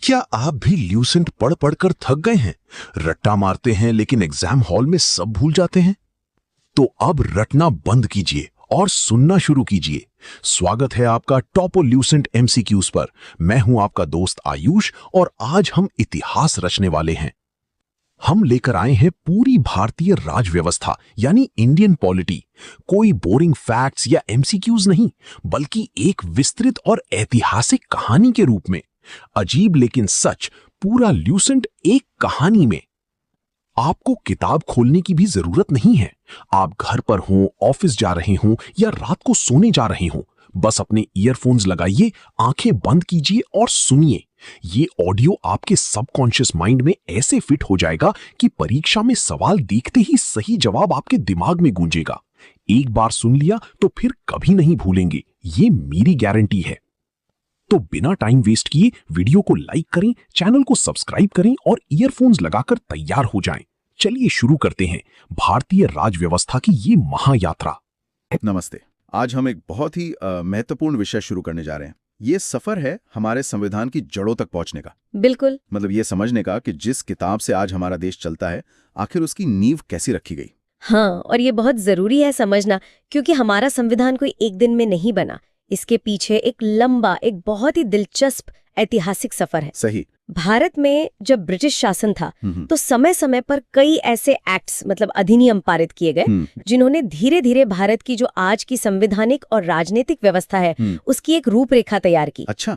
क्या आप भी ल्यूसेंट पढ़ पढ़कर थक गए हैं? रट्टा मारते हैं लेकिन एग्जाम हॉल में सब भूल जाते हैं? तो अब रटना बंद कीजिए और सुनना शुरू कीजिए। स्वागत है आपका टॉपो ल्यूसेंट एमसीक्यूज पर। मैं हूं आपका दोस्त आयुष और आज हम इतिहास रचने वाले हैं। हम लेकर आए हैं पूरी भारतीय राज व्यवस्था यानी इंडियन पॉलिटी। कोई बोरिंग फैक्ट्स या एमसीक्यूज नहीं, बल्कि एक विस्तृत और ऐतिहासिक कहानी के रूप में। अजीब लेकिन सच, पूरा ल्यूसेंट एक कहानी में। आपको किताब खोलने की भी जरूरत नहीं है। आप घर पर हों, ऑफिस जा रहे हों या रात को सोने जा रहे हों, बस अपने ईयरफोन्स लगाइए, आंखें बंद कीजिए और सुनिए। ये ऑडियो आपके सबकॉन्शियस माइंड में ऐसे फिट हो जाएगा कि परीक्षा में सवाल देखते ही सही जवाब आपके दिमाग में गूंजेगा। एक बार सुन लिया तो फिर कभी नहीं भूलेंगे, ये मेरी गारंटी है। तो बिना टाइम वेस्ट किए वीडियो को लाइक करें, चैनल को सब्सक्राइब करें और ईयरफोन्स लगाकर तैयार हो जाएं। चलिए शुरू करते हैं भारतीय राज व्यवस्था की ये महायात्रा। नमस्ते। आज हम एक बहुत ही महत्वपूर्ण विषय शुरू करने जा रहे हैं। ये सफर है हमारे संविधान की जड़ों तक पहुंचने का। बिल्कुल। मतलब ये समझने का कि जिस किताब से आज हमारा देश चलता है, आखिर उसकी नींव कैसी रखी गई। हाँ, और ये बहुत जरूरी है समझना, क्योंकि हमारा संविधान कोई एक दिन में नहीं बना। इसके पीछे एक लंबा, एक बहुत ही दिलचस्प ऐतिहासिक सफर है। सही। भारत में जब ब्रिटिश शासन था तो समय समय पर कई ऐसे एक्ट्स मतलब अधिनियम पारित किए गए जिन्होंने धीरे धीरे भारत की जो आज की संवैधानिक और राजनीतिक व्यवस्था है उसकी एक रूपरेखा तैयार की। अच्छा,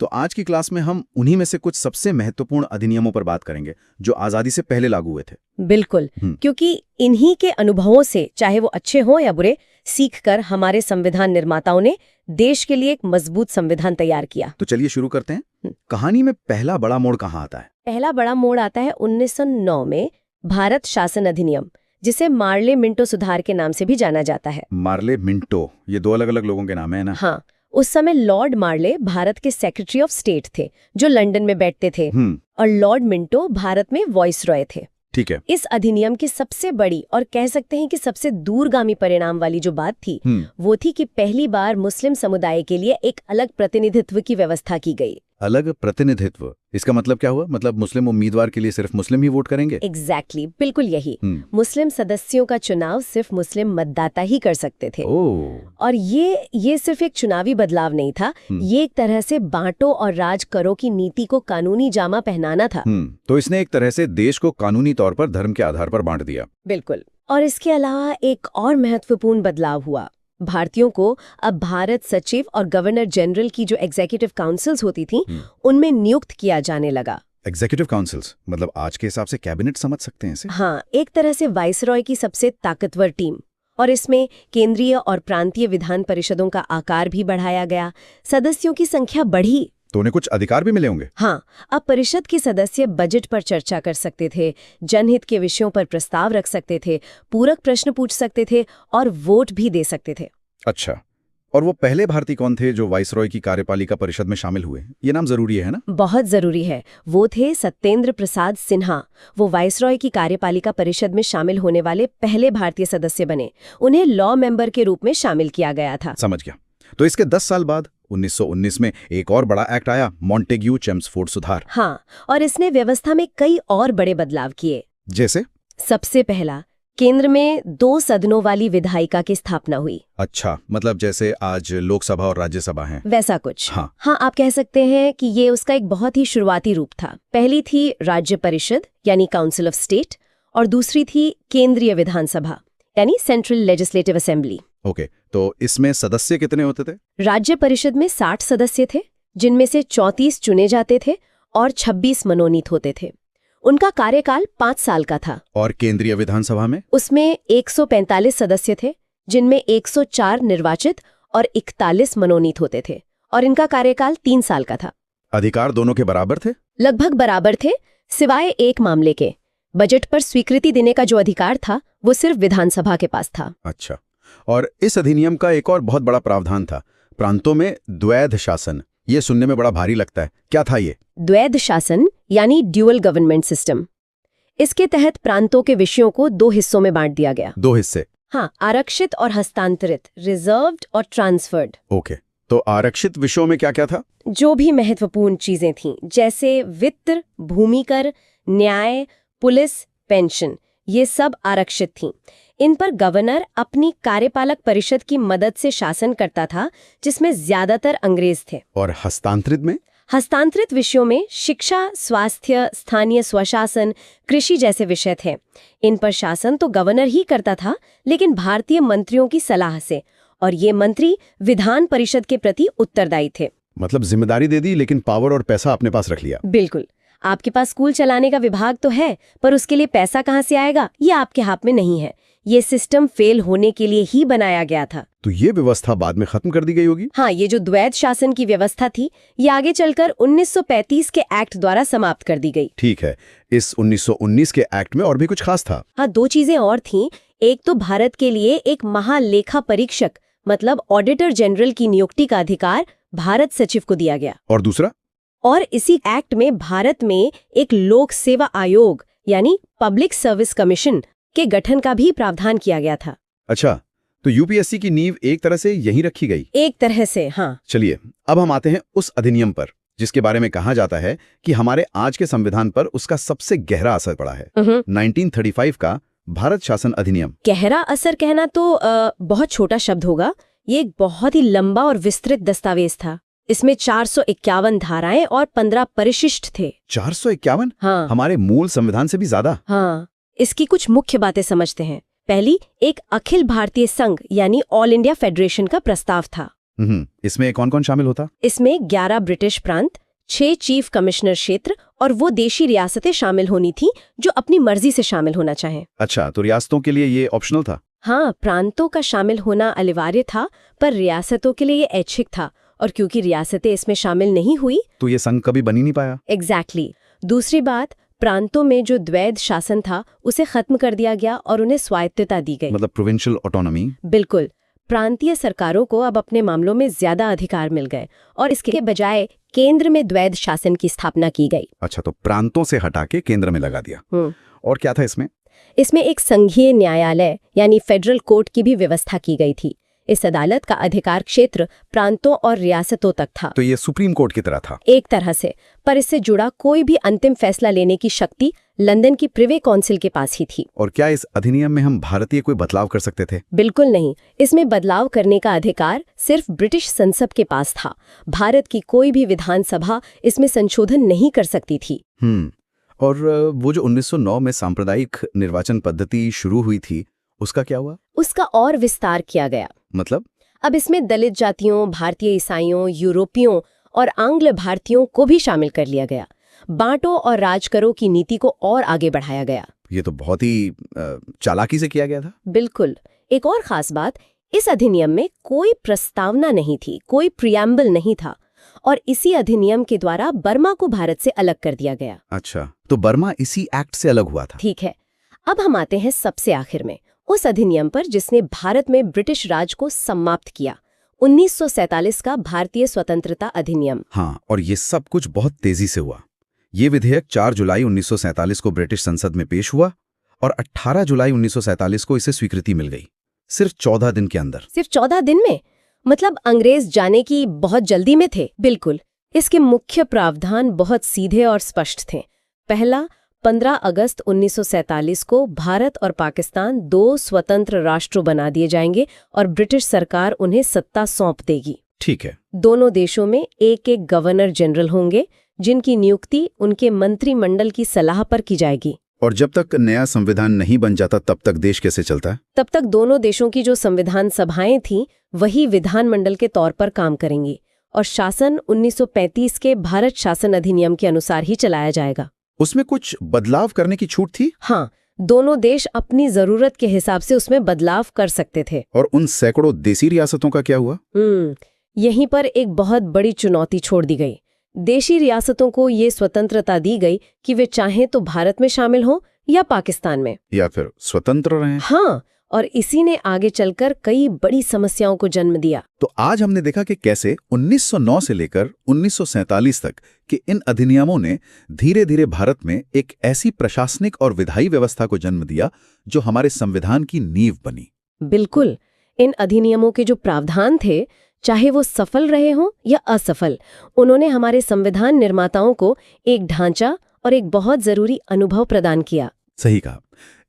तो आज की क्लास में हम उन्हीं में से कुछ सबसे महत्वपूर्ण अधिनियमों पर बात करेंगे जो आजादी से पहले लागू हुए थे। बिल्कुल, क्योंकि इन्हीं के अनुभवों से, चाहे वो अच्छे हों या बुरे, सीखकर हमारे संविधान निर्माताओं ने देश के लिए एक मजबूत संविधान तैयार किया। तो चलिए शुरू करते हैं। कहानी में पहला बड़ा मोड़ कहाँ आता है? पहला बड़ा मोड़ आता है 1909 में भारत शासन अधिनियम, जिसे मार्ले मिंटो सुधार के नाम से भी जाना जाता है। मार्ले मिंटो, ये दो अलग अलग लोगों के नाम है ना? हाँ, उस समय लॉर्ड मार्ले भारत के सेक्रेटरी ऑफ स्टेट थे जो लंदन में बैठते थे, और लॉर्ड मिंटो भारत में वॉइसरॉय थे। ठीक है। इस अधिनियम की सबसे बड़ी और कह सकते हैं कि सबसे दूरगामी परिणाम वाली जो बात थी वो थी कि पहली बार मुस्लिम समुदाय के लिए एक अलग प्रतिनिधित्व की व्यवस्था की गई। अलग प्रतिनिधित्व, इसका मतलब क्या हुआ? मतलब मुस्लिम उम्मीदवार के लिए सिर्फ मुस्लिम ही वोट करेंगे? एग्जैक्टली, बिल्कुल यही। मुस्लिम सदस्यों का चुनाव सिर्फ मुस्लिम मतदाता ही कर सकते थे। और ये सिर्फ एक चुनावी बदलाव नहीं था, ये एक तरह से बांटो और राज करो की नीति को कानूनी जामा पहनाना था। तो इसने एक तरह से देश को कानूनी तौर पर धर्म के आधार पर बांट दिया। बिल्कुल। और इसके अलावा एक और महत्वपूर्ण बदलाव हुआ। भारतीयों को अब भारत सचिव और गवर्नर जनरल की जो एग्जीक्यूटिव काउंसिल्स होती थी उनमें नियुक्त किया जाने लगा। एग्जीक्यूटिव काउंसिल्स मतलब आज के हिसाब से कैबिनेट समझ सकते हैं इसे? हाँ, एक तरह से वाइसरॉय की सबसे ताकतवर टीम। और इसमें केंद्रीय और प्रांतीय विधान परिषदों का आकार भी बढ़ाया गया, सदस्यों की संख्या बढ़ी। तो उन्हें कुछ अधिकार भी मिले होंगे? हाँ, अब परिषद के सदस्य बजट पर चर्चा कर सकते थे, जनहित के विषयों पर प्रस्ताव रख सकते थे, पूरक प्रश्न पूछ सकते थे और वोट भी दे सकते थे। अच्छा, और वो पहले भारतीय कौन थे जो वाइसरॉय की कार्यपालिका परिषद में शामिल हुए? ये नाम जरूरी है ना? बहुत जरूरी है। वो थे सत्येंद्र प्रसाद सिन्हा। वो वाइसरॉय की कार्यपालिका परिषद में शामिल होने वाले पहले भारतीय सदस्य बने। उन्हें लॉ मेंबर के रूप में शामिल किया गया था। समझ गया। तो इसके 10 साल बाद 1919 में एक और बड़ा एक्ट आया, मॉन्टेग्यू चेम्सफोर्ड सुधार। हाँ, और इसने व्यवस्था में कई और बड़े बदलाव किए। जैसे? सबसे पहला, केंद्र में 2 सदनों वाली विधायिका की स्थापना हुई। अच्छा, मतलब जैसे आज लोकसभा और राज्यसभा हैं, वैसा कुछ। हाँ, आप कह सकते हैं कि ये उसका एक बहुत ही शुरुआती रूप था। पहली थी राज्य परिषद यानी काउंसिल ऑफ स्टेट, और दूसरी थी केंद्रीय विधानसभा यानी सेंट्रल लेजिस्लेटिव असेंबली। ओके, तो इसमें सदस्य कितने होते थे? राज्य परिषद में 60 सदस्य थे, जिनमें से 34 चुने जाते थे और 26 मनोनीत होते थे। उनका कार्यकाल 5 साल का था। और केंद्रीय विधानसभा में? उसमें 145 सदस्य थे, जिनमें 104 निर्वाचित और 41 मनोनीत होते थे, और इनका कार्यकाल 3 साल का था। अधिकार दोनों के बराबर थे? लगभग बराबर थे, सिवाय एक मामले के। बजट पर स्वीकृति देने का जो अधिकार था वो सिर्फ विधानसभा के पास था। अच्छा, और इस अधिनियम का एक और बहुत बड़ा प्रावधान था, प्रांतों में द्वैध शासन। ये सुनने में बड़ा भारी लगता है, क्या था ये? द्वैध शासन यानी ड्यूअल गवर्नमेंट सिस्टम। इसके तहत प्रांतों के विषयों को 2 हिस्सों में बांट दिया गया। 2 हिस्से? हाँ, आरक्षित और हस्तांतरित, रिजर्व्ड और ट्रांसफर्ड। ओके, तो आरक्षित विषयों में क्या क्या था? जो भी महत्वपूर्ण चीजें थीं, जैसे वित्त, भूमि कर, न्याय, पुलिस, पेंशन, ये सब आरक्षित थीं। इन पर गवर्नर अपनी कार्यपालक परिषद की मदद से शासन करता था, जिसमें ज्यादातर अंग्रेज थे। और हस्तांतरित में? हस्तांतरित विषयों में शिक्षा, स्वास्थ्य, स्थानीय स्वशासन, कृषि जैसे विषय थे। इन पर शासन तो गवर्नर ही करता था, लेकिन भारतीय मंत्रियों की सलाह से, और ये मंत्री विधान परिषद के प्रति उत्तरदायी थे। मतलब जिम्मेदारी दे दी, लेकिन पावर और पैसा अपने पास रख लिया। बिल्कुल। आपके पास स्कूल चलाने का विभाग तो है, पर उसके लिए पैसा कहाँ से आएगा, ये आपके हाथ में नहीं है। ये सिस्टम फेल होने के लिए ही बनाया गया था। तो ये व्यवस्था बाद में खत्म कर दी गई होगी? हाँ, ये जो द्वैध शासन की व्यवस्था थी, ये आगे चलकर 1935 के एक्ट द्वारा समाप्त कर दी गई। ठीक है। इस 1919 के एक्ट में और भी कुछ खास था? हाँ, दो चीजें और थीं। एक तो भारत के लिए एक महालेखा परीक्षक, मतलब ऑडिटर जनरल की नियुक्ति का अधिकार भारत सचिव को दिया गया। और दूसरा? और इसी एक्ट में भारत में एक लोक सेवा आयोग यानी पब्लिक सर्विस कमीशन के गठन का भी प्रावधान किया गया था। अच्छा, तो यूपीएससी की नींव एक तरह से यहीं रखी गई? एक तरह से, हाँ। चलिए, अब हम आते हैं उस अधिनियम पर जिसके बारे में कहा जाता है कि हमारे आज के संविधान पर उसका सबसे गहरा असर पड़ा है। 1935 का भारत शासन अधिनियम। गहरा असर कहना तो बहुत छोटा शब्द होगा। ये एक बहुत ही लंबा और विस्तृत दस्तावेज था। इसमें 451 धाराएं और 15 परिशिष्ट थे। 451? हाँ। हमारे मूल संविधान से भी ज्यादा। हाँ। इसकी कुछ मुख्य बातें समझते हैं। पहली, एक अखिल भारतीय संघ यानी ऑल इंडिया फेडरेशन का प्रस्ताव था। इसमें कौन कौन शामिल होता? इसमें 11 ब्रिटिश प्रांत, 6 चीफ कमिश्नर क्षेत्र और वो देशी रियासतें शामिल होनी थी जो अपनी मर्जी से शामिल होना चाहें। अच्छा, तो रियासतों के लिए ये ऑप्शनल था? हाँ, प्रांतों का शामिल होना अनिवार्य था, पर रियासतों के लिए ये ऐच्छिक था। और क्योंकि रियासतें इसमें शामिल नहीं हुई, तो ये संघ कभी बन ही नहीं पाया। एग्जैक्टली। दूसरी बात, प्रांतों में जो द्वैध शासन था उसे खत्म कर दिया गया और उन्हें स्वायत्तता दी गई। मतलब प्रोविंशियल ऑटोनॉमी। बिल्कुल। प्रांतीय सरकारों को अब अपने मामलों में ज्यादा अधिकार मिल गए और इसके बजाय केंद्र में द्वैध शासन की स्थापना की गई। अच्छा, तो प्रांतों से हटा के केंद्र में लगा दिया। और क्या था इसमें? इसमें एक संघीय न्यायालय यानी फेडरल कोर्ट की भी व्यवस्था की गई थी। इस अदालत का अधिकार क्षेत्र प्रांतों और रियासतों तक था। तो ये सुप्रीम कोर्ट की तरह था? एक तरह से, पर इससे जुड़ा कोई भी अंतिम फैसला लेने की शक्ति लंदन की प्रिवे काउंसिल के पास ही थी। और क्या इस अधिनियम में हम भारतीय कोई बदलाव कर सकते थे? बिल्कुल नहीं। इसमें बदलाव करने का अधिकार सिर्फ ब्रिटिश संसद के पास था। भारत की कोई भी विधानसभा इसमें संशोधन नहीं कर सकती थी। और वो जो 1909 में सांप्रदायिक निर्वाचन पद्धति शुरू हुई थी, उसका क्या हुआ? उसका और विस्तार किया गया। मतलब? अब इसमें दलित जातियों, भारतीय ईसाइयों, यूरोपियों और आंग्ल भारतीयों को भी शामिल कर लिया गया। बांटो और राज करो की नीति को और आगे बढ़ाया गया। ये तो बहुत ही चालाकी से किया गया था। बिल्कुल। एक और खास बात, इस अधिनियम में कोई प्रस्तावना नहीं थी, कोई प्रियम्बल नहीं था, और इसी अधिनियम के द्वारा बर्मा को भारत से अलग कर दिया गया। अच्छा, तो बर्मा इसी एक्ट से अलग हुआ था। ठीक है। अब हम आते हैं सबसे आखिर में, उस अधिनियम पर जिसने भारत में ब्रिटिश राज को समाप्त किया, 1947 का भारतीय स्वतंत्रता अधिनियम। हाँ, और ये सब कुछ बहुत तेजी से हुआ। ये विधेयक 4 जुलाई 1947 को ब्रिटिश संसद में पेश हुआ और 18 जुलाई 1947 को इसे स्वीकृति मिल गई, सिर्फ 14 दिन के अंदर। सिर्फ 14 दिन में? मतलब अंग्रेज जाने की बहुत जल्दी में थे। बिल्कुल। इसके मुख्य प्रावधान बहुत सीधे और स्पष्ट थे। पहला, 15 अगस्त 1947 को भारत और पाकिस्तान 2 स्वतंत्र राष्ट्र बना दिए जाएंगे और ब्रिटिश सरकार उन्हें सत्ता सौंप देगी। ठीक है। दोनों देशों में एक एक गवर्नर जनरल होंगे, जिनकी नियुक्ति उनके मंत्रिमंडल की सलाह पर की जाएगी। और जब तक नया संविधान नहीं बन जाता तब तक देश कैसे चलता है? तब तक दोनों देशों की जो संविधान सभाएं थीं वही विधानमंडल के तौर पर काम करेंगी और शासन 1935 के भारत शासन अधिनियम के अनुसार ही चलाया जाएगा। उसमें कुछ बदलाव करने की छूट थी? हाँ, दोनों देश अपनी जरूरत के हिसाब से उसमें बदलाव कर सकते थे। और उन सैकड़ों देसी रियासतों का क्या हुआ? यहीं पर एक बहुत बड़ी चुनौती छोड़ दी गई। देशी रियासतों को ये स्वतंत्रता दी गई कि वे चाहें तो भारत में शामिल हों या पाकिस्तान में, या फिर स्वतंत्र रहें। हाँ, और इसी ने आगे चलकर कई बड़ी समस्याओं को जन्म दिया। तो आज हमने देखा कि कैसे 1909 से लेकर 1947 तक के इन अधिनियमों ने धीरे धीरे भारत में एक ऐसी प्रशासनिक और विधायी व्यवस्था को जन्म दिया जो हमारे संविधान की नींव बनी। बिल्कुल। इन अधिनियमों के जो प्रावधान थे, चाहे वो सफल रहे हों या असफल, उन्होंने हमारे संविधान निर्माताओं को एक ढांचा और एक बहुत जरूरी अनुभव प्रदान किया। सही कहा।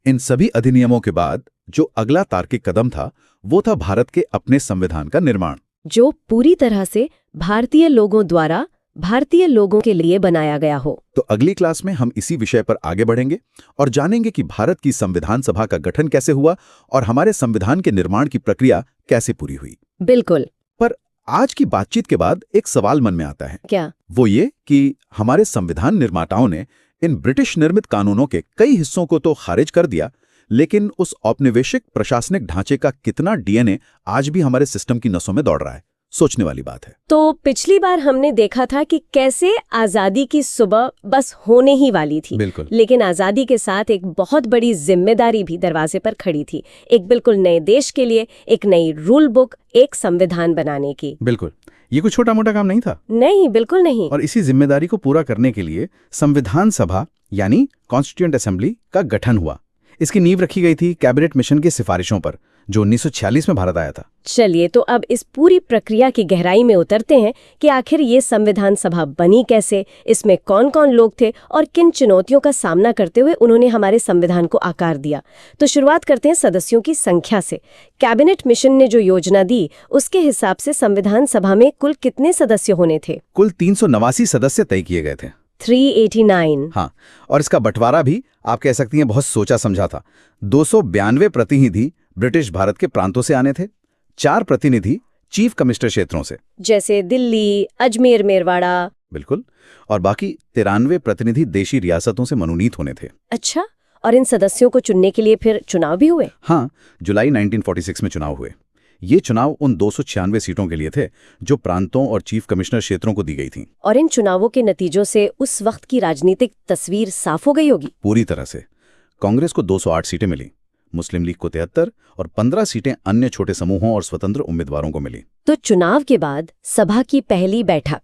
इन सभी अधिनियमों के बाद जो अगला तार्किक कदम था वो था भारत के अपने संविधान का निर्माण, जो पूरी तरह से भारतीय लोगों द्वारा भारतीय लोगों के लिए बनाया गया हो। तो अगली क्लास में हम इसी विषय पर आगे बढ़ेंगे और जानेंगे कि भारत की संविधान सभा का गठन कैसे हुआ और हमारे संविधान के निर्माण की प्रक्रिया कैसे पूरी हुई। बिल्कुल। पर आज की बातचीत के बाद एक सवाल मन में आता है। क्या? वो ये कि हमारे संविधान निर्माताओं ने इन ब्रिटिश निर्मित कानूनों के कई हिस्सों को तो खारिज कर दिया, लेकिन उस औपनिवेशिक प्रशासनिक ढांचे का कितना डीएनए आज भी हमारे सिस्टम की नसों में दौड़ रहा है, सोचने वाली बात है। तो पिछली बार हमने देखा था कि कैसे आजादी की सुबह बस होने ही वाली थी। बिल्कुल। लेकिन आजादी के साथ एक बहुत बड़ी जिम्मेदारी भी दरवाजे पर खड़ी थी, एक बिल्कुल नए देश के लिए, एक नई रूल बुक, एक संविधान बनाने की। बिल्कुल, ये कोई छोटा मोटा काम नहीं था। नहीं, बिल्कुल नहीं। और इसी जिम्मेदारी को पूरा करने के लिए संविधान सभा यानी कॉन्स्टिट्यूएंट असेंबली का गठन हुआ। इसकी नींव रखी गई थी कैबिनेट मिशन की सिफारिशों पर, जो 1946 में भारत आया था। चलिए, तो अब इस पूरी प्रक्रिया की गहराई में उतरते हैं कि आखिर ये संविधान सभा बनी कैसे, इसमें कौन कौन लोग थे और किन चुनौतियों का सामना करते हुए उन्होंने हमारे संविधान को आकार दिया। तो शुरुआत करते हैं सदस्यों की संख्या से। कैबिनेट मिशन ने जो योजना दी उसके हिसाब से संविधान सभा में कुल कितने सदस्य होने थे? कुल 389 सदस्य तय किए गए थे। 389। हाँ, और इसका बंटवारा भी आप कह सकती हैं बहुत सोचा समझा था। 292 प्रतिनिधि ब्रिटिश भारत के प्रांतों से आने थे, 4 प्रतिनिधि चीफ कमिश्नर क्षेत्रों से, जैसे दिल्ली, अजमेर, मेरवाड़ा। बिल्कुल, और बाकी 93 प्रतिनिधि देशी रियासतों से मनोनीत होने थे। अच्छा, और इन सदस्यों को चुनने के लिए फिर चुनाव भी हुए? हाँ, जुलाई 1946 में चुनाव हुए। ये चुनाव उन 296 सीटों के लिए थे जो प्रांतों और चीफ कमिश्नर क्षेत्रों को दी गई थीं। और इन चुनावों के नतीजों से उस वक्त की राजनीतिक तस्वीर साफ हो गई होगी। पूरी तरह से। कांग्रेस को 208 सीटें मिली, मुस्लिम लीग को 73 और 15 सीटें अन्य छोटे समूहों और स्वतंत्र उम्मीदवारों को मिली। तो चुनाव के बाद सभा की पहली बैठक,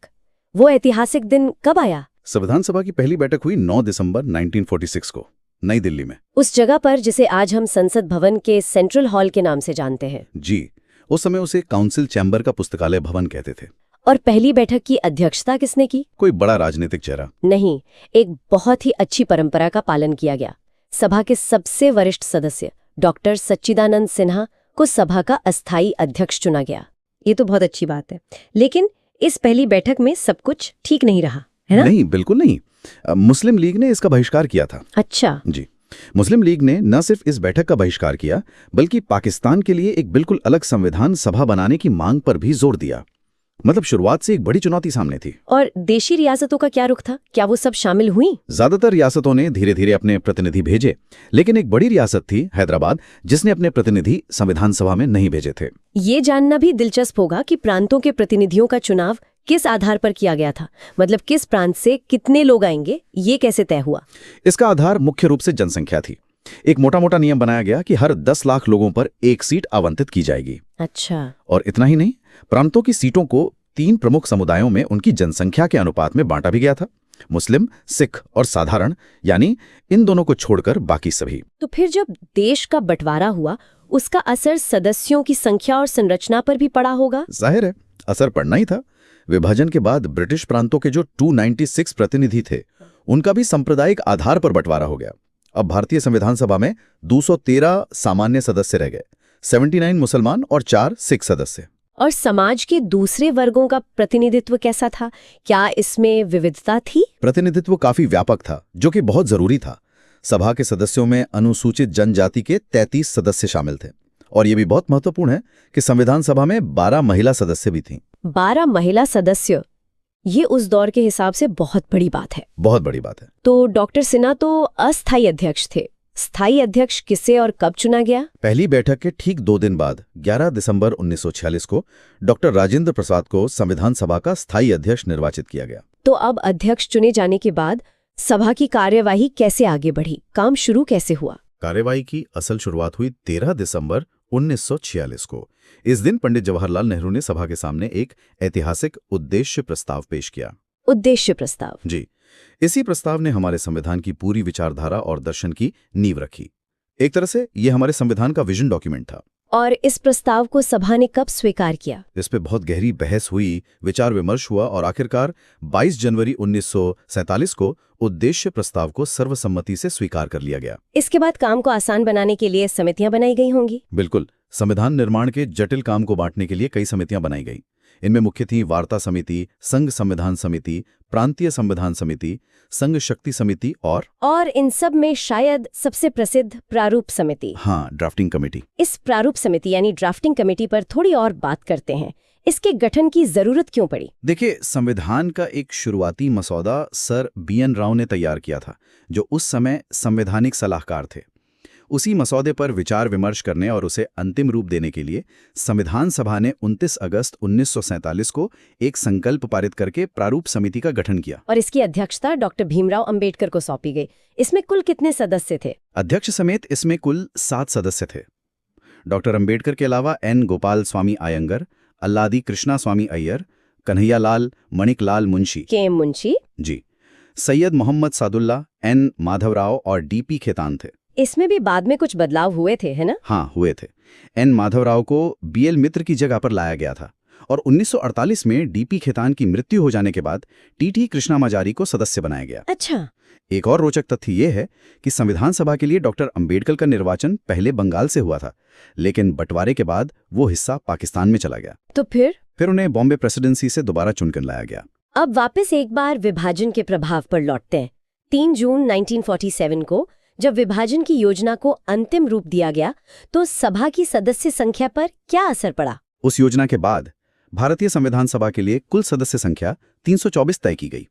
वो ऐतिहासिक दिन कब आया? संविधान सभा की पहली बैठक हुई 9 दिसंबर 1946 को नई दिल्ली में, उस जगह पर जिसे आज हम संसद भवन के सेंट्रल हॉल के नाम से जानते हैं। जी, उस समय उसे काउंसिल चैम्बर का पुस्तकालय भवन कहते थे। और पहली बैठक की अध्यक्षता किसने की? कोई बड़ा राजनीतिक चेहरा नहीं, एक बहुत ही अच्छी परंपरा का पालन किया गया। सभा के सबसे वरिष्ठ सदस्य डॉक्टर सच्चिदानंद सिन्हा को सभा का अस्थायी अध्यक्ष चुना गया। ये तो बहुत अच्छी बात है, लेकिन इस पहली बैठक में सब कुछ ठीक नहीं रहा, है ना? नहीं, बिल्कुल नहीं। मुस्लिम लीग ने इसका बहिष्कार किया था। अच्छा जी, मुस्लिम लीग ने न सिर्फ इस बैठक का बहिष्कार किया, बल्कि पाकिस्तान के लिए एक बिल्कुल अलग संविधान सभा बनाने की मांग पर भी जोर दिया। मतलब शुरुआत से एक बड़ी चुनौती सामने थी। और देशी रियासतों का क्या रुख था? क्या वो सब शामिल हुई? ज्यादातर रियासतों ने धीरे धीरे अपने प्रतिनिधि भेजे, लेकिन एक बड़ी रियासत थी हैदराबाद, जिसने अपने प्रतिनिधि संविधान सभा में नहीं भेजे थे। ये जानना भी दिलचस्प होगा कि प्रांतों के प्रतिनिधियों का चुनाव किस आधार पर किया गया था। मतलब किस प्रांत से कितने लोग आएंगे, ये कैसे तय हुआ? इसका आधार मुख्य रूप से जनसंख्या थी। एक मोटा मोटा नियम बनाया गया कि हर 10 लाख लोगों पर एक सीट आवंटित की जाएगी। अच्छा। और इतना ही नहीं, प्रांतों की सीटों को 3 प्रमुख समुदायों में उनकी जनसंख्या के अनुपात में बांटा भी गया था। मुस्लिम, सिख और साधारण, यानी इन दोनों को छोड़कर बाकी सभी। तो फिर जब देश का बंटवारा हुआ, उसका असर सदस्यों की संख्या और संरचना पर भी पड़ा होगा? जाहिर है, असर पड़ना ही था। विभाजन के बाद ब्रिटिश प्रांतों के जो 296 प्रतिनिधि थे, उनका भी सांप्रदायिक आधार पर बंटवारा हो गया। अब भारतीय संविधान सभा में 213 सामान्य सदस्य रह गए, 79 मुसलमान और 4 सिख सदस्य। और समाज के दूसरे वर्गों का प्रतिनिधित्व कैसा था? क्या इसमें विविधता थी? प्रतिनिधित्व काफी व्यापक था, जो कि बहुत जरूरी था। सभा के सदस्यों में अनुसूचित जनजाति के 33 सदस्य शामिल थे। और ये भी बहुत महत्वपूर्ण है कि संविधान सभा में 12 महिला सदस्य भी थीं। 12 महिला सदस्य, ये उस दौर के हिसाब से बहुत बड़ी बात है। बहुत बड़ी बात है। तो डॉक्टर सिन्हा तो अस्थायी अध्यक्ष थे। स्थायी अध्यक्ष किसे और कब चुना गया? पहली बैठक के ठीक 2 दिन बाद 11 दिसंबर 1946 को डॉक्टर राजेंद्र प्रसाद को संविधान सभा का स्थायी अध्यक्ष निर्वाचित किया गया। तो अब अध्यक्ष चुने जाने के बाद सभा की कार्यवाही कैसे आगे बढ़ी? काम शुरू कैसे हुआ? कार्यवाही की असल शुरुआत हुई 13 दिसंबर 1946 को। इस दिन पंडित जवाहरलाल नेहरू ने सभा के सामने एक ऐतिहासिक उद्देश्य प्रस्ताव पेश किया। उद्देश्य प्रस्ताव? जी, इसी प्रस्ताव ने हमारे संविधान की पूरी विचारधारा और दर्शन की नींव रखी। एक तरह से यह हमारे संविधान का विजन डॉक्यूमेंट था। और इस प्रस्ताव को सभा ने कब स्वीकार किया? इस पे बहुत गहरी बहस हुई, विचार विमर्श हुआ और आखिरकार 22 जनवरी 1947 को उद्देश्य प्रस्ताव को सर्वसम्मति से स्वीकार कर लिया गया। इसके बाद काम को आसान बनाने के लिए समितियां बनाई गई होंगी। बिल्कुल, संविधान निर्माण के जटिल काम को बांटने के लिए कई समितियां बनाई गई। इनमें मुख्य थी वार्ता समिति, संघ संविधान समिति, प्रांतीय संविधान समिति, संघ शक्ति समिति और इन सब में शायद सबसे प्रसिद्ध प्रारूप समिति। हाँ, ड्राफ्टिंग कमेटी। इस प्रारूप समिति यानी ड्राफ्टिंग कमेटी पर थोड़ी और बात करते हैं। इसके गठन की जरूरत क्यों पड़ी? देखिए, संविधान का एक शुरुआती मसौदा सर BN राव ने तैयार किया था, जो उस समय संवैधानिक सलाहकार थे। उसी मसौदे पर विचार विमर्श करने और उसे अंतिम रूप देने के लिए संविधान सभा ने 29 अगस्त 1947 को एक संकल्प पारित करके प्रारूप समिति का गठन किया और इसकी अध्यक्षता डॉक्टर भीमराव अंबेडकर को सौंपी गई। इसमें कुल कितने सदस्य थे? अध्यक्ष समेत इसमें कुल 7 सदस्य थे। डॉक्टर अंबेडकर के अलावा N गोपाल स्वामी आयंगर, अल्लादी कृष्णा स्वामी अय्यर, कन्हैयालाल मणिकलाल मुंशी, KM मुंशी जी, सैयद मोहम्मद सादुल्ला, N माधवराव और DP खेतान थे। इसमें भी बाद में कुछ बदलाव हुए थे, है ना? हाँ, हुए थे। N माधवराव को BL मित्र की जगह पर लाया गया था और 1948 में DP खेतान की मृत्यु हो जाने के बाद TT कृष्णामाचारी को सदस्य बनाया गया। अच्छा। एक और रोचक तथ्य ये है कि संविधान सभा के लिए डॉक्टर अंबेडकर का निर्वाचन पहले बंगाल से हुआ था, लेकिन बंटवारे के बाद वो हिस्सा पाकिस्तान में चला गया। तो फिर उन्हें बॉम्बे प्रेसिडेंसी से दोबारा चुनकर लाया गया। अब वापस एक बार विभाजन के प्रभाव पर लौटते हैं। 3 जून 1947 को जब विभाजन की योजना को अंतिम रूप दिया गया तो सभा की सदस्य संख्या पर क्या असर पड़ा? उस योजना के बाद भारतीय संविधान सभा के लिए कुल सदस्य संख्या 324 तय की गई।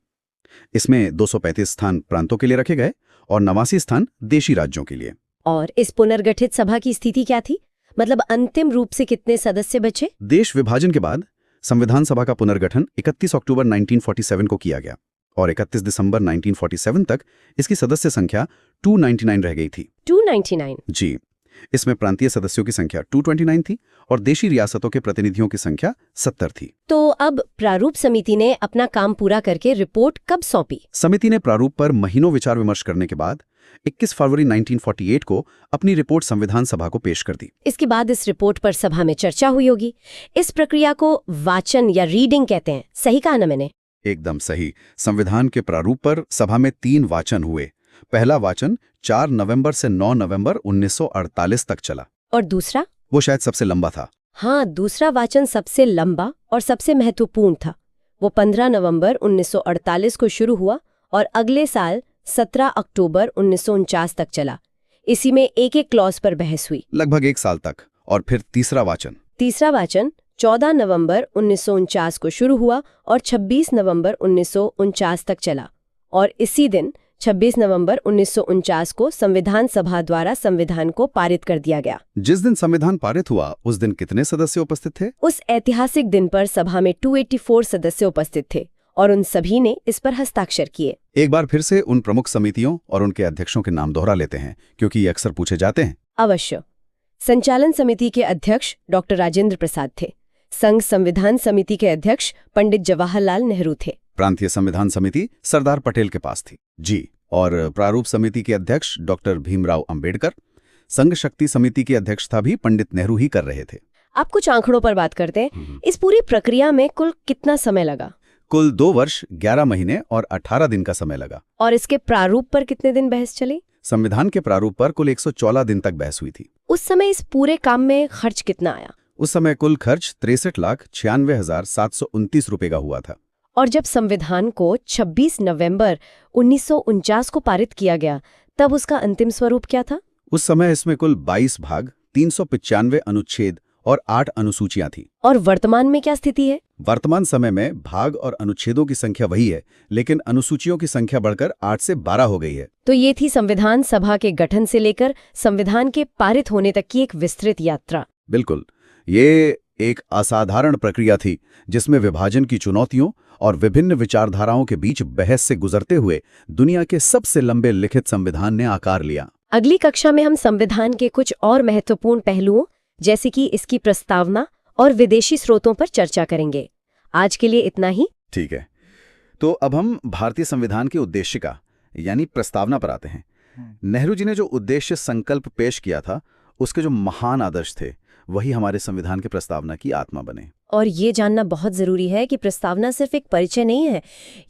इसमें 235 स्थान प्रांतों के लिए रखे गए और 89 स्थान देशी राज्यों के लिए। और इस पुनर्गठित सभा की स्थिति क्या थी? मतलब अंतिम रूप से कितने सदस्य बचे? देश विभाजन के बाद संविधान सभा का पुनर्गठन 31 अक्टूबर 1947 को किया गया और 31 दिसंबर 1947 तक इसकी सदस्य संख्या 299 रह गई थी। 299? जी। इसमें प्रांतीय सदस्यों की संख्या 229 थी और देशी रियासतों के प्रतिनिधियों की संख्या 70 थी। तो अब प्रारूप समिति ने अपना काम पूरा करके रिपोर्ट कब सौंपी? समिति ने प्रारूप पर महीनों विचार विमर्श करने के बाद 21 फरवरी 1948 को अपनी रिपोर्ट संविधान सभा को पेश कर दी। इसके बाद इस रिपोर्ट पर सभा में चर्चा हुई होगी। इस प्रक्रिया को वाचन या रीडिंग कहते हैं, सही कहा ना मैंने? एकदम सही। संविधान के प्रारूप पर सभा में 3 वाचन हुए। पहला वाचन 4 नवंबर से 9 नवंबर 1948 तक चला। और दूसरा? वो शायद सबसे लंबा था। हाँ, दूसरा वाचन सबसे लंबा और सबसे महत्वपूर्ण था। वो 15 नवंबर 1948 को शुरू हुआ और अगले साल 17 अक्टूबर 1949 तक चला। इसी में एक-एक क्लॉज पर बहस हुई लगभग 1 साल तक। और फिर तीसरा वाचन 14 नवंबर 1949 को शुरू हुआ और 26 नवंबर 1949 तक चला। और इसी दिन 26 नवंबर 1949 को संविधान सभा द्वारा संविधान को पारित कर दिया गया। जिस दिन संविधान पारित हुआ उस दिन कितने सदस्य उपस्थित थे? उस ऐतिहासिक दिन पर सभा में 284 सदस्य उपस्थित थे और उन सभी ने इस पर हस्ताक्षर किए। एक बार फिर से उन प्रमुख समितियों और उनके अध्यक्षों के नाम दोहरा लेते हैं क्योंकि ये अक्सर पूछे जाते हैं। अवश्य। संचालन समिति के अध्यक्ष डॉक्टर राजेंद्र प्रसाद थे। संघ संविधान समिति के अध्यक्ष पंडित जवाहरलाल नेहरू थे। प्रांतीय संविधान समिति सरदार पटेल के पास थी। जी। और प्रारूप समिति के अध्यक्ष डॉक्टर भीमराव अंबेडकर। संघ शक्ति समिति की अध्यक्षता भी पंडित नेहरू ही कर रहे थे। आप कुछ आंकड़ों पर बात करते हैं। इस पूरी प्रक्रिया में कुल कितना समय लगा? कुल 2 वर्ष 11 महीने और 18 दिन का समय लगा। और इसके प्रारूप पर कितने दिन बहस चली? संविधान के प्रारूप पर कुल 114 दिन तक बहस हुई थी। उस समय इस पूरे काम में खर्च कितना आया? उस समय कुल खर्च 63,96,729 रुपए का हुआ था। और जब संविधान को 26 नवंबर 1949 को पारित किया गया तब उसका अंतिम स्वरूप क्या था? उस समय इसमें कुल 22 भाग, 395 अनुच्छेद और 8 अनुसूचियां थी। और वर्तमान में क्या स्थिति है? वर्तमान समय में भाग और अनुच्छेदों की संख्या वही है, लेकिन अनुसूचियों की संख्या बढ़कर 8 से 12 हो गई है। तो ये थी संविधान सभा के गठन से लेकर संविधान के पारित होने तक की एक विस्तृत यात्रा। बिल्कुल, ये एक असाधारण प्रक्रिया थी जिसमें विभाजन की चुनौतियों और विभिन्न विचारधाराओं के बीच बहस से गुजरते हुए दुनिया के सबसे लंबे लिखित संविधान ने आकार लिया। अगली कक्षा में हम संविधान के कुछ और महत्वपूर्ण पहलुओं जैसे कि इसकी प्रस्तावना और विदेशी स्रोतों पर चर्चा करेंगे। आज के लिए इतना ही। ठीक है, तो अब हम भारतीय संविधान के उद्देश्य का यानी प्रस्तावना पर आते हैं। नेहरू जी ने जो उद्देश्य संकल्प पेश किया था उसके जो महान आदर्श थे वही हमारे संविधान के प्रस्तावना की आत्मा बने। और ये जानना बहुत जरूरी है कि प्रस्तावना सिर्फ एक परिचय नहीं है,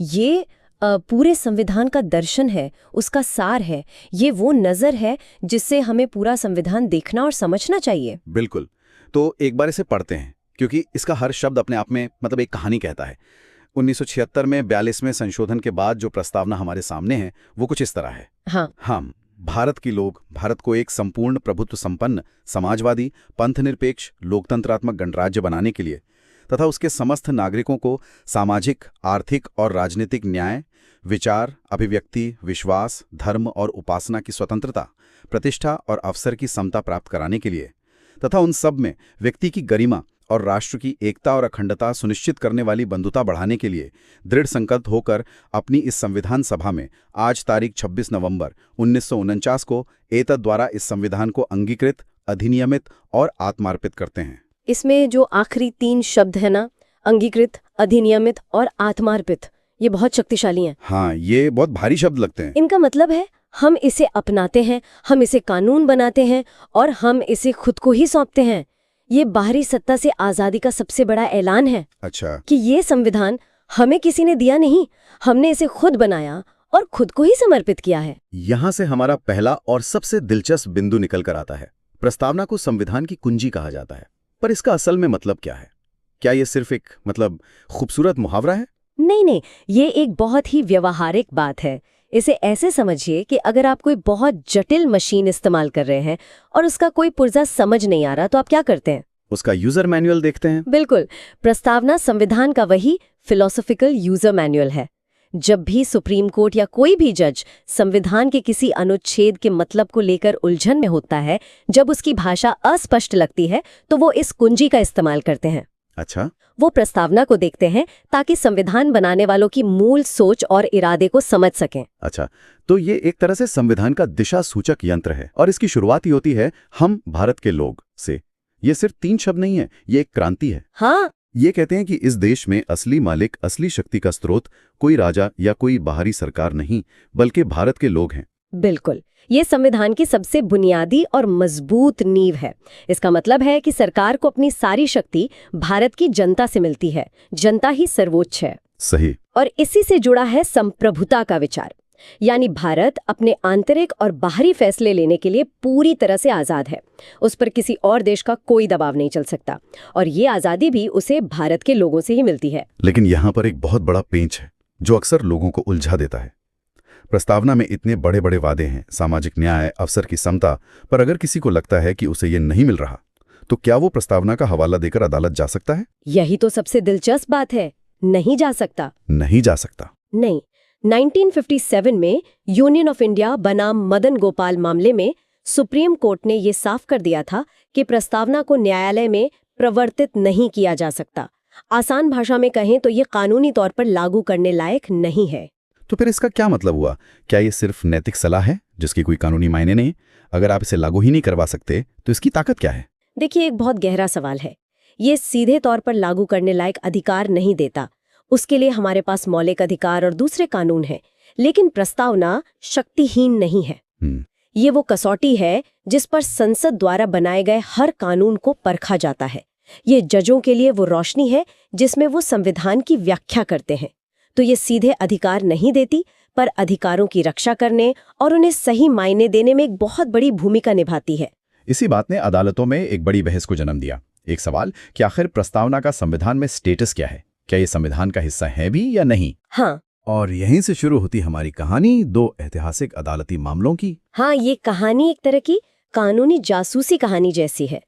ये पूरे संविधान का दर्शन है, उसका सार है। ये वो नज़र है जिससे हमें पूरा संविधान देखना और समझना चाहिए। बिल्कुल। तो एक बार इसे पढ़ते हैं, क्योंकि इसका हर शब्द अपने आप में मतलब एक कहानी कहता है। 1976 में 42वें संशोधन के बाद जो प्रस्तावना हमारे सामने है वो कुछ इस तरह है। हाँ, हम भारत की लोग भारत को एक संपूर्ण प्रभुत्व संपन्न समाजवादी पंथनिरपेक्ष लोकतंत्रात्मक गणराज्य बनाने के लिए तथा उसके समस्त नागरिकों को सामाजिक, आर्थिक और राजनीतिक न्याय, विचार, अभिव्यक्ति, विश्वास, धर्म और उपासना की स्वतंत्रता, प्रतिष्ठा और अवसर की समता प्राप्त कराने के लिए तथा उन सब में व्यक्ति की गरिमा और राष्ट्र की एकता और अखंडता सुनिश्चित करने वाली बंधुता बढ़ाने के लिए दृढ़ संकल्प होकर अपनी इस संविधान सभा में आज तारीख 26 नवंबर 1949 को एतद द्वारा इस संविधान को अंगीकृत, अधिनियमित और आत्मार्पित करते हैं। इसमें जो आखिरी 3 शब्द है ना, अंगीकृत, अधिनियमित और आत्मार्पित, ये बहुत शक्तिशाली हैं। हाँ, ये बहुत भारी शब्द लगते हैं। इनका मतलब है हम इसे अपनाते हैं, हम इसे कानून बनाते हैं और हम इसे खुद को ही सौंपते हैं। ये बाहरी सत्ता से आजादी का सबसे बड़ा ऐलान है। अच्छा। कि ये संविधान हमें किसी ने दिया नहीं, हमने इसे खुद बनाया और खुद को ही समर्पित किया है। यहाँ से हमारा पहला और सबसे दिलचस्प बिंदु निकल कर आता है। प्रस्तावना को संविधान की कुंजी कहा जाता है, पर इसका असल में मतलब क्या है? क्या ये सिर्फ एक खूबसूरत मुहावरा है? नहीं, ये एक बहुत ही व्यवहारिक बात है। इसे ऐसे समझिए कि अगर आप कोई बहुत जटिल मशीन इस्तेमाल कर रहे हैं और उसका कोई पुर्जा समझ नहीं आ रहा, तो आप क्या करते हैं? उसका यूजर मैनुअल देखते हैं। बिल्कुल। प्रस्तावना संविधान का वही फिलोसॉफिकल यूजर मैनुअल है। जब भी सुप्रीम कोर्ट या कोई भी जज संविधान के किसी अनुच्छेद के मतलब को लेकर उलझन में होता है, जब उसकी भाषा अस्पष्ट लगती है, तो वो इस कुंजी का इस्तेमाल करते हैं। अच्छा। वो प्रस्तावना को देखते हैं ताकि संविधान बनाने वालों की मूल सोच और इरादे को समझ सकें। अच्छा, तो ये एक तरह से संविधान का दिशा सूचक यंत्र है और इसकी शुरुआत ही होती है हम भारत के लोग से। ये सिर्फ 3 शब्द नहीं है, ये एक क्रांति है। हाँ, ये कहते हैं कि इस देश में असली मालिक, असली शक्ति का स्रोत कोई राजा या कोई बाहरी सरकार नहीं, बल्कि भारत के लोग हैं। बिल्कुल। ये संविधान की सबसे बुनियादी और मजबूत नींव है। इसका मतलब है कि सरकार को अपनी सारी शक्ति भारत की जनता से मिलती है। जनता ही सर्वोच्च है। सही। और इसी से जुड़ा है संप्रभुता का विचार, यानी भारत अपने आंतरिक और बाहरी फैसले लेने के लिए पूरी तरह से आजाद है। उस पर किसी और देश का कोई दबाव नहीं चल सकता, और ये आजादी भी उसे भारत के लोगों से ही मिलती है। लेकिन यहाँ पर एक बहुत बड़ा पेंच है जो अक्सर लोगों को उलझा देता है। प्रस्तावना में इतने बड़े बड़े वादे हैं, सामाजिक न्याय, अवसर की समता, पर अगर किसी को लगता है कि उसे ये नहीं मिल रहा, तो क्या वो प्रस्तावना का हवाला देकर अदालत जा सकता है? यही तो सबसे दिलचस्प बात है। नहीं जा सकता। नहीं जा सकता। नहीं। 1957 में यूनियन ऑफ इंडिया बनाम मदन गोपाल मामले में सुप्रीम कोर्ट ने ये साफ कर दिया था कि प्रस्तावना को न्यायालय में प्रवर्तित नहीं किया जा सकता। आसान भाषा में कहें तो ये कानूनी तौर पर लागू करने लायक नहीं है। तो फिर इसका क्या मतलब हुआ? क्या ये सिर्फ नैतिक सलाह है जिसकी कोई कानूनी मायने नहीं? अगर आप इसे लागू ही नहीं करवा सकते तो इसकी ताकत क्या है? देखिए, एक बहुत गहरा सवाल है। ये सीधे तौर पर लागू करने लायक अधिकार नहीं देता। उसके लिए हमारे पास मौलिक अधिकार और दूसरे कानून हैं। लेकिन प्रस्तावना शक्तिहीन नहीं है। ये वो कसौटी है जिस पर संसद द्वारा बनाए गए हर कानून को परखा जाता है। ये जजों के लिए वो रोशनी है जिसमें वो संविधान की व्याख्या करते हैं। तो ये सीधे अधिकार नहीं देती, पर अधिकारों की रक्षा करने और उन्हें सही मायने देने में एक बहुत बड़ी भूमिका निभाती है। इसी बात ने अदालतों में एक बड़ी बहस को जन्म दिया। एक सवाल कि आखिर प्रस्तावना का संविधान में स्टेटस क्या है? क्या ये संविधान का हिस्सा है भी या नहीं? हाँ। और यहीं से शुरू होती हमारी कहानी 2 ऐतिहासिक अदालती मामलों की। हाँ, ये कहानी एक तरह की कानूनी जासूसी कहानी जैसी है।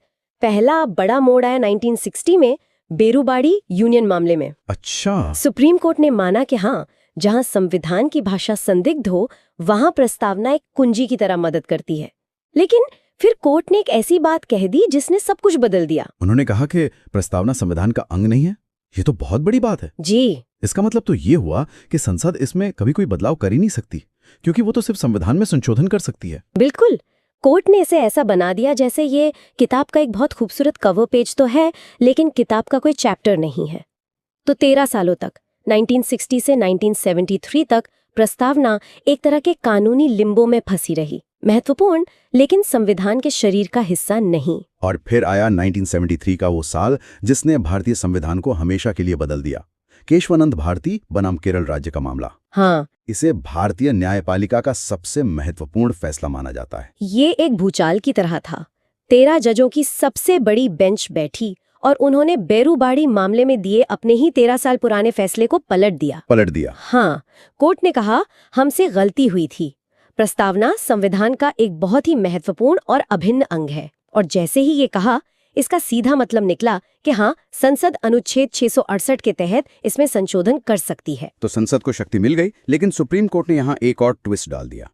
पहला बड़ा मोड़ आया 1960 में बेरूबाड़ी यूनियन मामले में। अच्छा। सुप्रीम कोर्ट ने माना कि हाँ, जहाँ संविधान की भाषा संदिग्ध हो, वहाँ प्रस्तावना एक कुंजी की तरह मदद करती है। लेकिन फिर कोर्ट ने एक ऐसी बात कह दी जिसने सब कुछ बदल दिया। उन्होंने कहा कि प्रस्तावना संविधान का अंग नहीं है। ये तो बहुत बड़ी बात है जी। इसका मतलब तो ये हुआ कि संसद इसमें कभी कोई बदलाव कर ही नहीं सकती, क्योंकि वो तो सिर्फ संविधान में संशोधन कर सकती है। बिल्कुल। कोर्ट ने इसे ऐसा बना दिया जैसे ये किताब का एक बहुत खूबसूरत कवर पेज तो है, लेकिन किताब का कोई चैप्टर नहीं है। तो 13 सालों तक, 1960 से 1973 तक, प्रस्तावना एक तरह के कानूनी लिम्बो में फंसी रही। महत्वपूर्ण, लेकिन संविधान के शरीर का हिस्सा नहीं। और फिर आया 1973 का वो साल जिसने भारतीय संविधान को हमेशा के लिए बदल दिया। केशवानंद भारती बनाम केरल राज्य का मामला। हाँ, इसे भारतीय न्यायपालिका का सबसे महत्वपूर्ण फैसला माना जाता है। ये एक भूचाल की तरह था। 13 जजों की सबसे बड़ी बेंच बैठी और उन्होंने बेरूबाड़ी मामले में दिए अपने ही 13 साल पुराने फैसले को पलट दिया। हाँ, कोर्ट ने कहा हमसे गलती हुई थी। प्रस्तावना संविधान का एक बहुत ही महत्वपूर्ण और अभिन्न अंग है, और जैसे ही ये कहा, इसका सीधा मतलब निकला कि हाँ, संसद अनुच्छेद 668 के तहत इसमें संशोधन कर सकती है। तो संसद को शक्ति मिल गई, लेकिन सुप्रीम कोर्ट ने यहाँ एक और ट्विस्ट डाल दिया।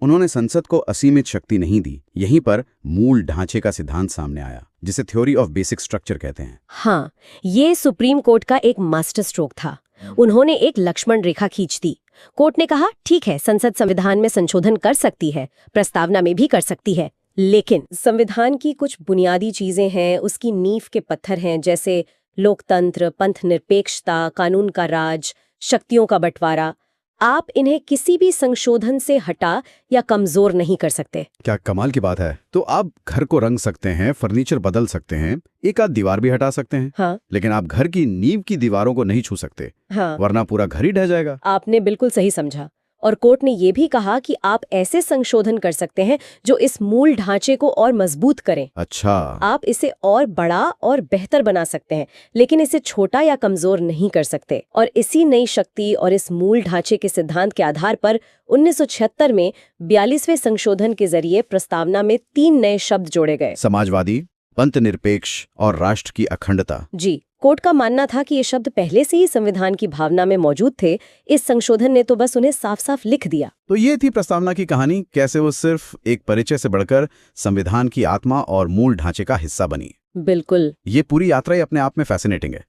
उन्होंने संसद को असीमित शक्ति नहीं दी। यहीं पर मूल ढांचे का सिद्धांत सामने आया, जिसे थ्योरी ऑफ बेसिक स्ट्रक्चर कहते हैं। हाँ, ये सुप्रीम कोर्ट का एक मास्टर स्ट्रोक था। उन्होंने एक लक्ष्मण रेखा खींच दी। कोर्ट ने कहा ठीक है, संसद संविधान में संशोधन कर सकती है, प्रस्तावना में भी कर सकती है, लेकिन संविधान की कुछ बुनियादी चीजें हैं, उसकी नींव के पत्थर हैं, जैसे लोकतंत्र, पंथ निरपेक्षता, कानून का राज, शक्तियों का बंटवारा, आप इन्हें किसी भी संशोधन से हटा या कमजोर नहीं कर सकते। क्या कमाल की बात है। तो आप घर को रंग सकते हैं, फर्नीचर बदल सकते हैं, एक आध दीवार भी हटा सकते हैं। हाँ, लेकिन आप घर की नींव की दीवारों को नहीं छू सकते। हाँ, वरना पूरा घर ही ढह जाएगा। आपने बिल्कुल सही समझा। और कोर्ट ने ये भी कहा कि आप ऐसे संशोधन कर सकते हैं जो इस मूल ढांचे को और मजबूत करें। अच्छा, आप इसे और बड़ा और बेहतर बना सकते हैं, लेकिन इसे छोटा या कमजोर नहीं कर सकते। और इसी नई शक्ति और इस मूल ढांचे के सिद्धांत के आधार पर 1976 में 42वें संशोधन के जरिए प्रस्तावना में 3 नए शब्द जोड़े गए। समाजवादी, पंथ निरपेक्ष और राष्ट्र की अखंडता। जी, कोर्ट का मानना था कि ये शब्द पहले से ही संविधान की भावना में मौजूद थे, इस संशोधन ने तो बस उन्हें साफ साफ लिख दिया। तो ये थी प्रस्तावना की कहानी, कैसे वो सिर्फ एक परिचय से बढ़कर संविधान की आत्मा और मूल ढांचे का हिस्सा बनी। बिल्कुल, ये पूरी यात्रा ही अपने आप में फैसिनेटिंग है।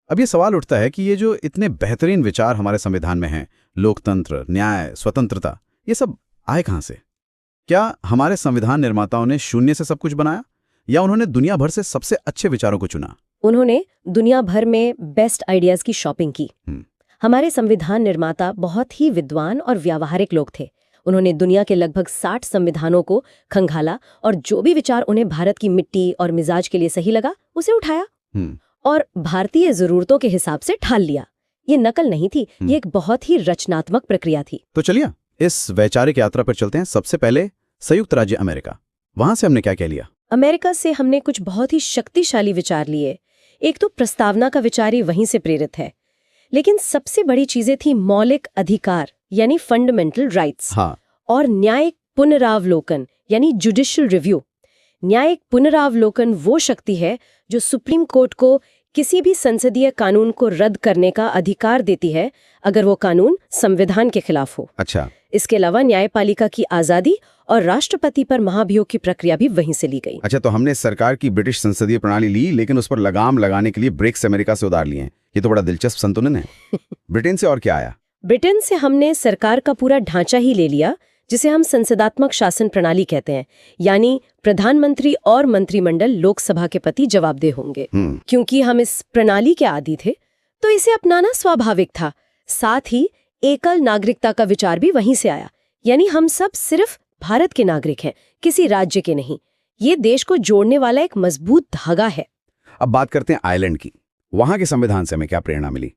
अब ये सवाल उठता है कि ये जो इतने बेहतरीन विचार हमारे संविधान में हैं, लोकतंत्र, न्याय, स्वतंत्रता, ये सब आए कहाँ से? क्या हमारे संविधान निर्माताओं ने शून्य से सब कुछ बनाया, या उन्होंने दुनिया भर से सबसे अच्छे विचारों को चुना? उन्होंने दुनिया भर में बेस्ट आइडियाज की शॉपिंग की। हमारे संविधान निर्माता बहुत ही विद्वान और व्यावहारिक लोग थे। उन्होंने दुनिया के लगभग 60 संविधानों को खंगाला और जो भी विचार उन्हें भारत की मिट्टी और मिजाज के लिए सही लगा, उसे उठाया और भारतीय जरूरतों के हिसाब से ढाल लिया। ये नकल नहीं थी, ये एक बहुत ही रचनात्मक प्रक्रिया थी। तो चलिए इस वैचारिक यात्रा पर चलते हैं। सबसे पहले संयुक्त राज्य अमेरिका, वहां से हमने क्या क्या लिया? अमेरिका से हमने कुछ बहुत ही शक्तिशाली विचार लिए। एक तो प्रस्तावना का विचार ही वहीं से प्रेरित है, लेकिन सबसे बड़ी चीजें थी मौलिक अधिकार यानी फंडामेंटल राइट्स। हाँ। और न्यायिक पुनरावलोकन यानी जुडिशियल रिव्यू। न्यायिक पुनरावलोकन वो शक्ति है जो सुप्रीम कोर्ट को किसी भी संसदीय कानून को रद्द करने का अधिकार देती है अगर वो कानून संविधान के खिलाफ हो। अच्छा। इसके अलावा न्यायपालिका की आजादी और राष्ट्रपति पर महाभियोग की प्रक्रिया भी वहीं से ली गई। अच्छा, तो हमने सरकार की ब्रिटिश संसदीय प्रणाली ली, लेकिन उस पर लगाम लगाने के लिए ब्रेक्स अमेरिका से उधार लिए हैं। ये तो बड़ा दिलचस्प संतुलन है। ब्रिटेन से और क्या आया? ब्रिटेन से हमने सरकार का पूरा ढांचा ही ले लिया, जिसे हम संसदात्मक शासन प्रणाली कहते हैं, यानी प्रधानमंत्री और मंत्रिमंडल लोकसभा के प्रति जवाबदेह होंगे। क्योंकि हम इस प्रणाली के आदी थे, तो इसे अपनाना स्वाभाविक था। साथ ही एकल नागरिकता का विचार भी वहीं से आया, यानी हम सब सिर्फ भारत के नागरिक हैं, किसी राज्य के नहीं। ये देश को जोड़ने वाला एक मजबूत धागा है। अब बात करते हैं आयरलैंड की। वहां के संविधान से हमें क्या प्रेरणा मिली?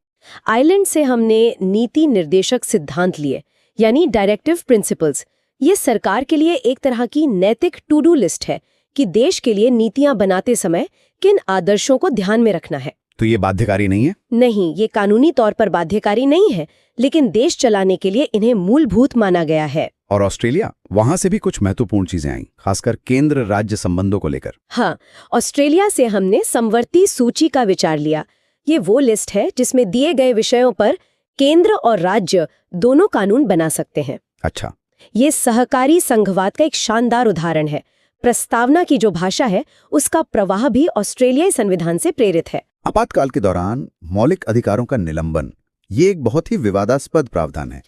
आयरलैंड से हमने नीति निर्देशक सिद्धांत लिए, यानी डायरेक्टिव प्रिंसिपल्स। ये सरकार के लिए एक तरह की नैतिक टू डू लिस्ट है कि देश के लिए नीतियां बनाते समय किन आदर्शों को ध्यान में रखना है। तो ये बाध्यकारी नहीं है? नहीं, ये कानूनी तौर पर बाध्यकारी नहीं है, लेकिन देश चलाने के लिए इन्हें मूलभूत माना गया है। और ऑस्ट्रेलिया, वहां से भी कुछ महत्वपूर्ण चीजें आई, खासकर केंद्र राज्य संबंधों को लेकर। हाँ, ऑस्ट्रेलिया से हमने समवर्ती सूची का विचार लिया। ये वो लिस्ट है जिसमें दिए गए विषयों पर केंद्र और राज्य दोनों कानून बना सकते हैं। अच्छा। ये सहकारी संघवाद का एक शानदार उदाहरण है। प्रस्तावना की जो भाषा है उसका प्रवाह भी ऑस्ट्रेलियाई संविधान से प्रेरित है। आपातकाल के दौरान मौलिक अधिकारों का निलंबन, ये एक बहुत ही विवादास्पद प्रावधान है।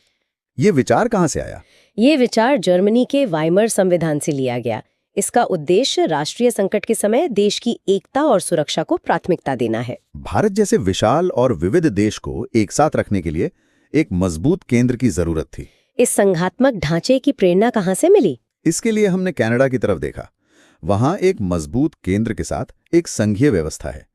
ये विचार कहाँ से आया? ये विचार जर्मनी के वाइमर संविधान से लिया गया। इसका उद्देश्य राष्ट्रीय संकट के समय देश की एकता और सुरक्षा को प्राथमिकता देना है। भारत जैसे विशाल और विविध देश को एक साथ रखने के लिए एक मजबूत केंद्र की जरूरत थी। इस संघात्मक ढांचे की प्रेरणा कहाँ से मिली? इसके लिए हमने कनाडा की तरफ देखा। वहां एक मजबूत केंद्र के साथ एक संघीय व्यवस्था है।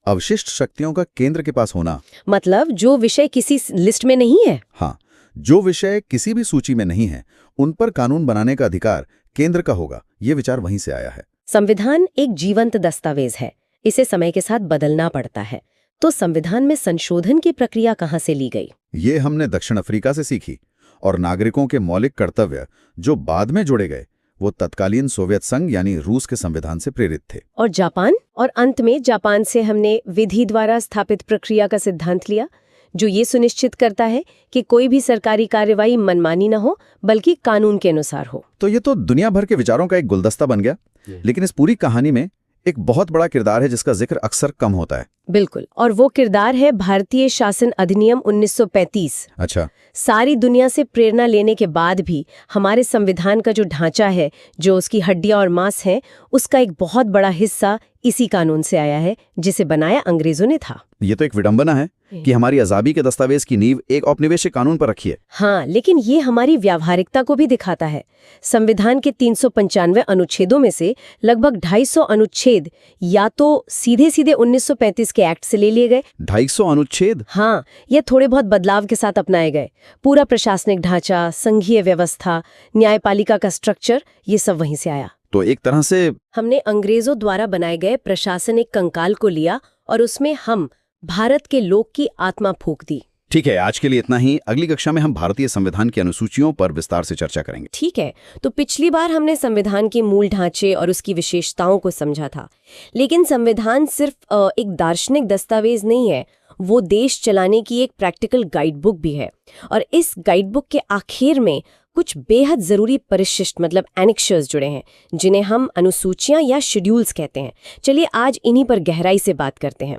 अवशिष्ट शक्तियों का केंद्र के पास होना, मतलब जो विषय किसी लिस्ट में नहीं है। हाँ, जो विषय किसी भी सूची में नहीं है उन पर कानून बनाने का अधिकार केंद्र का होगा। ये विचार वहीं से आया है। संविधान एक जीवंत दस्तावेज है, इसे समय के साथ बदलना पड़ता है। तो संविधान में संशोधन की प्रक्रिया कहाँ से ली गई? ये हमने दक्षिण अफ्रीका से सीखी, और नागरिकों के मौलिक कर्तव्य जो बाद में जोड़े गए वो तत्कालीन सोवियत संघ यानी रूस के संविधान से प्रेरित थे। और जापान, और अंत में जापान से हमने विधि द्वारा स्थापित प्रक्रिया का सिद्धांत लिया, जो ये सुनिश्चित करता है कि कोई भी सरकारी कार्यवाही मनमानी न हो बल्कि कानून के अनुसार हो। तो ये तो दुनिया भर के विचारों का एक गुलदस्ता बन गया, लेकिन इस पूरी कहानी में एक बहुत बड़ा किरदार है जिसका जिक्र अक्सर कम होता है। बिल्कुल, और वो किरदार है भारतीय शासन अधिनियम 1935। अच्छा। सारी दुनिया से प्रेरणा लेने के बाद भी हमारे संविधान का जो ढांचा है, जो उसकी हड्डियां और मांस है, उसका एक बहुत बड़ा हिस्सा इसी कानून से आया है जिसे बनाया अंग्रेजों ने था। ये तो एक विडंबना है कि हमारी आजादी के दस्तावेज की नींव एक औपनिवेशिक कानून पर रखी है। हाँ, लेकिन ये हमारी व्यावहारिकता को भी दिखाता है। संविधान के 395 अनुच्छेदों में से लगभग 250 अनुच्छेद या तो सीधे सीधे 1935 के एक्ट से ले लिए गए। 250 अनुच्छेद? हाँ, ये थोड़े बहुत बदलाव के साथ अपनाए गए। पूरा प्रशासनिक ढांचा, संघीय व्यवस्था, न्यायपालिका का स्ट्रक्चर, ये सब वहीं से आया। तो एक तरह से हमने अंग्रेजों द्वारा बनाए गए प्रशासनिक कंकाल को लिया और उसमें हम भारत के लोक की आत्मा फूंक दी। ठीक है, आज के लिए इतना ही। अगली कक्षा में हम भारतीय संविधान की अनुसूचियों पर विस्तार से चर्चा करेंगे। ठीक है, तो पिछली बार हमने संविधान के मूल ढांचे और उसकी विशेषताओं को समझा था, लेकिन संविधान सिर्फ एक दार्शनिक दस्तावेज नहीं है, वो देश चलाने की एक प्रैक्टिकल गाइडबुक भी है। और इस गाइडबुक के आखिर में कुछ बेहद जरूरी परिशिष्ट मतलब एनेक्शर्स जुड़े हैं, जिन्हें हम अनुसूचियां या शेड्यूल्स कहते हैं। चलिए आज इन्हीं पर गहराई से बात करते हैं।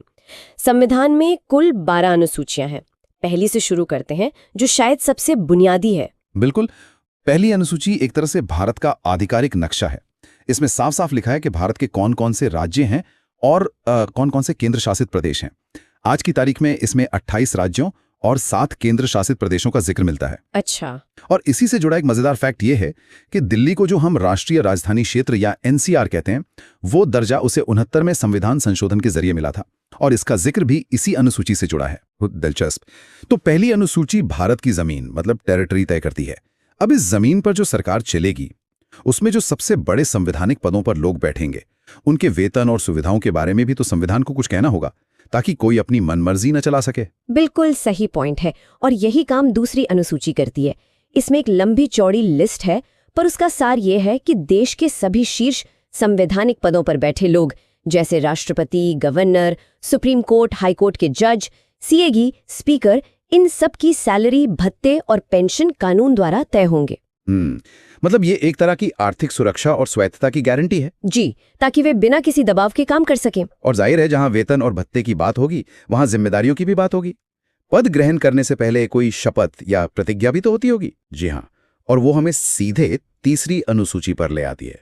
संविधान में कुल 12 अनुसूचियां हैं। पहली से शुरू करते हैं, जो शायद सबसे बुनियादी है। बिल्कुल, पहली अनुसूची एक तरह से भारत का आधिकारिक नक्शा है। इसमें साफ साफ लिखा है कि भारत के कौन कौन से राज्य हैं और कौन कौन से केंद्र शासित प्रदेश हैं। आज की तारीख में इसमें 28 राज्यों और 7 केंद्र शासित प्रदेशों का जिक्र मिलता है। अच्छा। और इसी से जुड़ा एक मजेदार फैक्ट ये है कि दिल्ली को जो हम राष्ट्रीय राजधानी क्षेत्र या एनसीआर कहते हैं, वो दर्जा उसे 69 में संविधान संशोधन के जरिए मिला था, और इसका जिक्र भी इसी अनुसूची से जुड़ा है। दिलचस्प। तो पहली अनुसूची भारत की जमीन मतलब टेरिटरी तय करती है। अब इस जमीन पर जो सरकार चलेगी, उसमें जो सबसे बड़े संवैधानिक पदों पर लोग बैठेंगे, उनके वेतन और सुविधाओं के बारे में भी तो संविधान को कुछ कहना होगा, ताकि कोई अपनी मनमर्जी न चला सके। बिल्कुल सही पॉइंट है, और यही काम दूसरी अनुसूची करती है। इसमें एक लंबी चौड़ी लिस्ट है, पर उसका सार ये है कि देश के सभी शीर्ष संवैधानिक पदों पर बैठे लोग, जैसे राष्ट्रपति, governor, supreme court, high court के जज, सीएगी, स्पीकर, इन सब की सैलरी, भत्ते और पेंशन कानून द्वारा तय होंगे। मतलब ये एक तरह की आर्थिक सुरक्षा और स्वायत्तता की गारंटी है। जी, ताकि वे बिना किसी दबाव के काम कर सकें। और जाहिर है, जहां वेतन और भत्ते की बात होगी, वहां जिम्मेदारियों की भी बात होगी। पद ग्रहण करने से पहले कोई शपथ या प्रतिज्ञा भी तो होती होगी। जी हाँ, और वो हमें सीधे तीसरी अनुसूची पर ले आती है।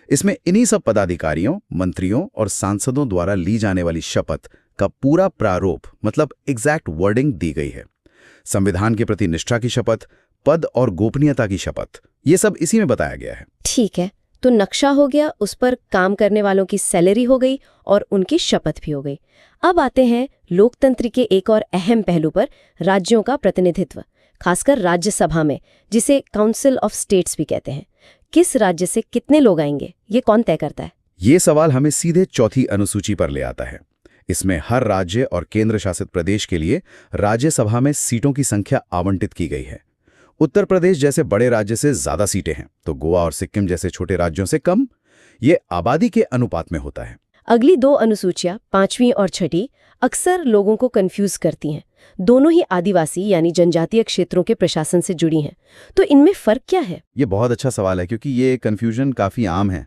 इसमें इन्हीं सब पदाधिकारियों, मंत्रियों और सांसदों द्वारा ली जाने वाली शपथ का पूरा प्रारूप मतलब एग्जैक्ट वर्डिंग दी गई है। संविधान के प्रति निष्ठा की शपथ, पद और गोपनीयता की शपथ, ये सब इसी में बताया गया है। ठीक है, तो नक्शा हो गया, उस पर काम करने वालों की सैलरी हो गई और उनकी शपथ भी हो गई। अब आते हैं लोकतंत्र के एक और अहम पहलू पर, राज्यों का प्रतिनिधित्व, खासकर राज्यसभा में, जिसे काउंसिल ऑफ स्टेट्स भी कहते हैं। किस राज्य से कितने लोग आएंगे, ये कौन तय करता है? ये सवाल हमें सीधे चौथी अनुसूची पर ले आता है। इसमें हर राज्य और केंद्र शासित प्रदेश के लिए राज्यसभा में सीटों की संख्या आवंटित की गई है। उत्तर प्रदेश जैसे बड़े राज्य से ज्यादा सीटें हैं, तो गोवा और सिक्किम जैसे छोटे राज्यों से कम। ये आबादी के अनुपात में होता है। अगली 2 अनुसूचियां, 5वीं और 6ठी, अक्सर लोगों को कंफ्यूज करती हैं। दोनों ही आदिवासी यानी जनजातीय क्षेत्रों के प्रशासन से जुड़ी हैं। तो इनमें फर्क क्या है? ये बहुत अच्छा सवाल है, क्योंकि ये कंफ्यूजन काफी आम है।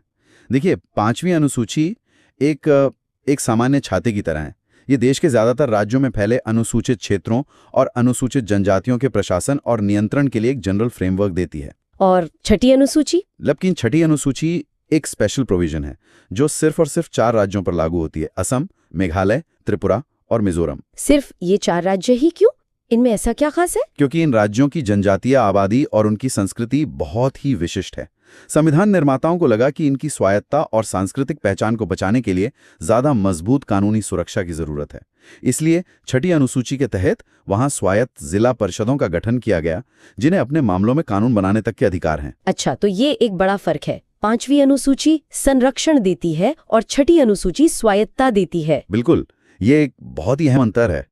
देखिए, 5वीं अनुसूची एक सामान्य छाते की तरह है। ये देश के ज्यादातर राज्यों में फैले अनुसूचित क्षेत्रों और अनुसूचित जनजातियों के प्रशासन और नियंत्रण के लिए एक जनरल फ्रेमवर्क देती है। और 6ठी अनुसूची? लेकिन 6ठी अनुसूची एक स्पेशल प्रोविजन है, जो सिर्फ और सिर्फ 4 राज्यों पर लागू होती है: असम, मेघालय, त्रिपुरा और मिजोरम। सिर्फ ये 4 राज्य ही क्यों? इनमें ऐसा क्या खास है? क्योंकि इन राज्यों की जनजातीय आबादी और उनकी संस्कृति बहुत ही विशिष्ट है। संविधान निर्माताओं को लगा कि इनकी स्वायत्ता और सांस्कृतिक पहचान को बचाने के लिए ज्यादा मजबूत कानूनी सुरक्षा की जरूरत है। इसलिए छठी अनुसूची के तहत वहां स्वायत्त जिला परिषदों का गठन किया गया, जिन्हें अपने मामलों में कानून बनाने तक के अधिकार हैं। अच्छा, तो ये एक बड़ा फर्क है। 5वीं अनुसूची संरक्षण देती है और छठी अनुसूची स्वायत्ता देती है। बिल्कुल, ये एक बहुत ही अहम अंतर है।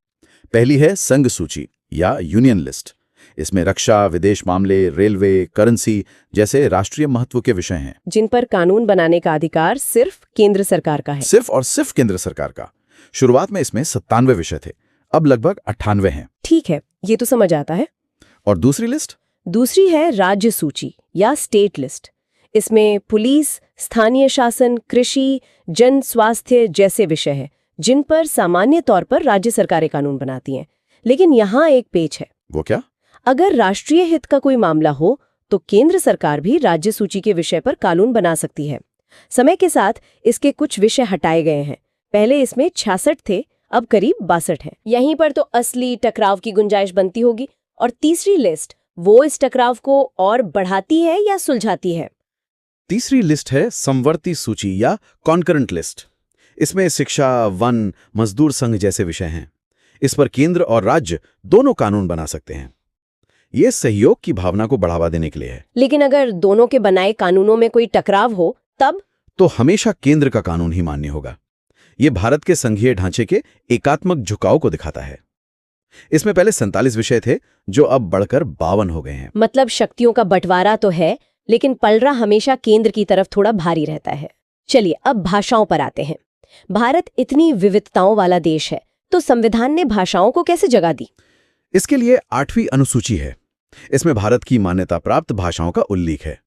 पहली है संघ सूची या यूनियन लिस्ट। इसमें रक्षा, विदेश मामले, रेलवे, करेंसी जैसे राष्ट्रीय महत्व के विषय हैं, जिन पर कानून बनाने का अधिकार सिर्फ केंद्र सरकार का है। सिर्फ और सिर्फ केंद्र सरकार का। शुरुआत में इसमें 97 विषय थे, अब लगभग 98 हैं। ठीक है, ये तो समझ आता है। और दूसरी लिस्ट? दूसरी है राज्य सूची या स्टेट लिस्ट। इसमें पुलिस, स्थानीय शासन, कृषि, जन स्वास्थ्य जैसे विषय हैं, जिन पर सामान्य तौर पर राज्य सरकारें कानून बनाती हैं। लेकिन यहाँ एक पेच है। वो क्या? अगर राष्ट्रीय हित का कोई मामला हो तो केंद्र सरकार भी राज्य सूची के विषय पर कानून बना सकती है। समय के साथ इसके कुछ विषय हटाए गए हैं। पहले इसमें 66 थे, अब करीब 62 हैं। यहीं पर तो असली टकराव की गुंजाइश बनती होगी। और तीसरी लिस्ट, वो इस टकराव को और बढ़ाती है या सुलझाती है? तीसरी लिस्ट है समवर्ती सूची या कॉन्करेंट लिस्ट। इसमें शिक्षा, वन, मजदूर संघ जैसे विषय हैं। इस पर केंद्र और राज्य दोनों कानून बना सकते हैं। ये सहयोग की भावना को बढ़ावा देने के लिए है। लेकिन अगर दोनों के बनाए कानूनों में कोई टकराव हो तब? तो हमेशा केंद्र का कानून ही मान्य होगा। ये भारत के संघीय ढांचे के एकात्मक झुकाव को दिखाता है। इसमें पहले 47 विषय थे, जो अब बढ़कर 52 हो गए हैं। मतलब शक्तियों का बंटवारा तो है, लेकिन पलड़ा हमेशा केंद्र की तरफ थोड़ा भारी रहता है। चलिए अब भाषाओं पर आते हैं। भारत इतनी विविधताओं वाला देश है, तो संविधान ने भाषाओं को कैसे जगह दी? इसके लिए 8वीं अनुसूची है। इसमें भारत की मान्यता प्राप्त भाषाओं का उल्लेख है।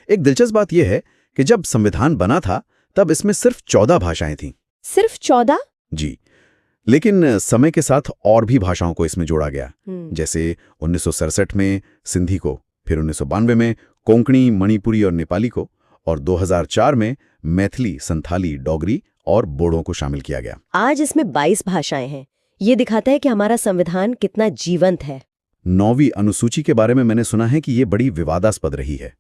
एक दिलचस्प बात यह है कि जब संविधान बना था तब इसमें सिर्फ 14 भाषाएं थीं। सिर्फ 14? जी, लेकिन समय के साथ और भी भाषाओं को इसमें जोड़ा गया। जैसे 1967 में सिंधी को, फिर 1992 में कोंकणी, मणिपुरी और नेपाली को, और 2004 में मैथिली, संथाली, डोगरी और बोडो को शामिल किया गया। आज इसमें 22 भाषाएं हैं। ये दिखाता है कि हमारा संविधान कितना जीवंत है। 9वीं अनुसूची के बारे में मैंने सुना है कि ये बड़ी विवादास्पद रही है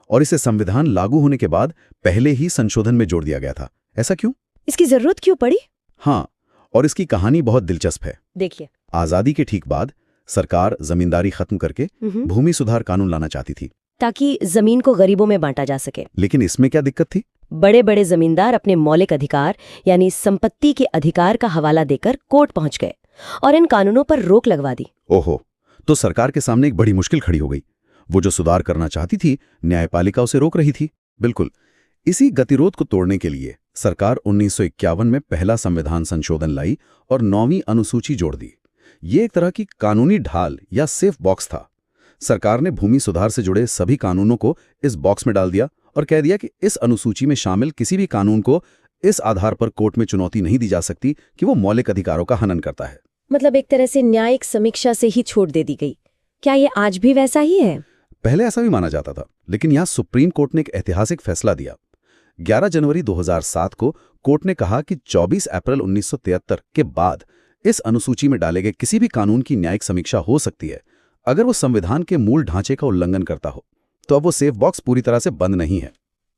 और इसे संविधान लागू होने के बाद पहले ही संशोधन में जोड़ दिया गया था। ऐसा क्यों? इसकी जरूरत क्यों पड़ी? हाँ, और इसकी कहानी बहुत दिलचस्प है। देखिए, आजादी के ठीक बाद सरकार जमींदारी खत्म करके भूमि सुधार कानून लाना चाहती थी, ताकि जमीन को गरीबों में बांटा जा सके। लेकिन इसमें क्या दिक्कत थी? बड़े बड़े जमींदार अपने मौलिक अधिकार यानी संपत्ति के अधिकार का हवाला देकर कोर्ट पहुंच गए और इन कानूनों पर रोक लगवा दी। ओहो, तो सरकार के सामने एक बड़ी मुश्किल खड़ी हो गई। वो जो सुधार करना चाहती थी, न्यायपालिका उसे रोक रही थी। बिल्कुल, इसी गतिरोध को तोड़ने के लिए सरकार 1951 में पहला संविधान संशोधन लाई और 9वीं अनुसूची जोड़ दी। ये एक तरह की कानूनी ढाल या सेफ बॉक्स था। सरकार ने भूमि सुधार से जुड़े सभी कानूनों को इस बॉक्स में डाल दिया और कह दिया कि इस अनुसूची में शामिल किसी भी कानून को इस आधार पर कोर्ट में चुनौती नहीं दी जा सकती कि वो मौलिक अधिकारों का हनन करता है। मतलब एक तरह से न्यायिक समीक्षा से ही छोड़ दे दी गई। क्या ये आज भी वैसा ही है? पहले ऐसा भी माना जाता था, लेकिन यहाँ सुप्रीम कोर्ट ने एक ऐतिहासिक फैसला दिया। 11 जनवरी 2007 को कोर्ट ने कहा कि 24 अप्रैल 1973 के बाद इस अनुसूची में डाले गए किसी भी कानून की न्यायिक समीक्षा हो सकती है अगर वो संविधान के मूल ढांचे का उल्लंघन करता हो। तो अब वो सेफ बॉक्स पूरी तरह से बंद नहीं है।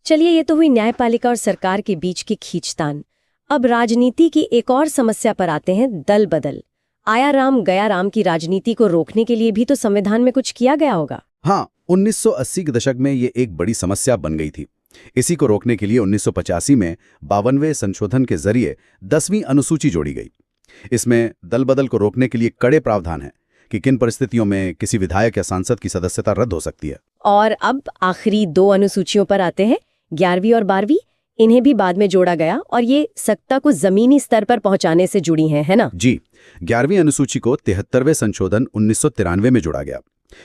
चलिए, ये तो हुई न्यायपालिका और सरकार के बीच की खींचतान। अब राजनीति की एक और समस्या पर आते हैं, दल बदल। आया राम गया राम की राजनीति को रोकने के लिए भी तो संविधान में कुछ किया गया होगा। हाँ, 1980 के दशक में ये एक बड़ी समस्या बन गई थी। इसी को रोकने के लिए 1985 में 52वें संशोधन के जरिए 10वीं अनुसूची जोड़ी गई। इसमें दल बदल को रोकने के लिए कड़े प्रावधान हैं कि किन परिस्थितियों में किसी विधायक या सांसद की सदस्यता रद्द हो सकती है। और अब आखिरी 2 अनुसूचियों पर आते हैं, 11वीं और 12वीं। इन्हें भी बाद में जोड़ा गया और ये सत्ता को जमीनी स्तर पर पहुंचाने से जुड़ी हैं, है ना? जी, 11वीं अनुसूची को 73वें संशोधन 1993 में जोड़ा गया।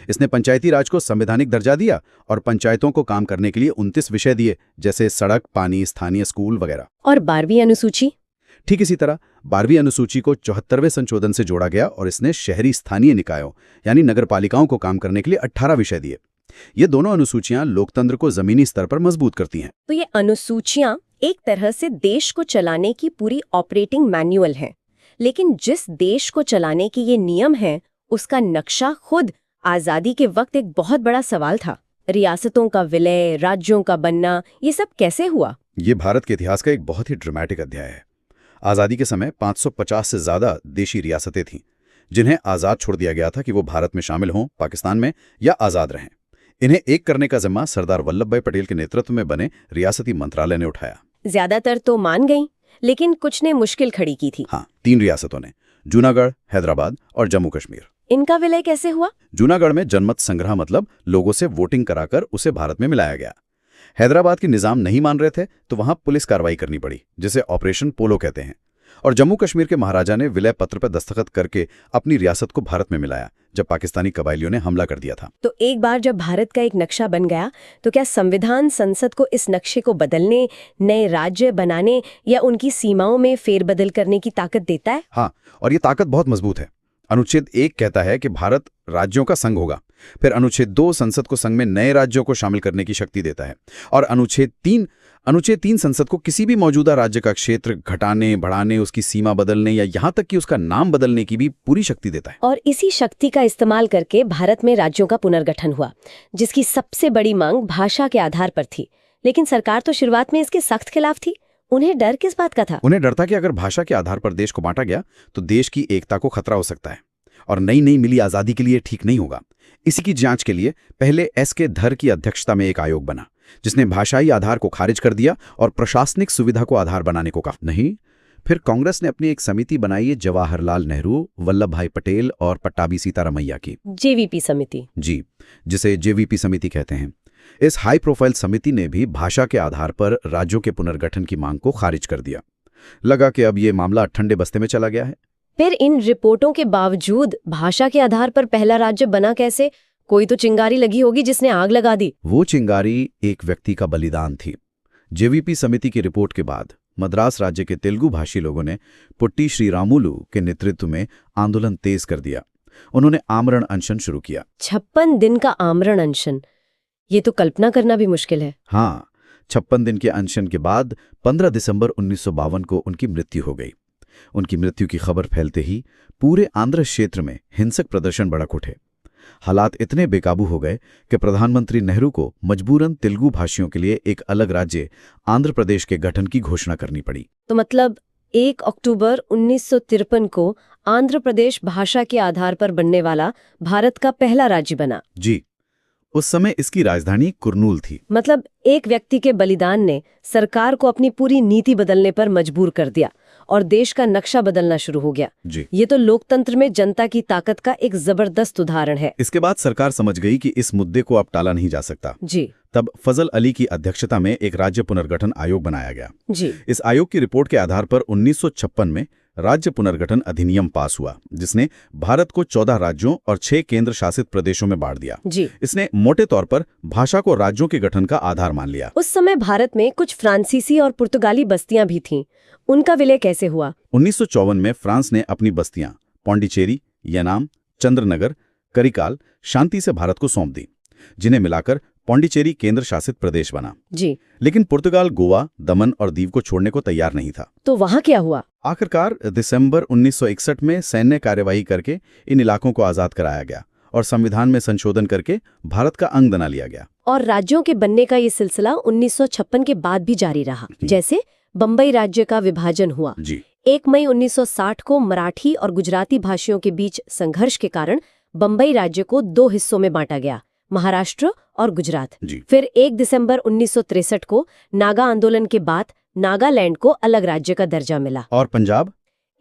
इसने पंचायती राज को संवैधानिक दर्जा दिया और पंचायतों को काम करने के लिए 29 विषय दिए, जैसे सड़क, पानी, स्थानीय स्कूल वगैरह। और 12वीं अनुसूची? ठीक इसी तरह 12वीं अनुसूची को 74वें संशोधन से जोड़ा गया और इसने शहरी स्थानीय निकायों यानी नगरपालिकाओं को काम करने के लिए 18 विषय दिए। ये दोनों अनुसूचियां लोकतंत्र को जमीनी स्तर पर मजबूत करती हैं। तो ये अनुसूचियां एक तरह से देश को चलाने की पूरी ऑपरेटिंग मैन्युअल है। लेकिन जिस देश को चलाने के ये नियम हैं, उसका नक्शा खुद आजादी के वक्त एक बहुत बड़ा सवाल था। रियासतों का विलय, राज्यों का बनना, ये सब कैसे हुआ? ये भारत के इतिहास का एक बहुत ही ड्रामेटिक अध्याय है। आज़ादी के समय 550 से ज़्यादा देशी रियासतें थीं, जिन्हें आज़ाद छोड़ दिया गया था कि वो भारत में शामिल हों, पाकिस्तान में, या आज़ाद रहें। इन्हें एक करने का जिम्मा सरदार वल्लभ भाई पटेल के नेतृत्व में बने रियासती मंत्रालय ने उठाया। ज्यादातर तो मान गईं, लेकिन कुछ ने मुश्किल खड़ी की थी। हाँ, 3 रियासतों ने, जूनागढ़, हैदराबाद और जम्मू कश्मीर। इनका विलय कैसे हुआ? जूनागढ़ में जनमत संग्रह मतलब लोगों से वोटिंग कराकर उसे भारत में मिलाया गया। हैदराबाद के निजाम नहीं मान रहे थे तो वहां पुलिस कार्रवाई करनी पड़ी, जिसे ऑपरेशन पोलो कहते हैं। और जम्मू कश्मीर के महाराजा ने विलय पत्र पर दस्तखत करके अपनी रियासत को भारत में मिलाया जब पाकिस्तानी कबायलियों ने हमला कर दिया था। तो एक बार जब भारत का एक नक्शा बन गया, तो क्या संविधान संसद को इस नक्शे को बदलने, नए राज्य बनाने या उनकी सीमाओं में फेरबदल करने की ताकत देता है? हाँ, और ये ताकत बहुत मजबूत है। अनुच्छेद 1 कहता है कि भारत राज्यों का संघ होगा। फिर अनुच्छेद 2 संसद को संघ में नए राज्यों को शामिल करने की शक्ति देता है। और अनुच्छेद 3 संसद को किसी भी मौजूदा राज्य का क्षेत्र घटाने, बढ़ाने, उसकी सीमा बदलने या यहाँ तक कि उसका नाम बदलने की भी पूरी शक्ति देता है। और इसी शक्ति का इस्तेमाल करके भारत में राज्यों का पुनर्गठन हुआ, जिसकी सबसे बड़ी मांग भाषा के आधार पर थी। लेकिन सरकार तो शुरुआत में इसके सख्त खिलाफ थी। उन्हें डर किस बात का था? उन्हें डर था कि अगर भाषा के आधार पर देश को बांटा गया तो देश की एकता को खतरा हो सकता है और नई मिली आज़ादी के लिए ठीक नहीं होगा। इसी की जांच के लिए पहले एस.के. धर की अध्यक्षता में एक आयोग बना, जिसने भाषाई आधार को खारिज कर दिया और प्रशासनिक सुविधा को आधार बनाने को कहा। नहीं, फिर कांग्रेस ने अपनी एक समिति बनाई, जवाहरलाल नेहरू, वल्लभ भाई पटेल और पट्टाभी सीतारमैया की जेवीपी समिति। जी, जिसे जेवीपी समिति कहते हैं। इस हाई प्रोफाइल समिति ने भी भाषा के आधार पर राज्यों के पुनर्गठन की मांग को खारिज कर दिया। लगा कि अब ये मामला ठंडे बस्ते में चला गया है। फिर इन रिपोर्टों के बावजूद भाषा के आधार पर पहला राज्य बना कैसे? कोई तो चिंगारी लगी होगी जिसने आग लगा दी। वो चिंगारी एक व्यक्ति का बलिदान थी। जेवीपी समिति की रिपोर्ट के बाद मद्रास राज्य के तेलुगु भाषी लोगों ने पुट्टी श्रीरामुलु के नेतृत्व में आंदोलन तेज कर दिया। उन्होंने आमरण अनशन शुरू किया। 56 दिन का आमरण अनशन, ये तो कल्पना करना भी मुश्किल है। हाँ, 56 दिन के अनशन के बाद 15 दिसंबर 1952 को उनकी मृत्यु हो गई। उनकी मृत्यु की खबर फैलते ही पूरे आंध्र क्षेत्र में हिंसक प्रदर्शन भड़क उठे। हालात इतने बेकाबू हो गए कि प्रधानमंत्री नेहरू को मजबूरन तेलुगु भाषियों के लिए एक अलग राज्य आंध्र प्रदेश के गठन की घोषणा करनी पड़ी। तो मतलब 1 अक्टूबर 1953 को आंध्र प्रदेश भाषा के आधार पर बनने वाला भारत का पहला राज्य बना। जी, उस समय इसकी राजधानी कुरनूल थी। मतलब एक व्यक्ति के बलिदान ने सरकार को अपनी पूरी नीति बदलने पर मजबूर कर दिया और देश का नक्शा बदलना शुरू हो गया। जी, ये तो लोकतंत्र में जनता की ताकत का एक जबरदस्त उदाहरण है। इसके बाद सरकार समझ गई कि इस मुद्दे को अब टाला नहीं जा सकता। जी, तब फजल अली की अध्यक्षता में एक राज्य पुनर्गठन आयोग बनाया गया। जी। इस आयोग की रिपोर्ट के आधार पर 1956 में राज्य पुनर्गठन अधिनियम पास हुआ, जिसने भारत को 14 राज्यों और 6 केंद्र शासित प्रदेशों में बांट दिया। जी। इसने मोटे तौर पर भाषा को राज्यों के गठन का आधार मान लिया। उस समय भारत में कुछ फ्रांसीसी और पुर्तगाली बस्तियां भी थीं। उनका विलय कैसे हुआ? 1954 में फ्रांस ने अपनी बस्तियां पौंडीचेरी, येनाम, चंद्रनगर, करिकाल, शांति से भारत को सौंप दी, जिन्हें मिलाकर पौंडीचेरी केंद्र शासित प्रदेश बना। जी। लेकिन पुर्तगाल गोवा, दमन और दीव को छोड़ने को तैयार नहीं था। तो वहां क्या हुआ? आखिरकार दिसंबर 1961 में सैन्य कार्यवाही करके इन इलाकों को आजाद कराया गया और संविधान में संशोधन करके भारत का अंग बना लिया गया। और राज्यों के बनने का ये सिलसिला 1956 के बाद भी जारी रहा। जैसे बम्बई राज्य का विभाजन हुआ। जी। 1 मई 1960 को मराठी और गुजराती भाषियों के बीच संघर्ष के कारण बम्बई राज्य को 2 हिस्सों में बांटा गया, महाराष्ट्र और गुजरात। फिर 1 दिसंबर 1963 को नागा आंदोलन के बाद नागालैंड को अलग राज्य का दर्जा मिला। और पंजाब?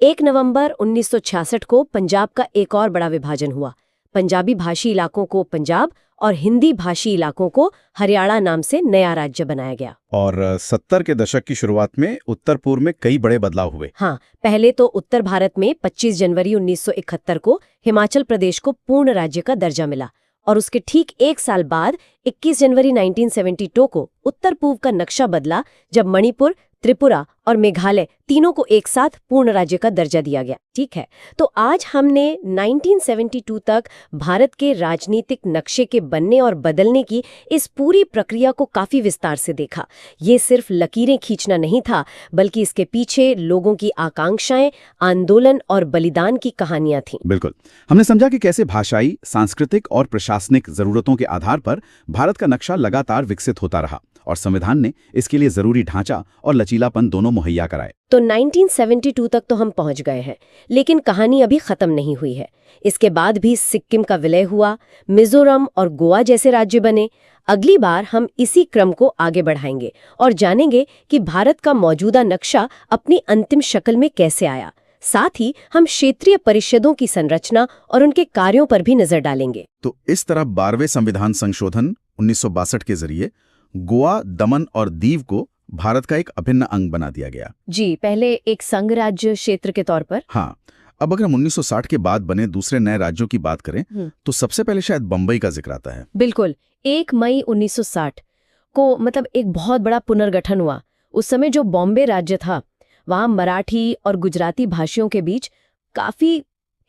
1 नवंबर 1966 को पंजाब का एक और बड़ा विभाजन हुआ। पंजाबी भाषी इलाकों को पंजाब और हिंदी भाषी इलाकों को हरियाणा नाम से नया राज्य बनाया गया। और 70 के दशक की शुरुआत में उत्तर पूर्व में कई बड़े बदलाव हुए। हाँ, पहले तो उत्तर भारत में 25 जनवरी 1971 को हिमाचल प्रदेश को पूर्ण राज्य का दर्जा मिला और उसके ठीक 1 साल बाद 21 जनवरी 1972 को उत्तर पूर्व का नक्शा बदला, जब मणिपुर, त्रिपुरा और मेघालय तीनों को एक साथ पूर्ण राज्य का दर्जा दिया गया। ठीक है, तो आज हमने 1972 तक भारत के राजनीतिक नक्शे के बनने और बदलने की इस पूरी प्रक्रिया को काफी विस्तार से देखा। ये सिर्फ लकीरें खींचना नहीं था, बल्कि इसके पीछे लोगों की आकांक्षाएं, आंदोलन और बलिदान की कहानियां थीं। बिल्कुल, हमने समझा कि कैसे भाषाई, सांस्कृतिक और प्रशासनिक जरूरतों के आधार पर भारत का नक्शा लगातार विकसित होता रहा और संविधान ने इसके लिए जरूरी ढांचा और लचीलापन दोनों मुहैया कराए। तो 1972 तक तो हम पहुंच गए हैं, लेकिन कहानी अभी खत्म नहीं हुई है। इसके बाद भी सिक्किम का विलय हुआ, मिजोरम और गोवा जैसे राज्य बने। अगली बार हम इसी क्रम को आगे बढ़ाएंगे और जानेंगे कि भारत का मौजूदा नक्शा अपनी अंतिम शक्ल में कैसे आया। साथ ही हम क्षेत्रीय परिषदों की संरचना और उनके कार्यों पर भी नजर डालेंगे। तो इस तरह 12वें संविधान संशोधन 1962 के जरिए गोवा, दमन और दीव को भारत का एक अभिन्न अंग बना दिया गया। जी, पहले एक संघ राज्य क्षेत्र के तौर पर। हाँ, अब अगर हम 1960 के बाद बने दूसरे नए राज्यों की बात करें तो सबसे पहले शायद बंबई का जिक्र आता है। बिल्कुल, 1 मई 1960 को मतलब एक बहुत बड़ा पुनर्गठन हुआ। उस समय जो बॉम्बे राज्य था, वहां मराठी और गुजराती भाषियों के बीच काफी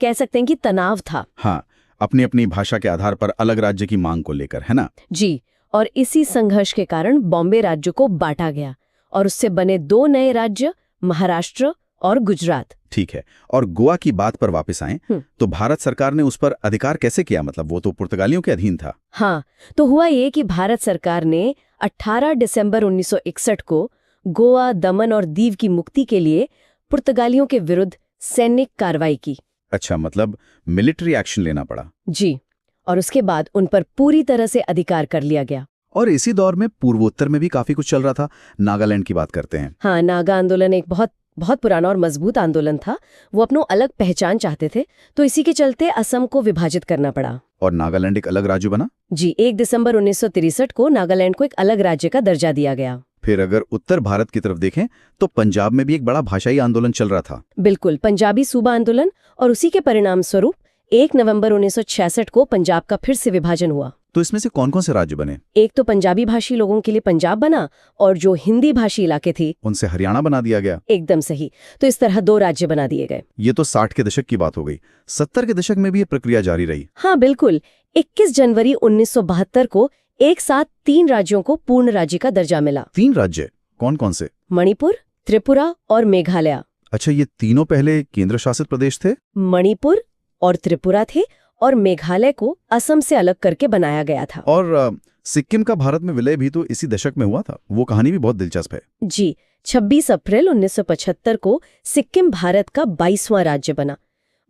कह सकते हैं कि तनाव था। हाँ, अपनी अपनी भाषा के आधार पर अलग राज्य की मांग को लेकर, है ना? जी, और इसी संघर्ष के कारण बॉम्बे राज्य को बांटा गया और उससे बने 2 नए राज्य, महाराष्ट्र और गुजरात। ठीक है, और गोवा की बात पर वापस आएं तो भारत सरकार ने उस पर अधिकार कैसे किया? मतलब वो तो पुर्तगालियों के अधीन था। हाँ, तो हुआ ये कि भारत सरकार ने 18 दिसंबर 1961 को गोवा, दमन और दीव की मुक्ति के लिए पुर्तगालियों के विरुद्ध सैनिक कार्रवाई की। अच्छा, मतलब मिलिट्री एक्शन लेना पड़ा। जी, और उसके बाद उन पर पूरी तरह से अधिकार कर लिया गया। और इसी दौर में पूर्वोत्तर में भी काफी कुछ चल रहा था। नागालैंड की बात करते हैं। हाँ, नागा आंदोलन एक बहुत बहुत पुराना और मजबूत आंदोलन था। वो अपनो अलग पहचान चाहते थे, तो इसी के चलते असम को विभाजित करना पड़ा और नागालैंड एक अलग राज्य बना। जी, 1 दिसंबर 1963 को नागालैंड को एक अलग राज्य का दर्जा दिया गया। फिर अगर उत्तर भारत की तरफ देखें तो पंजाब में भी एक बड़ा भाषाई आंदोलन चल रहा था। बिल्कुल, पंजाबी सूबा आंदोलन, और उसी के परिणाम स्वरूप 1 नवंबर 1966 को पंजाब का फिर से विभाजन हुआ। तो इसमें से कौन कौन से राज्य बने? एक तो पंजाबी भाषी लोगों के लिए पंजाब बना, और जो हिंदी भाषी इलाके थे उनसे हरियाणा बना दिया गया। एकदम सही। तो इस तरह 2 राज्य बना दिए गए। ये तो 60 के दशक की बात हो गई। 70 के दशक में भी ये प्रक्रिया जारी रही। हाँ बिल्कुल, 21 जनवरी 1972 को एक साथ 3 राज्यों को पूर्ण राज्य का दर्जा मिला। 3 राज्य? कौन कौन से? मणिपुर, त्रिपुरा और मेघालय। अच्छा, ये तीनों पहले केंद्र शासित प्रदेश थे? मणिपुर और त्रिपुरा थे, और मेघालय को असम से अलग करके बनाया गया था। और सिक्किम का भारत में विलय भी तो इसी दशक में हुआ था। वो कहानी भी बहुत दिलचस्प है। जी, 26 अप्रैल 1975 को सिक्किम भारत का 22वां राज्य बना।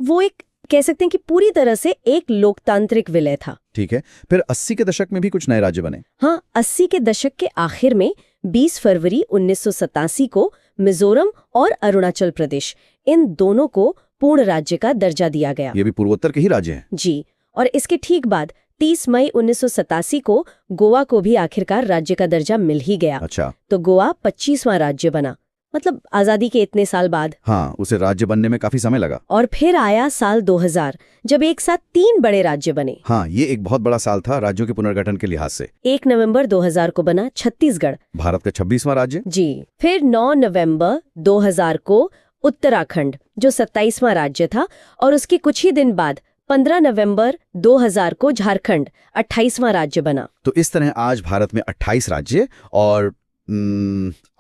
वो एक कह सकते हैं कि पूरी तरह से एक लोकतांत्रिक विलय था। ठीक है, फिर 80 के दशक में भी कुछ नए राज्य बने। हाँ, 80 के दशक के आखिर में 20 फरवरी 1987 को मिजोरम और अरुणाचल प्रदेश, इन दोनों को पूर्ण राज्य का दर्जा दिया गया। ये भी पूर्वोत्तर के ही राज्य हैं। जी, और इसके ठीक बाद 30 मई 1987 को गोवा को भी आखिरकार राज्य का दर्जा मिल ही गया। अच्छा, तो गोवा 25वां राज्य बना, मतलब आजादी के इतने साल बाद। हाँ, उसे राज्य बनने में काफी समय लगा। और फिर आया साल 2000, जब एक साथ 3 बड़े राज्य बने। हाँ, ये एक बहुत बड़ा साल था राज्यों के पुनर्गठन के लिहाज से। 1 नवंबर 2000 को बना छत्तीसगढ़, भारत का 26वां राज्य। जी। फिर 9 नवंबर 2000 को उत्तराखंड, जो 27वां राज्य था, और उसके कुछ ही दिन बाद 15 नवंबर 2000 को झारखंड 28वां राज्य बना। तो इस तरह आज भारत में 28 राज्य और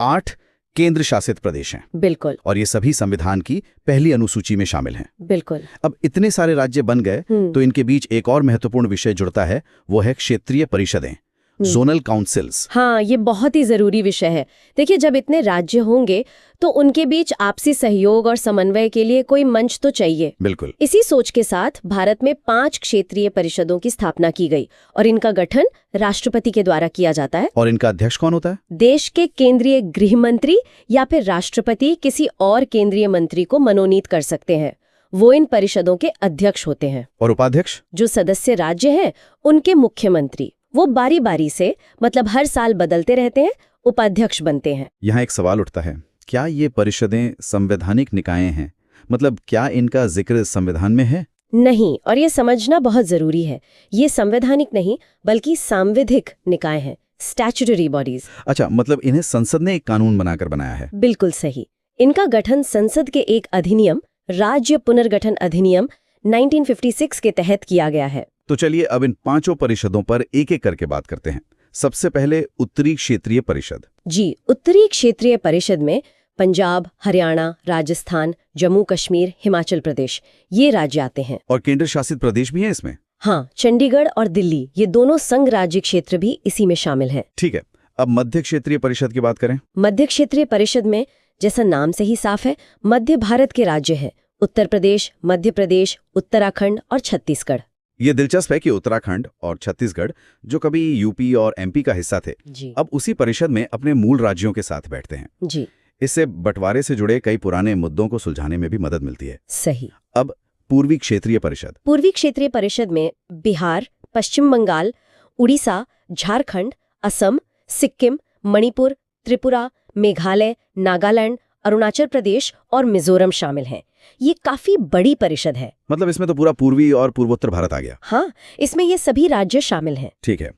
8 केंद्र शासित प्रदेश हैं। बिल्कुल, और ये सभी संविधान की पहली अनुसूची में शामिल हैं। बिल्कुल। अब इतने सारे राज्य बन गए तो इनके बीच एक और महत्वपूर्ण विषय जुड़ता है, वो है क्षेत्रीय परिषदें, जोनल काउंसिल्स। हाँ, ये बहुत ही जरूरी विषय है। देखिए, जब इतने राज्य होंगे तो उनके बीच आपसी सहयोग और समन्वय के लिए कोई मंच तो चाहिए। बिल्कुल। इसी सोच के साथ भारत में 5 क्षेत्रीय परिषदों की स्थापना की गई, और इनका गठन राष्ट्रपति के द्वारा किया जाता है। और इनका अध्यक्ष कौन होता है? देश के केंद्रीय गृह मंत्री या फिर राष्ट्रपति किसी और केंद्रीय मंत्री को मनोनीत कर सकते हैं। वो इन परिषदों के अध्यक्ष होते हैं। और उपाध्यक्ष? जो सदस्य राज्य हैं, उनके मुख्यमंत्री, वो बारी बारी से, मतलब हर साल बदलते रहते हैं, उपाध्यक्ष बनते हैं। यहाँ एक सवाल उठता है, क्या ये परिषदें संवैधानिक निकाय हैं? मतलब क्या इनका जिक्र संविधान में है? नहीं, और ये समझना बहुत जरूरी है। ये संवैधानिक नहीं बल्कि सांविधिक निकाय हैं। Statutory bodies. अच्छा, मतलब इन्हें संसद ने एक कानून बनाकर बनाया है। बिल्कुल सही। इनका गठन संसद के एक अधिनियम, राज्य पुनर्गठन अधिनियम 1956 के तहत किया गया है। तो चलिए अब इन 5 परिषदों पर एक एक करके बात करते हैं। सबसे पहले उत्तरी क्षेत्रीय परिषद। जी, उत्तरी क्षेत्रीय परिषद में पंजाब, हरियाणा, राजस्थान, जम्मू कश्मीर, हिमाचल प्रदेश ये राज्य आते हैं। और केंद्र शासित प्रदेश भी हैं इसमें। हाँ, चंडीगढ़ और दिल्ली ये दोनों संघ राज्य क्षेत्र भी इसी में शामिल हैं। ठीक है, अब मध्य क्षेत्रीय परिषद की बात करें। मध्य क्षेत्रीय परिषद में, जैसा नाम से ही साफ है, मध्य भारत के राज्य हैं उत्तर प्रदेश, मध्य प्रदेश, उत्तराखंड और छत्तीसगढ़। ये दिलचस्प है कि उत्तराखंड और छत्तीसगढ़, जो कभी यूपी और एमपी का हिस्सा थे, जी अब उसी परिषद में अपने मूल राज्यों के साथ बैठते हैं। जी, इससे बंटवारे से जुड़े कई पुराने मुद्दों को सुलझाने में भी मदद मिलती है। सही। अब पूर्वी क्षेत्रीय परिषद। पूर्वी क्षेत्रीय परिषद में बिहार, पश्चिम बंगाल, उड़ीसा, झारखंड, असम, सिक्किम, मणिपुर, त्रिपुरा, मेघालय, नागालैंड, अरुणाचल प्रदेश और मिजोरम शामिल हैं। ये काफी बड़ी परिषद है। मतलब इसमें तो पूरा पूर्वी और पूर्वोत्तर भारत आ गया। हाँ, इसमें ये सभी राज्य शामिल हैं। ठीक है,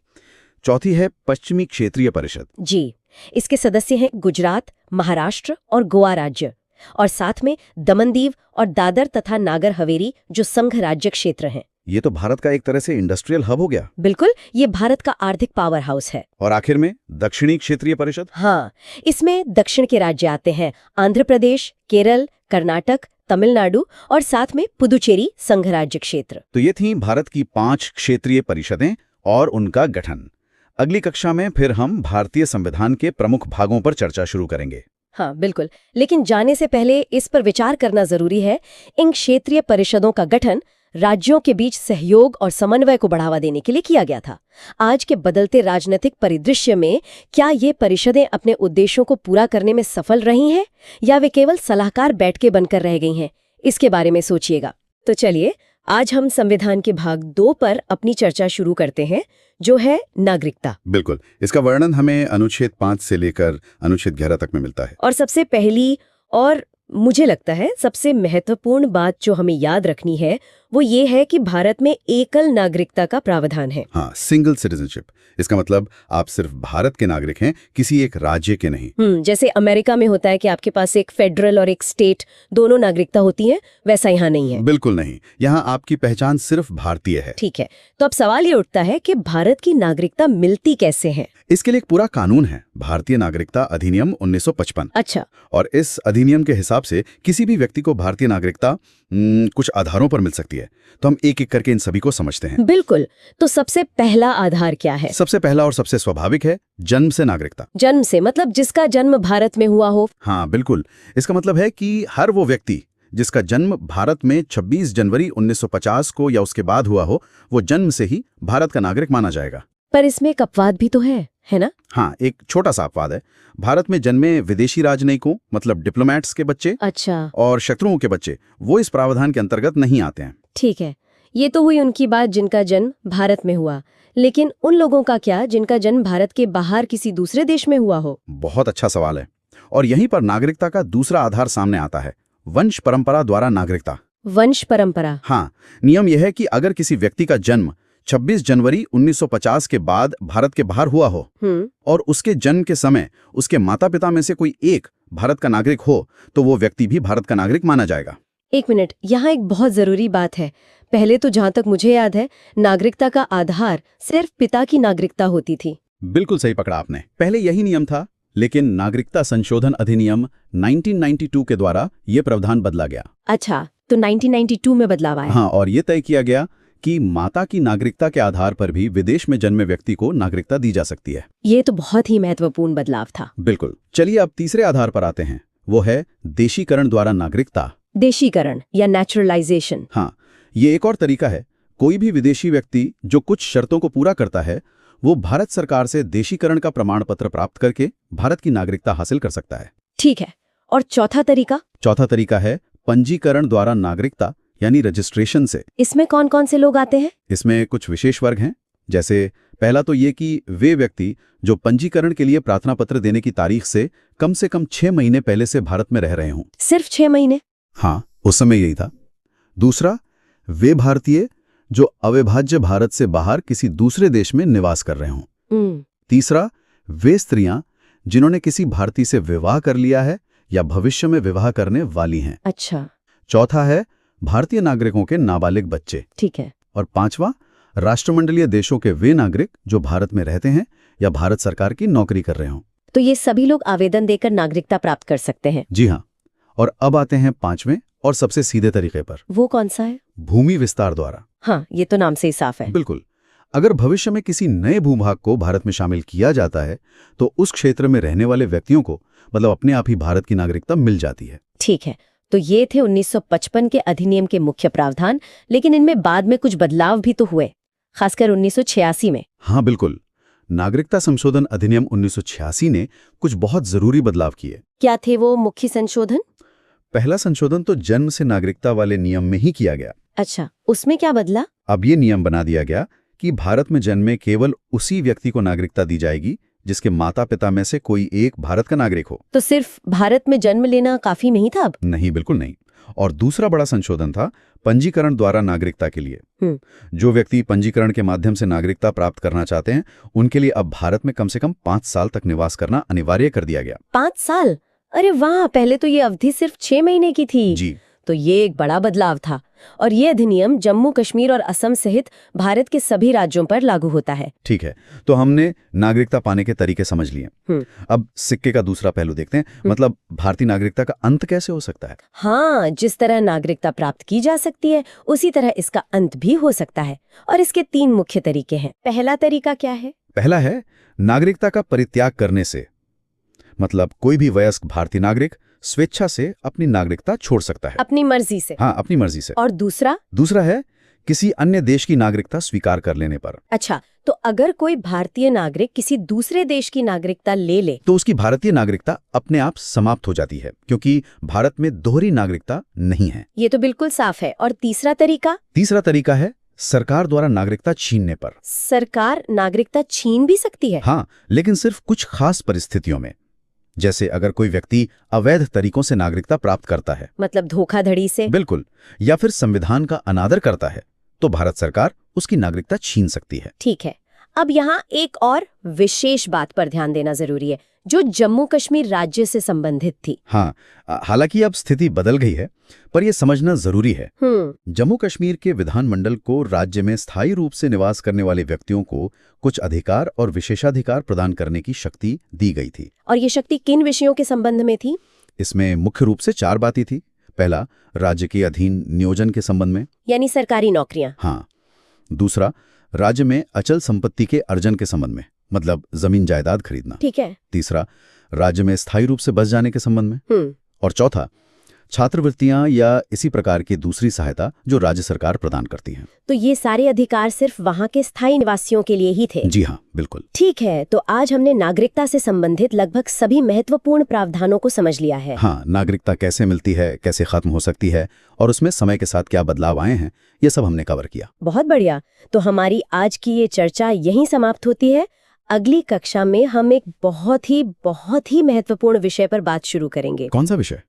चौथी है पश्चिमी क्षेत्रीय परिषद। जी, इसके सदस्य हैं गुजरात, महाराष्ट्र और गोवा राज्य, और साथ में दमन दीव और दादर तथा नागर हवेली जो संघ राज्य क्षेत्र हैं। ये तो भारत का एक तरह से इंडस्ट्रियल हब हो गया। बिल्कुल, ये भारत का आर्थिक पावर हाउस है। और आखिर में दक्षिणी क्षेत्रीय परिषद। हाँ, इसमें दक्षिण के राज्य आते हैं आंध्र प्रदेश, केरल, कर्नाटक, तमिलनाडु और साथ में पुदुचेरी संघ राज्य क्षेत्र। तो ये थी भारत की 5 क्षेत्रीय परिषदें और उनका गठन। अगली कक्षा में फिर हम भारतीय संविधान के प्रमुख भागों पर चर्चा शुरू करेंगे। हाँ बिल्कुल, लेकिन जाने से पहले इस पर विचार करना जरूरी है, इन क्षेत्रीय परिषदों का गठन राज्यों के बीच सहयोग और समन्वय को बढ़ावा देने के लिए किया गया था। आज के बदलते राजनीतिक परिदृश्य में क्या ये परिषदें अपने उद्देश्यों को पूरा करने में सफल रही हैं या वे केवल सलाहकार बैठकें बनकर रह गई हैं, इसके बारे में सोचिएगा। तो चलिए आज हम संविधान के भाग 2 पर अपनी चर्चा शुरू करते हैं, जो है नागरिकता। बिल्कुल, इसका वर्णन हमें अनुच्छेद 5 से लेकर अनुच्छेद 11 तक में मिलता है। और सबसे पहली और मुझे लगता है सबसे महत्वपूर्ण बात जो हमें याद रखनी है वो ये है कि भारत में एकल नागरिकता का प्रावधान है। हाँ, सिंगल सिटीजनशिप। इसका मतलब आप सिर्फ भारत के नागरिक हैं, किसी एक राज्य के नहीं। जैसे अमेरिका में होता है कि आपके पास एक फेडरल और एक स्टेट दोनों नागरिकता होती है, वैसा यहाँ नहीं है। बिल्कुल नहीं, यहाँ आपकी पहचान सिर्फ भारतीय है। ठीक है, तो अब सवाल ये उठता है कि भारत की नागरिकता मिलती कैसे है। इसके लिए एक पूरा कानून है, भारतीय नागरिकता अधिनियम 1955। अच्छा। और इस अधिनियम के हिसाब से किसी भी व्यक्ति को भारतीय नागरिकता कुछ आधारों पर मिल सकती है। तो हम एक एक करके इन सभी को समझते हैं। बिल्कुल, तो सबसे पहला आधार क्या है? सबसे पहला और सबसे स्वाभाविक है जन्म से नागरिकता। जन्म से मतलब जिसका जन्म भारत में हुआ हो। हाँ बिल्कुल, इसका मतलब है कि हर वो व्यक्ति जिसका जन्म भारत में 26 जनवरी 1950 को या उसके बाद हुआ हो, वो जन्म से ही भारत का नागरिक माना जाएगा। पर इसमें एक अपवाद भी तो है ना? हाँ, एक छोटा सा अपवाद है। भारत में जन्मे विदेशी राजनयिकों मतलब डिप्लोमैट्स के बच्चे अच्छा और शत्रुओं के बच्चे वो इस प्रावधान के अंतर्गत नहीं आते हैं। ठीक है, ये तो हुई उनकी बात जिनका जन्म भारत में हुआ, लेकिन उन लोगों का क्या जिनका जन्म भारत के बाहर किसी दूसरे देश में हुआ हो? बहुत अच्छा सवाल है, और यहीं पर नागरिकता का दूसरा आधार सामने आता है, वंश परंपरा द्वारा नागरिकता। वंश परंपरा? हाँ, नियम यह है कि अगर किसी व्यक्ति का जन्म 26 जनवरी 1950 के बाद भारत के बाहर हुआ हो और उसके जन्म के समय उसके माता पिता में से कोई एक भारत का नागरिक हो, तो वो व्यक्ति भी भारत का नागरिक माना जाएगा। एक मिनट, यहाँ एक बहुत जरूरी बात है। पहले तो जहाँ तक मुझे याद है नागरिकता का आधार सिर्फ पिता की नागरिकता होती थी। बिल्कुल सही पकड़ा आपने, पहले यही नियम था, लेकिन नागरिकता संशोधन अधिनियम 1992 के द्वारा ये प्रावधान बदला गया। अच्छा, तो 1992 में बदलाव आया। हाँ, और ये तय किया गया कि माता की नागरिकता के आधार पर भी विदेश में जन्मे व्यक्ति को नागरिकता दी जा सकती है। ये तो बहुत ही महत्वपूर्ण बदलाव था। बिल्कुल। चलिए अब तीसरे आधार पर आते हैं, वो है देशीकरण द्वारा नागरिकता। देशीकरण या नेचुरलाइजेशन। हाँ, ये एक और तरीका है। कोई भी विदेशी व्यक्ति जो कुछ शर्तों को पूरा करता है, वो भारत सरकार से देशीकरण का प्रमाण पत्र प्राप्त करके भारत की नागरिकता हासिल कर सकता है। ठीक है, और चौथा तरीका? चौथा तरीका है पंजीकरण द्वारा नागरिकता यानी रजिस्ट्रेशन से। इसमें कौन कौन से लोग आते हैं? इसमें कुछ विशेष वर्ग हैं, जैसे पहला तो ये कि वे व्यक्ति जो पंजीकरण के लिए प्रार्थना पत्र देने की तारीख से कम 6 महीने पहले से भारत में रह रहे हों। सिर्फ 6 महीने? हाँ, उस समय यही था। दूसरा, वे भारतीय जो अविभाज्य भारत से बाहर किसी दूसरे देश में निवास कर रहे हों। तीसरा, वे स्त्रियां जिन्होंने किसी भारतीय से विवाह कर लिया है या भविष्य में विवाह करने वाली हैं। अच्छा, चौथा है भारतीय नागरिकों के नाबालिग बच्चे। ठीक है। और पांचवा, राष्ट्रमंडलीय देशों के वे नागरिक जो भारत में रहते हैं या भारत सरकार की नौकरी कर रहे हों। तो ये सभी लोग आवेदन देकर नागरिकता प्राप्त कर सकते हैं। जी हाँ। और अब आते हैं पांचवें और सबसे सीधे तरीके पर। वो कौन सा है? भूमि विस्तार द्वारा। हाँ, ये तो नाम से ही साफ है। बिल्कुल। अगर भविष्य में किसी नए भूभाग को भारत में शामिल किया जाता है तो उस क्षेत्र में रहने वाले व्यक्तियों को मतलब अपने आप ही भारत की नागरिकता मिल जाती है। ठीक है, तो ये थे 1955 के अधिनियम के मुख्य प्रावधान, लेकिन इनमें बाद में कुछ बदलाव भी तो हुए, खासकर 1986 में। हाँ बिल्कुल। नागरिकता संशोधन अधिनियम 1986 ने कुछ बहुत जरूरी बदलाव किए। क्या थे वो मुख्य संशोधन? पहला संशोधन तो जन्म से नागरिकता वाले नियम में ही किया गया। अच्छा, उसमें क्या बदला? अब ये नियम बना दिया गया कि भारत में जन्मे केवल उसी व्यक्ति को नागरिकता दी जाएगी जिसके माता पिता में से कोई एक भारत का नागरिक हो। तो सिर्फ भारत में जन्म लेना काफी नहीं था अब? नहीं, बिल्कुल नहीं। और दूसरा बड़ा संशोधन था पंजीकरण द्वारा नागरिकता के लिए। जो व्यक्ति पंजीकरण के माध्यम से नागरिकता प्राप्त करना चाहते हैं उनके लिए अब भारत में कम से कम 5 साल तक निवास करना अनिवार्य कर दिया गया। 5 साल? अरे वाह, पहले तो ये अवधि सिर्फ 6 महीने की थी। जी। तो ये एक बड़ा बदलाव था। और ये अधिनियम जम्मू कश्मीर और असम सहित भारत के सभी राज्यों पर लागू होता है। ठीक है, तो हमने नागरिकता पाने के तरीके समझ लिए। अब सिक्के का दूसरा पहलू देखते हैं, मतलब भारतीय नागरिकता का अंत कैसे हो सकता है। हाँ, जिस तरह नागरिकता प्राप्त की जा सकती है उसी तरह इसका अंत भी हो सकता है। और इसके 3 मुख्य तरीके हैं। पहला तरीका क्या है? पहला है नागरिकता का परित्याग करने से, मतलब कोई भी वयस्क भारतीय नागरिक स्वेच्छा से अपनी नागरिकता छोड़ सकता है। अपनी मर्जी से? हाँ, अपनी मर्जी से। और दूसरा? दूसरा है किसी अन्य देश की नागरिकता स्वीकार कर लेने पर। अच्छा, तो अगर कोई भारतीय नागरिक किसी दूसरे देश की नागरिकता ले ले तो उसकी भारतीय नागरिकता अपने आप समाप्त हो जाती है, क्योंकि भारत में दोहरी नागरिकता नहीं है। ये तो बिल्कुल साफ है। और तीसरा तरीका? तीसरा तरीका है सरकार द्वारा नागरिकता छीनने पर। सरकार नागरिकता छीन भी सकती है? हाँ, लेकिन सिर्फ कुछ खास परिस्थितियों में, जैसे अगर कोई व्यक्ति अवैध तरीकों से नागरिकता प्राप्त करता है, मतलब धोखाधड़ी से? बिल्कुल, या फिर संविधान का अनादर करता है, तो भारत सरकार उसकी नागरिकता छीन सकती है। ठीक है, अब यहाँ एक और विशेष बात पर ध्यान देना जरूरी है, जो जम्मू कश्मीर राज्य से संबंधित थी। हाँ, हालांकि अब स्थिति बदल गई है, पर यह समझना जरूरी है। जम्मू कश्मीर के विधानमंडल को राज्य में स्थायी रूप से निवास करने वाले व्यक्तियों को कुछ अधिकार और विशेषाधिकार प्रदान करने की शक्ति दी गई थी। और ये शक्ति किन विषयों के संबंध में थी? इसमें मुख्य रूप से 4 बातें थी। पहला, राज्य के अधीन नियोजन के संबंध में, यानी सरकारी नौकरियां। हाँ। दूसरा, राज्य में अचल संपत्ति के अर्जन के संबंध में, मतलब जमीन जायदाद खरीदना। ठीक है। तीसरा, राज्य में स्थायी रूप से बस जाने के संबंध में। और चौथा, छात्रवृत्तियां या इसी प्रकार की दूसरी सहायता जो राज्य सरकार प्रदान करती है। तो ये सारे अधिकार सिर्फ वहाँ के स्थायी निवासियों के लिए ही थे? जी हाँ, बिल्कुल। ठीक है, तो आज हमने नागरिकता से संबंधित लगभग सभी महत्वपूर्ण प्रावधानों को समझ लिया है। हाँ, नागरिकता कैसे मिलती है, कैसे खत्म हो सकती है और उसमें समय के साथ क्या बदलाव आए हैं, ये सब हमने कवर किया। बहुत बढ़िया। तो हमारी आज की ये चर्चा यहीं समाप्त होती है। अगली कक्षा में हम एक बहुत ही महत्वपूर्ण विषय पर बात शुरू करेंगे। कौन सा विषय?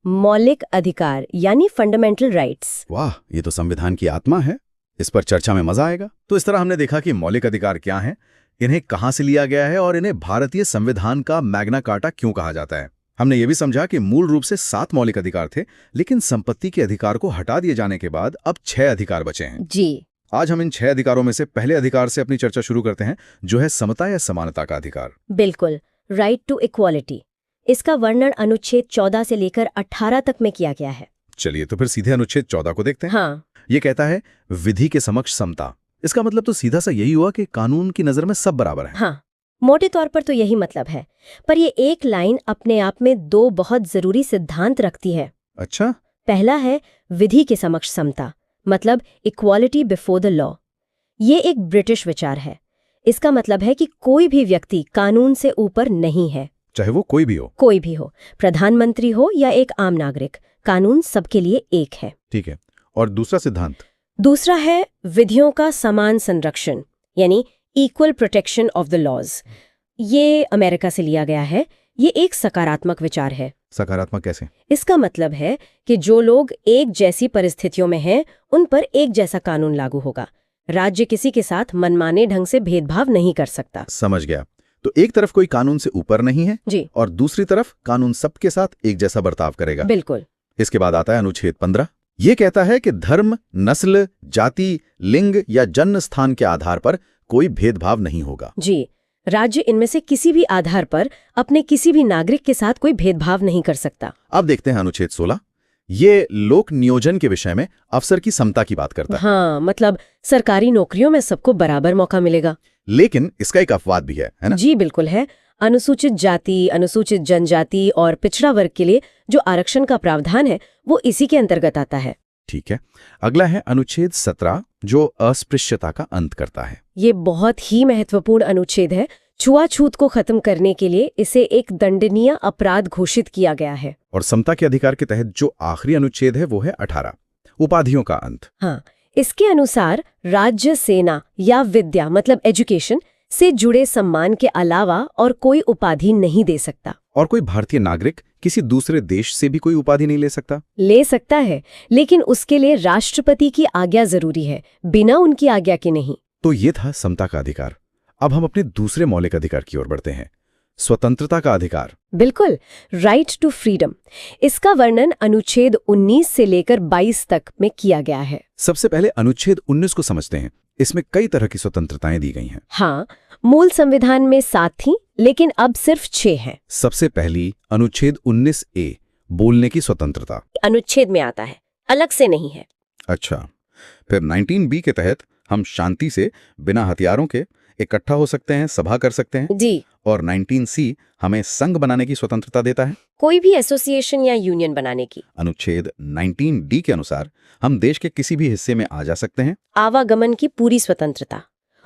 मौलिक अधिकार यानी फंडामेंटल राइट्स। वाह, ये तो संविधान की आत्मा है। इस पर चर्चा में मजा आएगा। तो इस तरह हमने देखा कि मौलिक अधिकार क्या हैं, इन्हें कहां से लिया गया है और इन्हें भारतीय संविधान का मैग्ना कार्टा क्यों कहा जाता है। हमने ये भी समझा कि मूल रूप से 7 मौलिक अधिकार थे, लेकिन संपत्ति के अधिकार को हटा दिए जाने के बाद अब 6 अधिकार बचे हैं। जी। आज हम इन 6 अधिकारों में से पहले अधिकार से अपनी चर्चा शुरू करते हैं, जो है समता या समानता का अधिकार। बिल्कुल, राइट टू इक्वालिटी। इसका वर्णन अनुच्छेद 14 से लेकर 18 तक में किया गया है। चलिए तो फिर सीधे अनुच्छेद 14 को देखते हैं। हाँ। ये कहता है विधि के समक्ष समता। इसका मतलब तो सीधा सा यही हुआ कि कानून की नजर में सब बराबर हैं। हाँ, मोटे तौर पर तो यही मतलब है, पर ये एक लाइन अपने आप में 2 बहुत जरूरी सिद्धांत रखती है। अच्छा। पहला है विधि के समक्ष समता, मतलब इक्वालिटी बिफोर द लॉ। ये एक ब्रिटिश विचार है। इसका मतलब है कि कोई भी व्यक्ति कानून से ऊपर नहीं है, चाहे वो कोई भी हो, प्रधानमंत्री हो या एक आम नागरिक, कानून सबके लिए एक है। ठीक है। और दूसरा सिद्धांत? दूसरा है विधियों का समान संरक्षण, यानी equal protection of the laws. ये अमेरिका से लिया गया है। ये एक सकारात्मक विचार है। सकारात्मक कैसे? इसका मतलब है कि जो लोग एक जैसी परिस्थितियों में हैं, उन पर एक जैसा कानून लागू होगा। राज्य किसी के साथ मनमाने ढंग से भेदभाव नहीं कर सकता। समझ गया। तो एक तरफ कोई कानून से ऊपर नहीं है जी और दूसरी तरफ कानून सबके साथ एक जैसा बर्ताव करेगा। बिल्कुल। इसके बाद आता है अनुच्छेद 15। ये कहता है कि धर्म, नस्ल, जाति, लिंग या जन्म स्थान के आधार पर कोई भेदभाव नहीं होगा। जी, राज्य इनमें से किसी भी आधार पर अपने किसी भी नागरिक के साथ कोई भेदभाव नहीं कर सकता। अब देखते हैं अनुच्छेद 16। ये लोक नियोजन के विषय में अफसर की समता की बात करता है। हाँ, मतलब सरकारी नौकरियों में सबको बराबर मौका मिलेगा। लेकिन इसका एक अपवाद भी है ना? जी बिल्कुल है। अनुसूचित जाति, अनुसूचित जनजाति और पिछड़ा वर्ग के लिए जो आरक्षण का प्रावधान है वो इसी के अंतर्गत आता है। ठीक है। अगला है अनुच्छेद 17 जो अस्पृश्यता का अंत करता है। ये बहुत ही महत्वपूर्ण अनुच्छेद है। छुआछूत को खत्म करने के लिए इसे एक दंडनीय अपराध घोषित किया गया है। और समता के अधिकार के तहत जो आखिरी अनुच्छेद है वो है 18, उपाधियों का अंत। हाँ, इसके अनुसार राज्य, सेना या विद्या मतलब एजुकेशन से जुड़े सम्मान के अलावा और कोई उपाधि नहीं दे सकता। और कोई भारतीय नागरिक किसी दूसरे देश से भी कोई उपाधि नहीं ले सकता? ले सकता है, लेकिन उसके लिए राष्ट्रपति की आज्ञा जरूरी है, बिना उनकी आज्ञा के नहीं। तो ये था समता का अधिकार। अब हम अपने दूसरे मौलिक अधिकार की ओर बढ़ते हैं, स्वतंत्रता का अधिकार। बिल्कुल, राइट टू फ्रीडम। इसका वर्णन अनुच्छेद 19 से लेकर 22 तक में किया गया है। सबसे पहले अनुच्छेद 19 को समझते हैं। इसमें कई तरह की स्वतंत्रताएं दी गई हैं। हाँ, मूल संविधान में 7 थीं, लेकिन अब सिर्फ 6 हैं। सबसे पहली अनुच्छेद 19A, बोलने की स्वतंत्रता। अनुच्छेद में आता है, अलग से नहीं है। अच्छा, फिर 19B के तहत हम शांति से बिना हथियारों के इकट्ठा हो सकते हैं, सभा कर सकते हैं। जी। और 19C हमें संघ बनाने की स्वतंत्रता देता है, कोई भी एसोसिएशन या यूनियन बनाने की। अनुच्छेद 19D के अनुसार हम देश के किसी भी हिस्से में आ जा सकते हैं, आवागमन की पूरी स्वतंत्रता।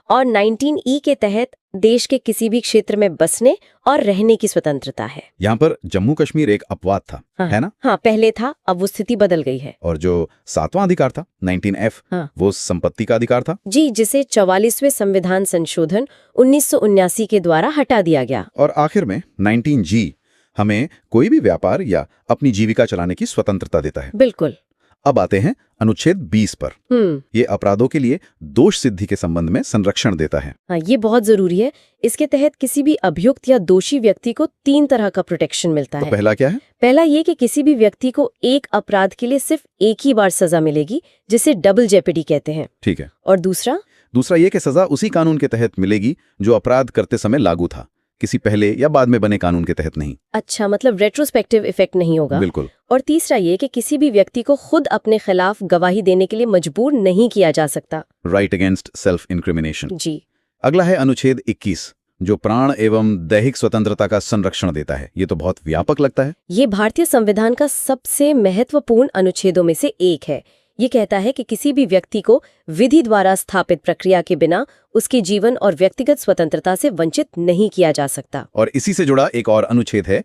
और 19E के तहत देश के किसी भी क्षेत्र में बसने और रहने की स्वतंत्रता है। यहाँ पर जम्मू कश्मीर एक अपवाद था, हाँ, है ना? हाँ, पहले था, अब वो स्थिति बदल गई है। और जो 7वां अधिकार था 19F, हाँ। वो संपत्ति का अधिकार था। जी, जिसे 44वें संविधान संशोधन 1979 के द्वारा हटा दिया गया। और आखिर में 19G हमें कोई भी व्यापार या अपनी जीविका चलाने की स्वतंत्रता देता है। बिल्कुल। अब आते हैं अनुच्छेद 20 पर। ये अपराधों के लिए दोष सिद्धि के संबंध में संरक्षण देता है। हाँ, ये बहुत जरूरी है। इसके तहत किसी भी अभियुक्त या दोषी व्यक्ति को 3 तरह का प्रोटेक्शन मिलता तो है। पहला क्या है? पहला ये कि किसी भी व्यक्ति को एक अपराध के लिए सिर्फ एक ही बार सजा मिलेगी, जिसे डबल जेपेडी कहते हैं। ठीक है। और दूसरा ये कि सजा उसी कानून के तहत मिलेगी जो अपराध करते समय लागू था, किसी पहले या बाद में बने कानून के तहत नहीं। अच्छा, मतलब रेट्रोस्पेक्टिव इफेक्ट नहीं होगा। बिल्कुल। और तीसरा ये कि किसी भी व्यक्ति को खुद अपने खिलाफ गवाही देने के लिए मजबूर नहीं किया जा सकता। Right against self incrimination. जी। अगला है अनुच्छेद 21 जो प्राण एवं दैहिक स्वतंत्रता का संरक्षण देता है। ये तो बहुत व्यापक लगता है। ये भारतीय संविधान का सबसे महत्वपूर्ण अनुच्छेदों में से एक है। ये कहता है कि किसी भी व्यक्ति को विधि द्वारा स्थापित प्रक्रिया के बिना उसके जीवन और व्यक्तिगत स्वतंत्रता से वंचित नहीं किया जा सकता। और इसी से जुड़ा एक और अनुच्छेद है,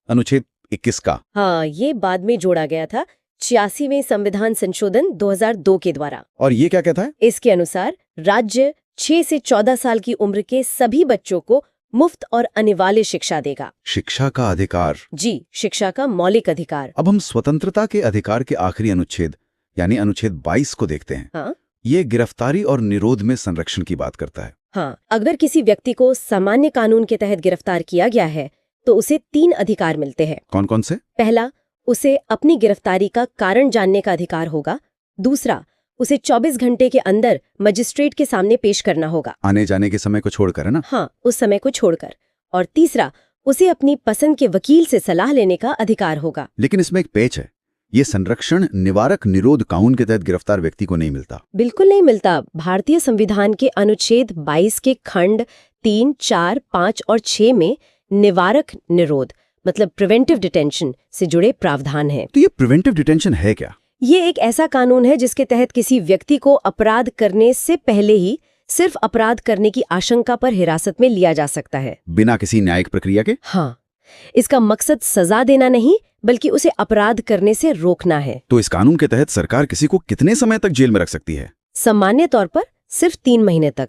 अनुच्छेद 21 का। हाँ, ये बाद में जोड़ा गया था 86वें संविधान संशोधन 2002 के द्वारा। और ये क्या कहता है? इसके अनुसार राज्य 6 से 14 साल की उम्र के सभी बच्चों को मुफ्त और अनिवार्य शिक्षा देगा। शिक्षा का अधिकार। जी, शिक्षा का मौलिक अधिकार। अब हम स्वतंत्रता के अधिकार के आखिरी अनुच्छेद यानी अनुच्छेद 22 को देखते हैं। हाँ? ये गिरफ्तारी और निरोध में संरक्षण की बात करता है। हाँ, अगर किसी व्यक्ति को सामान्य कानून के तहत गिरफ्तार किया गया है तो उसे 3 अधिकार मिलते हैं। कौन कौन से? पहला, उसे अपनी गिरफ्तारी का कारण जानने का अधिकार होगा। दूसरा, उसे 24 घंटे के अंदर मजिस्ट्रेट के सामने पेश करना होगा। आने जाने के समय को छोड़कर, है ना? हाँ, उस समय को छोड़कर। और तीसरा, उसे अपनी पसंद के वकील से सलाह लेने का अधिकार होगा। लेकिन इसमें एक पेच है, ये संरक्षण निवारक निरोध कानून के तहत गिरफ्तार व्यक्ति को नहीं मिलता। बिल्कुल नहीं मिलता। भारतीय संविधान के अनुच्छेद 22 के खंड 3, 4, 5 और 6 में निवारक निरोध मतलब प्रिवेंटिव डिटेंशन से जुड़े प्रावधान हैं। तो ये प्रिवेंटिव डिटेंशन है क्या? ये एक ऐसा कानून है जिसके तहत किसी व्यक्ति को अपराध करने से पहले ही सिर्फ अपराध करने की आशंका पर हिरासत में लिया जा सकता है, बिना किसी न्यायिक प्रक्रिया के। हाँ, इसका मकसद सजा देना नहीं बल्कि उसे अपराध करने से रोकना है। तो इस कानून के तहत सरकार किसी को कितने समय तक जेल में रख सकती है? सामान्य तौर पर सिर्फ 3 महीने तक।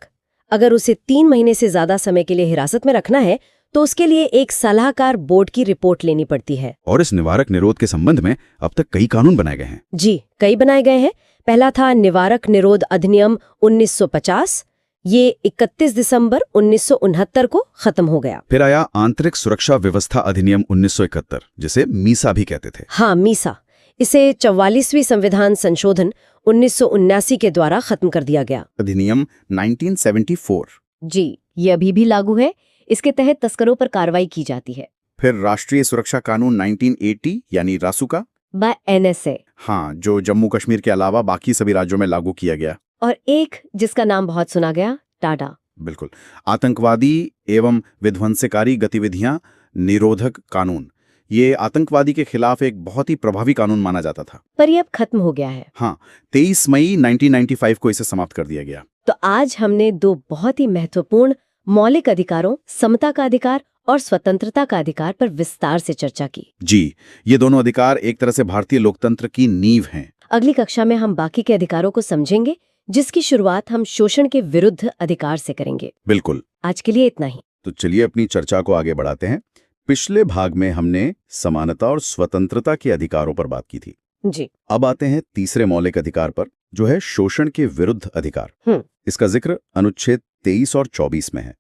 अगर उसे 3 महीने से ज्यादा समय के लिए हिरासत में रखना है तो उसके लिए एक सलाहकार बोर्ड की रिपोर्ट लेनी पड़ती है। और इस निवारक निरोध के संबंध में अब तक कई कानून बनाए गए हैं। जी, कई बनाए गए हैं। पहला था निवारक निरोध अधिनियम 1950। ये 31 दिसंबर 1969 को खत्म हो गया। फिर आया आंतरिक सुरक्षा व्यवस्था अधिनियम 1971, जिसे मीसा भी कहते थे। हाँ, मीसा। इसे 44वीं संविधान संशोधन 1979 के द्वारा खत्म कर दिया गया। अधिनियम 1974। जी, ये अभी भी लागू है। इसके तहत तस्करों पर कार्रवाई की जाती है। फिर राष्ट्रीय सुरक्षा कानून 1980 यानी रासुका बाय NSA। हाँ, जो जम्मू कश्मीर के अलावा बाकी सभी राज्यों में लागू किया गया। और एक जिसका नाम बहुत सुना गया, टाडा। बिल्कुल, आतंकवादी एवं विध्वंसकारी गतिविधियां निरोधक कानून। ये आतंकवादी के खिलाफ एक बहुत ही प्रभावी कानून माना जाता था। पर ये अब खत्म हो गया है। हाँ, 23 मई 1995 को इसे समाप्त कर दिया गया। तो आज हमने दो बहुत ही महत्वपूर्ण मौलिक अधिकारों, समता का अधिकार और स्वतंत्रता का अधिकार पर विस्तार से चर्चा की। जी, ये दोनों अधिकार एक तरह से भारतीय लोकतंत्र की नींव हैं। अगली कक्षा में हम बाकी के अधिकारों को समझेंगे, जिसकी शुरुआत हम शोषण के विरुद्ध अधिकार से करेंगे। बिल्कुल। आज के लिए इतना ही। तो चलिए अपनी चर्चा को आगे बढ़ाते हैं। पिछले भाग में हमने समानता और स्वतंत्रता के अधिकारों पर बात की थी। जी। अब आते हैं तीसरे मौलिक अधिकार पर, जो है शोषण के विरुद्ध अधिकार। इसका जिक्र अनुच्छेद 23 और 24 में है।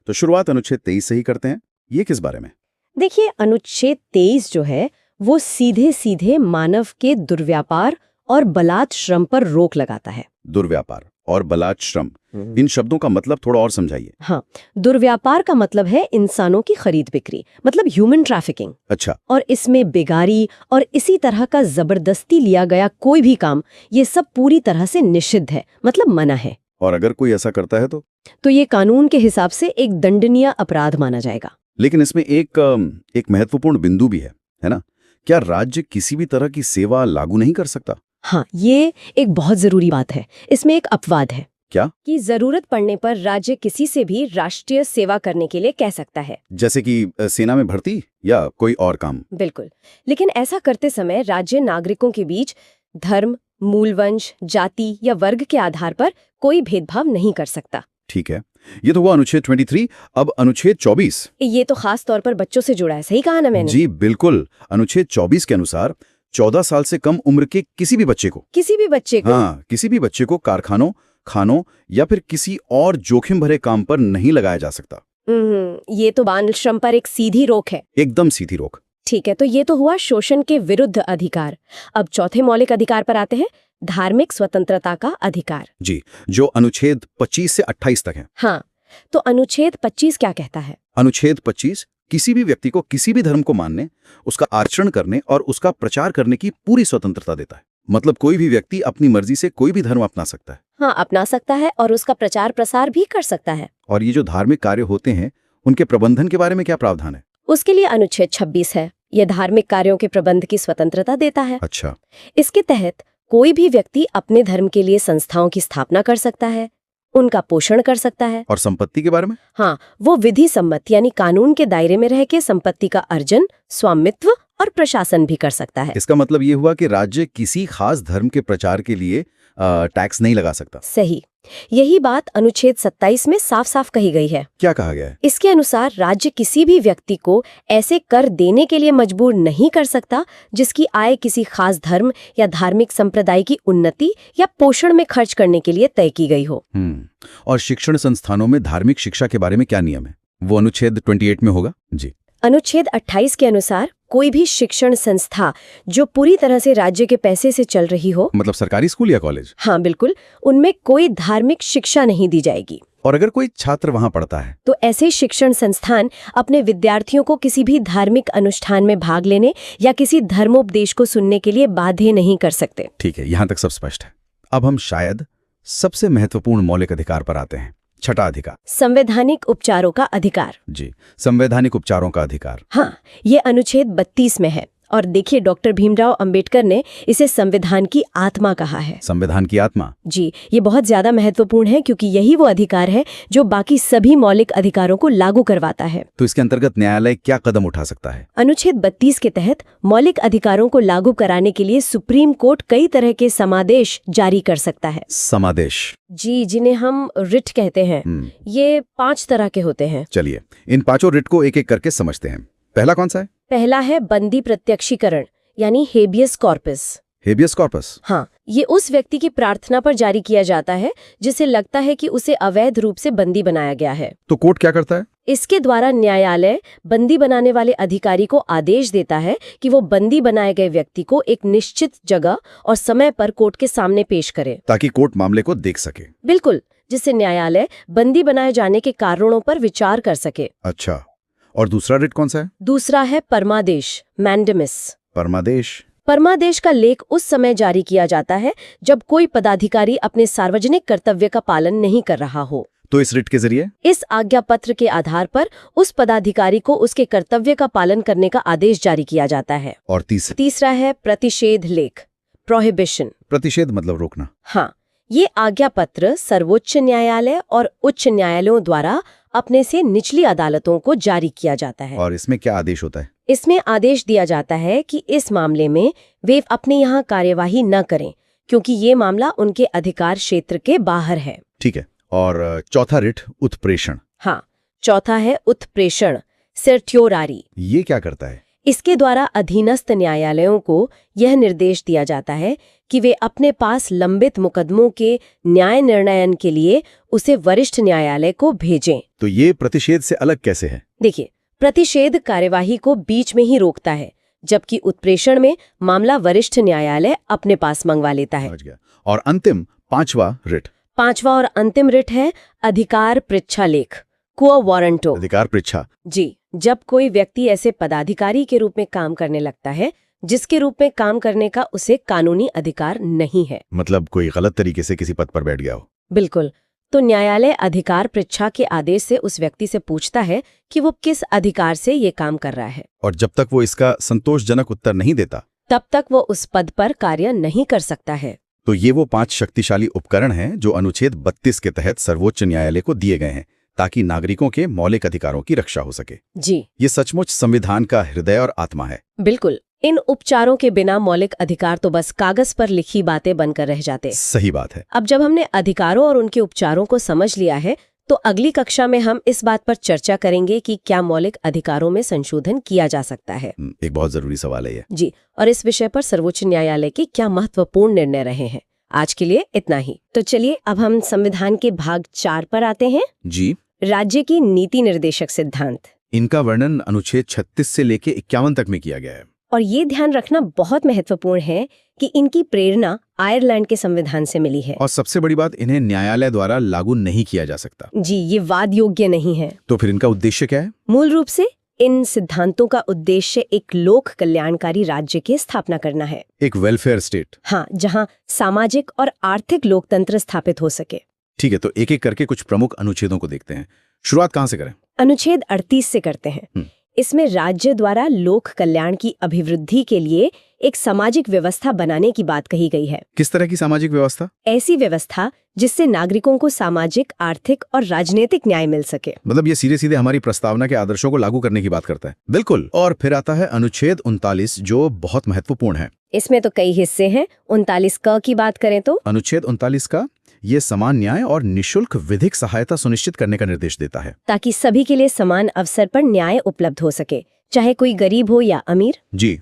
तो शुरुआत अनुच्छेद 23 से ही करते हैं। ये किस बारे में? देखिए, अनुच्छेद 23 जो है वो सीधे सीधे मानव के दुर्व्यापार और बलात् श्रम पर रोक लगाता है। दुर्व्यापार और बलात् श्रम, इन शब्दों का मतलब थोड़ा और समझाइए। हाँ, दुर्व्यापार का मतलब है इंसानों की खरीद बिक्री, मतलब ह्यूमन ट्रैफिकिंग। अच्छा। और इसमें बेगारी और इसी तरह का जबरदस्ती लिया गया कोई भी काम, ये सब पूरी तरह से निषिद्ध है, मतलब मना है। और अगर कोई ऐसा करता है तो ये कानून के हिसाब से एक दंडनीय अपराध माना जाएगा। लेकिन इसमें एक महत्वपूर्ण बिंदु भी है ना? क्या राज्य किसी भी तरह की सेवा लागू नहीं कर सकता? हाँ, ये एक बहुत जरूरी बात है। इसमें एक अपवाद है। क्या? कि जरूरत पड़ने पर राज्य किसी से भी राष्ट्रीय सेवा करने के लिए कह सकता है, जैसे कि सेना में भर्ती या कोई और काम। बिल्कुल। लेकिन ऐसा करते समय राज्य नागरिकों के बीच धर्म, मूलवंश, जाति या वर्ग के आधार पर कोई भेदभाव नहीं कर सकता। ठीक है, ये तो हुआ अनुच्छेद 23। अब अनुच्छेद 24। ये तो खास तौर पर बच्चों से जुड़ा है, सही कहा ना मैंने? जी बिल्कुल। अनुच्छेद 24 के अनुसार 14 साल से कम उम्र के किसी भी बच्चे को हाँ, किसी भी बच्चे को कारखानों, खानों या फिर किसी और जोखिम भरे काम पर नहीं लगाया जा सकता। ये तो बाल श्रम पर एक सीधी रोक है। एकदम सीधी रोक। ठीक है, तो ये तो हुआ शोषण के विरुद्ध अधिकार। अब चौथे मौलिक अधिकार पर आते हैं, धार्मिक स्वतंत्रता का अधिकार। जी, जो अनुच्छेद 25 से 28 तक है। हाँ, तो अनुच्छेद 25 क्या कहता है? अनुच्छेद 25 किसी भी व्यक्ति को किसी भी धर्म को मानने, उसका आचरण करने और उसका प्रचार करने की पूरी स्वतंत्रता देता है। मतलब कोई भी व्यक्ति अपनी मर्जी से कोई भी धर्म अपना सकता है। हाँ, अपना सकता है और उसका प्रचार प्रसार भी कर सकता है। और ये जो धार्मिक कार्य होते हैं, उनके प्रबंधन के बारे में क्या प्रावधान है? उसके लिए अनुच्छेद 26 है। यह धार्मिक कार्यों के प्रबंध की स्वतंत्रता देता है। अच्छा। इसके तहत कोई भी व्यक्ति अपने धर्म के लिए संस्थाओं की स्थापना कर सकता है, उनका पोषण कर सकता है। और संपत्ति के बारे में? हाँ, वो विधि सम्मत यानी कानून के दायरे में रह के संपत्ति का अर्जन, स्वामित्व और प्रशासन भी कर सकता है। इसका मतलब ये हुआ कि राज्य किसी खास धर्म के प्रचार के लिए टैक्स नहीं लगा सकता। सही। यही बात अनुच्छेद 27 में साफ साफ कही गई है। क्या कहा गया है? इसके अनुसार राज्य किसी भी व्यक्ति को ऐसे कर देने के लिए मजबूर नहीं कर सकता जिसकी आय किसी खास धर्म या धार्मिक संप्रदाय की उन्नति या पोषण में खर्च करने के लिए तय की गई हो। और शिक्षण संस्थानों में धार्मिक शिक्षा के बारे में क्या नियम है? वो अनुच्छेद 28 में होगा। जी। अनुच्छेद 28 के अनुसार कोई भी शिक्षण संस्था जो पूरी तरह से राज्य के पैसे से चल रही हो, मतलब सरकारी स्कूल या कॉलेज? हाँ बिल्कुल, उनमें कोई धार्मिक शिक्षा नहीं दी जाएगी। और अगर कोई छात्र वहां पढ़ता है तो ऐसे शिक्षण संस्थान अपने विद्यार्थियों को किसी भी धार्मिक अनुष्ठान में भाग लेने या किसी धर्मोपदेश को सुनने के लिए बाध्य नहीं कर सकते। ठीक है, यहाँ तक सब स्पष्ट है। अब हम शायद सबसे महत्वपूर्ण मौलिक अधिकार पर आते हैं, छठा अधिकार, संवैधानिक उपचारों का अधिकार। जी, संवैधानिक उपचारों का अधिकार। हाँ, ये अनुच्छेद 32 में है। और देखिए, डॉक्टर भीमराव अंबेडकर ने इसे संविधान की आत्मा कहा है। संविधान की आत्मा? जी, ये बहुत ज्यादा महत्वपूर्ण है क्योंकि यही वो अधिकार है जो बाकी सभी मौलिक अधिकारों को लागू करवाता है। तो इसके अंतर्गत न्यायालय क्या कदम उठा सकता है? अनुच्छेद 32 के तहत मौलिक अधिकारों को लागू कराने के लिए सुप्रीम कोर्ट कई तरह के समादेश जारी कर सकता है। समादेश? जी, जिन्हें हम रिट कहते हैं। ये 5 तरह के होते हैं। चलिए इन पांचों रिट को एक एक करके समझते हैं। पहला कौन सा है? पहला है बंदी प्रत्यक्षीकरण यानी हेबियस कॉर्पस। Habeas corpus. हाँ, ये उस व्यक्ति की प्रार्थना पर जारी किया जाता है जिसे लगता है कि उसे अवैध रूप से बंदी बनाया गया है। तो कोर्ट क्या करता है? इसके द्वारा न्यायालय बंदी बनाने वाले अधिकारी को आदेश देता है कि वो बंदी बनाए गए व्यक्ति को एक निश्चित जगह और समय पर कोर्ट के सामने पेश करे, ताकि कोर्ट मामले को देख सके। बिल्कुल, जिससे न्यायालय बंदी बनाए जाने के कारणों पर विचार कर सके। अच्छा, और दूसरा रिट कौन सा है? दूसरा है परमादेश, मैंडेमिस। परमादेश। परमादेश का लेख उस समय जारी किया जाता है जब कोई पदाधिकारी अपने सार्वजनिक कर्तव्य का पालन नहीं कर रहा हो। तो इस रिट के जरिए इस आज्ञा पत्र के आधार पर उस पदाधिकारी को उसके कर्तव्य का पालन करने का आदेश जारी किया जाता है। और तीसरा है प्रतिषेध लेख, प्रोहिबिशन। प्रतिषेध मतलब रोकना। हाँ, ये आज्ञा पत्र सर्वोच्च न्यायालय और उच्च न्यायालयों द्वारा अपने से निचली अदालतों को जारी किया जाता है। और इसमें क्या आदेश होता है? इसमें आदेश दिया जाता है कि इस मामले में वे अपने यहाँ कार्यवाही न करें, क्योंकि ये मामला उनके अधिकार क्षेत्र के बाहर है। ठीक है। और चौथा रिट उत्प्रेषण। हाँ, चौथा है उत्प्रेषण, सर्ट्योरारी। ये क्या करता है? इसके द्वारा अधीनस्थ न्यायालयों को यह निर्देश दिया जाता है कि वे अपने पास लंबित मुकदमों के न्याय निर्णयन के लिए उसे वरिष्ठ न्यायालय को भेजें। तो ये प्रतिषेध से अलग कैसे है? देखिए, प्रतिषेध कार्यवाही को बीच में ही रोकता है, जबकि उत्प्रेषण में मामला वरिष्ठ न्यायालय अपने पास मंगवा लेता है। समझ गया। और अंतिम पांचवा रिट। पांचवा और अंतिम रिट है अधिकार पृच्छा लेख, क्वो वारंटो। अधिकार पृच्छा। जी, जब कोई व्यक्ति ऐसे पदाधिकारी के रूप में काम करने लगता है जिसके रूप में काम करने का उसे कानूनी अधिकार नहीं है, मतलब कोई गलत तरीके से किसी पद पर बैठ गया हो। बिल्कुल, तो न्यायालय अधिकार पृच्छा के आदेश से उस व्यक्ति से पूछता है कि वो किस अधिकार से ये काम कर रहा है, और जब तक वो इसका संतोषजनक उत्तर नहीं देता तब तक वो उस पद पर कार्य नहीं कर सकता है। तो ये वो 5 शक्तिशाली उपकरण हैं जो अनुच्छेद 32 के तहत सर्वोच्च न्यायालय को दिए गए हैं, ताकि नागरिकों के मौलिक अधिकारों की रक्षा हो सके। जी, ये सचमुच संविधान का हृदय और आत्मा है। बिल्कुल। इन उपचारों के बिना मौलिक अधिकार तो बस कागज पर लिखी बातें बनकर रह जाते। सही बात है। अब जब हमने अधिकारों और उनके उपचारों को समझ लिया है, तो अगली कक्षा में हम इस बात पर चर्चा करेंगे कि क्या मौलिक अधिकारों में संशोधन किया जा सकता है। एक बहुत जरूरी सवाल है ये। जी, और इस विषय पर सर्वोच्च न्यायालय के क्या महत्वपूर्ण निर्णय रहे हैं। आज के लिए इतना ही। तो चलिए अब हम संविधान के भाग 4 पर आते हैं। जी। राज्य की नीति निर्देशक सिद्धांत। इनका वर्णन अनुच्छेद 36 से लेके 51 तक में किया गया है। और ये ध्यान रखना बहुत महत्वपूर्ण है कि इनकी प्रेरणा आयरलैंड के संविधान से मिली है। और सबसे बड़ी बात, इन्हें न्यायालय द्वारा लागू नहीं किया जा सकता। जी, ये वाद योग्य नहीं है। तो फिर इनका उद्देश्य क्या है? मूल रूप से इन सिद्धांतों का उद्देश्य एक लोक कल्याणकारी राज्य की स्थापना करना है। एक वेलफेयर स्टेट। हाँ, जहाँ सामाजिक और आर्थिक लोकतंत्र स्थापित हो सके। ठीक है, तो एक एक करके कुछ प्रमुख अनुच्छेदों को देखते हैं। शुरुआत कहाँ से करें? अनुच्छेद 38 से करते हैं। इसमें राज्य द्वारा लोक कल्याण की अभिवृद्धि के लिए एक सामाजिक व्यवस्था बनाने की बात कही गई है। किस तरह की सामाजिक व्यवस्था? ऐसी व्यवस्था जिससे नागरिकों को सामाजिक, आर्थिक और राजनीतिक न्याय मिल सके। मतलब ये सीधे सीधे हमारी प्रस्तावना के आदर्शों को लागू करने की बात करता है। बिल्कुल। और फिर आता है अनुच्छेद 39, जो बहुत महत्वपूर्ण है। इसमें तो कई हिस्से हैं। 39 क की बात करें तो अनुच्छेद 39 का ये समान न्याय और निशुल्क विधिक सहायता सुनिश्चित करने का निर्देश देता है, ताकि सभी के लिए समान अवसर पर न्याय उपलब्ध हो सके, चाहे कोई गरीब हो या अमीर। जी।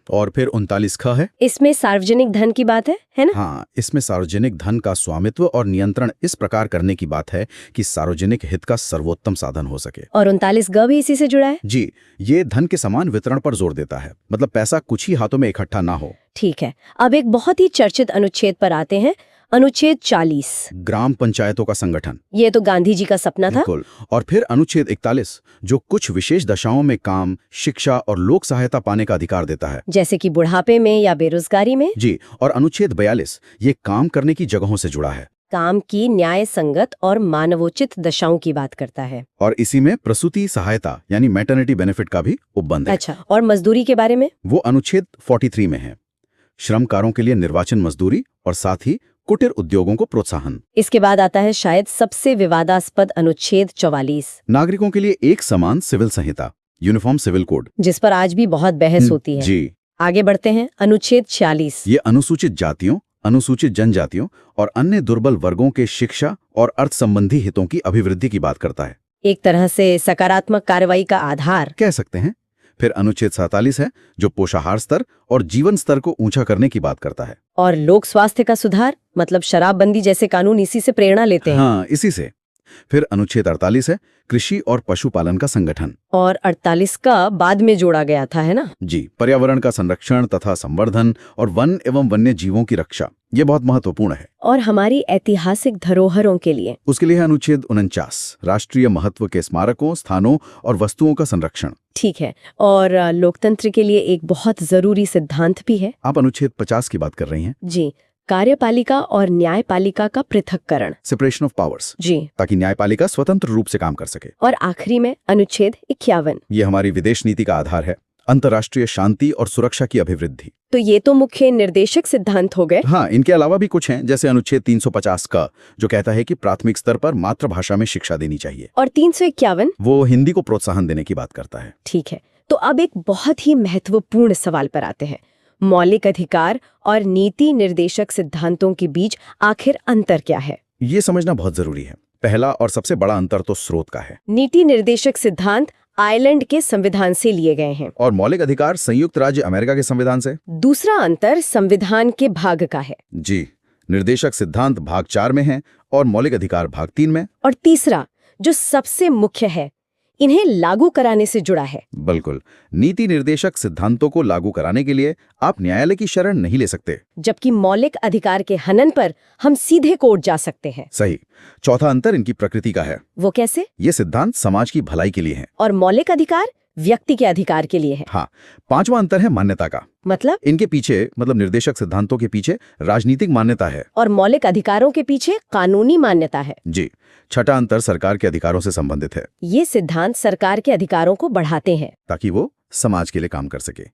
और फिर 39 ख है। इसमें सार्वजनिक धन की बात है ना? हाँ, इसमें सार्वजनिक धन का स्वामित्व और नियंत्रण इस प्रकार करने की बात है कि सार्वजनिक हित का सर्वोत्तम साधन हो सके। और 39 ग भी इसी से जुड़ा है। जी, ये धन के समान वितरण पर जोर देता है, मतलब पैसा कुछ ही हाथों में इकट्ठा ना हो। ठीक है, अब एक बहुत ही चर्चित अनुच्छेद पर आते हैं। अनुच्छेद 40, ग्राम पंचायतों का संगठन। ये तो गांधी जी का सपना था। बिल्कुल। और फिर अनुच्छेद 41, जो कुछ विशेष दशाओं में काम, शिक्षा और लोक सहायता पाने का अधिकार देता है, जैसे कि बुढ़ापे में या बेरोजगारी में। जी। और अनुच्छेद 42, ये काम करने की जगहों से जुड़ा है, काम की न्याय संगत और मानवोचित दशाओं की बात करता है। और इसी में प्रसूति सहायता यानी मैटरनिटी बेनिफिट का भी उपबंध है। अच्छा, और मजदूरी के बारे में? वो अनुच्छेद 43 में है। श्रमकारों के लिए निर्वाचन मजदूरी और साथ ही कुटीर उद्योगों को प्रोत्साहन। इसके बाद आता है शायद सबसे विवादास्पद अनुच्छेद 44, नागरिकों के लिए एक समान सिविल संहिता, यूनिफॉर्म सिविल कोड, जिस पर आज भी बहुत बहस होती है। जी। आगे बढ़ते हैं। अनुच्छेद 46, ये अनुसूचित जातियों, अनुसूचित जनजातियों और अन्य दुर्बल वर्गों के शिक्षा और अर्थ संबंधी हितों की अभिवृद्धि की बात करता है। एक तरह से सकारात्मक कार्रवाई का आधार कह सकते हैं। फिर अनुच्छेद 47 है जो पोषाहार स्तर और जीवन स्तर को ऊंचा करने की बात करता है। और लोक स्वास्थ्य का सुधार, मतलब शराबबंदी जैसे कानून इसी से प्रेरणा लेते हैं। हाँ, इसी से। फिर अनुच्छेद 48 है कृषि और पशुपालन का संगठन। और 48 का बाद में जोड़ा गया था, है ना? जी, पर्यावरण का संरक्षण तथा संवर्धन और वन एवं वन्य जीवों की रक्षा, ये बहुत महत्वपूर्ण है। और हमारी ऐतिहासिक धरोहरों के लिए उसके लिए है अनुच्छेद 49 राष्ट्रीय महत्व के स्मारकों, स्थानों और वस्तुओं का संरक्षण। ठीक है। और लोकतंत्र के लिए एक बहुत जरूरी सिद्धांत भी है। आप अनुच्छेद 50 की बात कर रही हैं। जी, कार्यपालिका और न्यायपालिका का पृथक्करण। Separation of powers. जी। ताकि न्यायपालिका स्वतंत्र रूप से काम कर सके। और आखिरी में अनुच्छेद 51। ये हमारी विदेश नीति का आधार है, अंतर्राष्ट्रीय शांति और सुरक्षा की अभिवृद्धि। तो ये तो मुख्य निर्देशक सिद्धांत हो गए। हाँ, इनके अलावा भी कुछ हैं, जैसे अनुच्छेद 350 का जो कहता है कि प्राथमिक स्तर पर मातृभाषा में शिक्षा देनी चाहिए। और 351 वो हिंदी को प्रोत्साहन देने की बात करता है। ठीक है। तो अब एक बहुत ही महत्वपूर्ण सवाल पर आते हैं। मौलिक अधिकार और नीति निर्देशक सिद्धांतों के बीच आखिर अंतर क्या है? ये समझना बहुत जरूरी है। पहला और सबसे बड़ा अंतर तो स्रोत का है। नीति निर्देशक सिद्धांत आयरलैंड के संविधान से लिए गए हैं और मौलिक अधिकार संयुक्त राज्य अमेरिका के संविधान से। दूसरा अंतर संविधान के भाग का है। जी, निर्देशक सिद्धांत भाग 4 में है और मौलिक अधिकार भाग 3 में। और तीसरा जो सबसे मुख्य है, इन्हें लागू कराने से जुड़ा है। बिल्कुल, नीति निर्देशक सिद्धांतों को लागू कराने के लिए आप न्यायालय की शरण नहीं ले सकते, जबकि मौलिक अधिकार के हनन पर हम सीधे कोर्ट जा सकते हैं। सही। चौथा अंतर इनकी प्रकृति का है। वो कैसे? ये सिद्धांत समाज की भलाई के लिए हैं और मौलिक अधिकार व्यक्ति के अधिकार के लिए है। हाँ, पांचवा अंतर है मान्यता का। मतलब इनके पीछे, मतलब निर्देशक सिद्धांतों के पीछे राजनीतिक मान्यता है और मौलिक अधिकारों के पीछे कानूनी मान्यता है। जी। छठा अंतर सरकार के अधिकारों से संबंधित है। ये सिद्धांत सरकार के अधिकारों को बढ़ाते हैं ताकि वो समाज के लिए काम कर सके,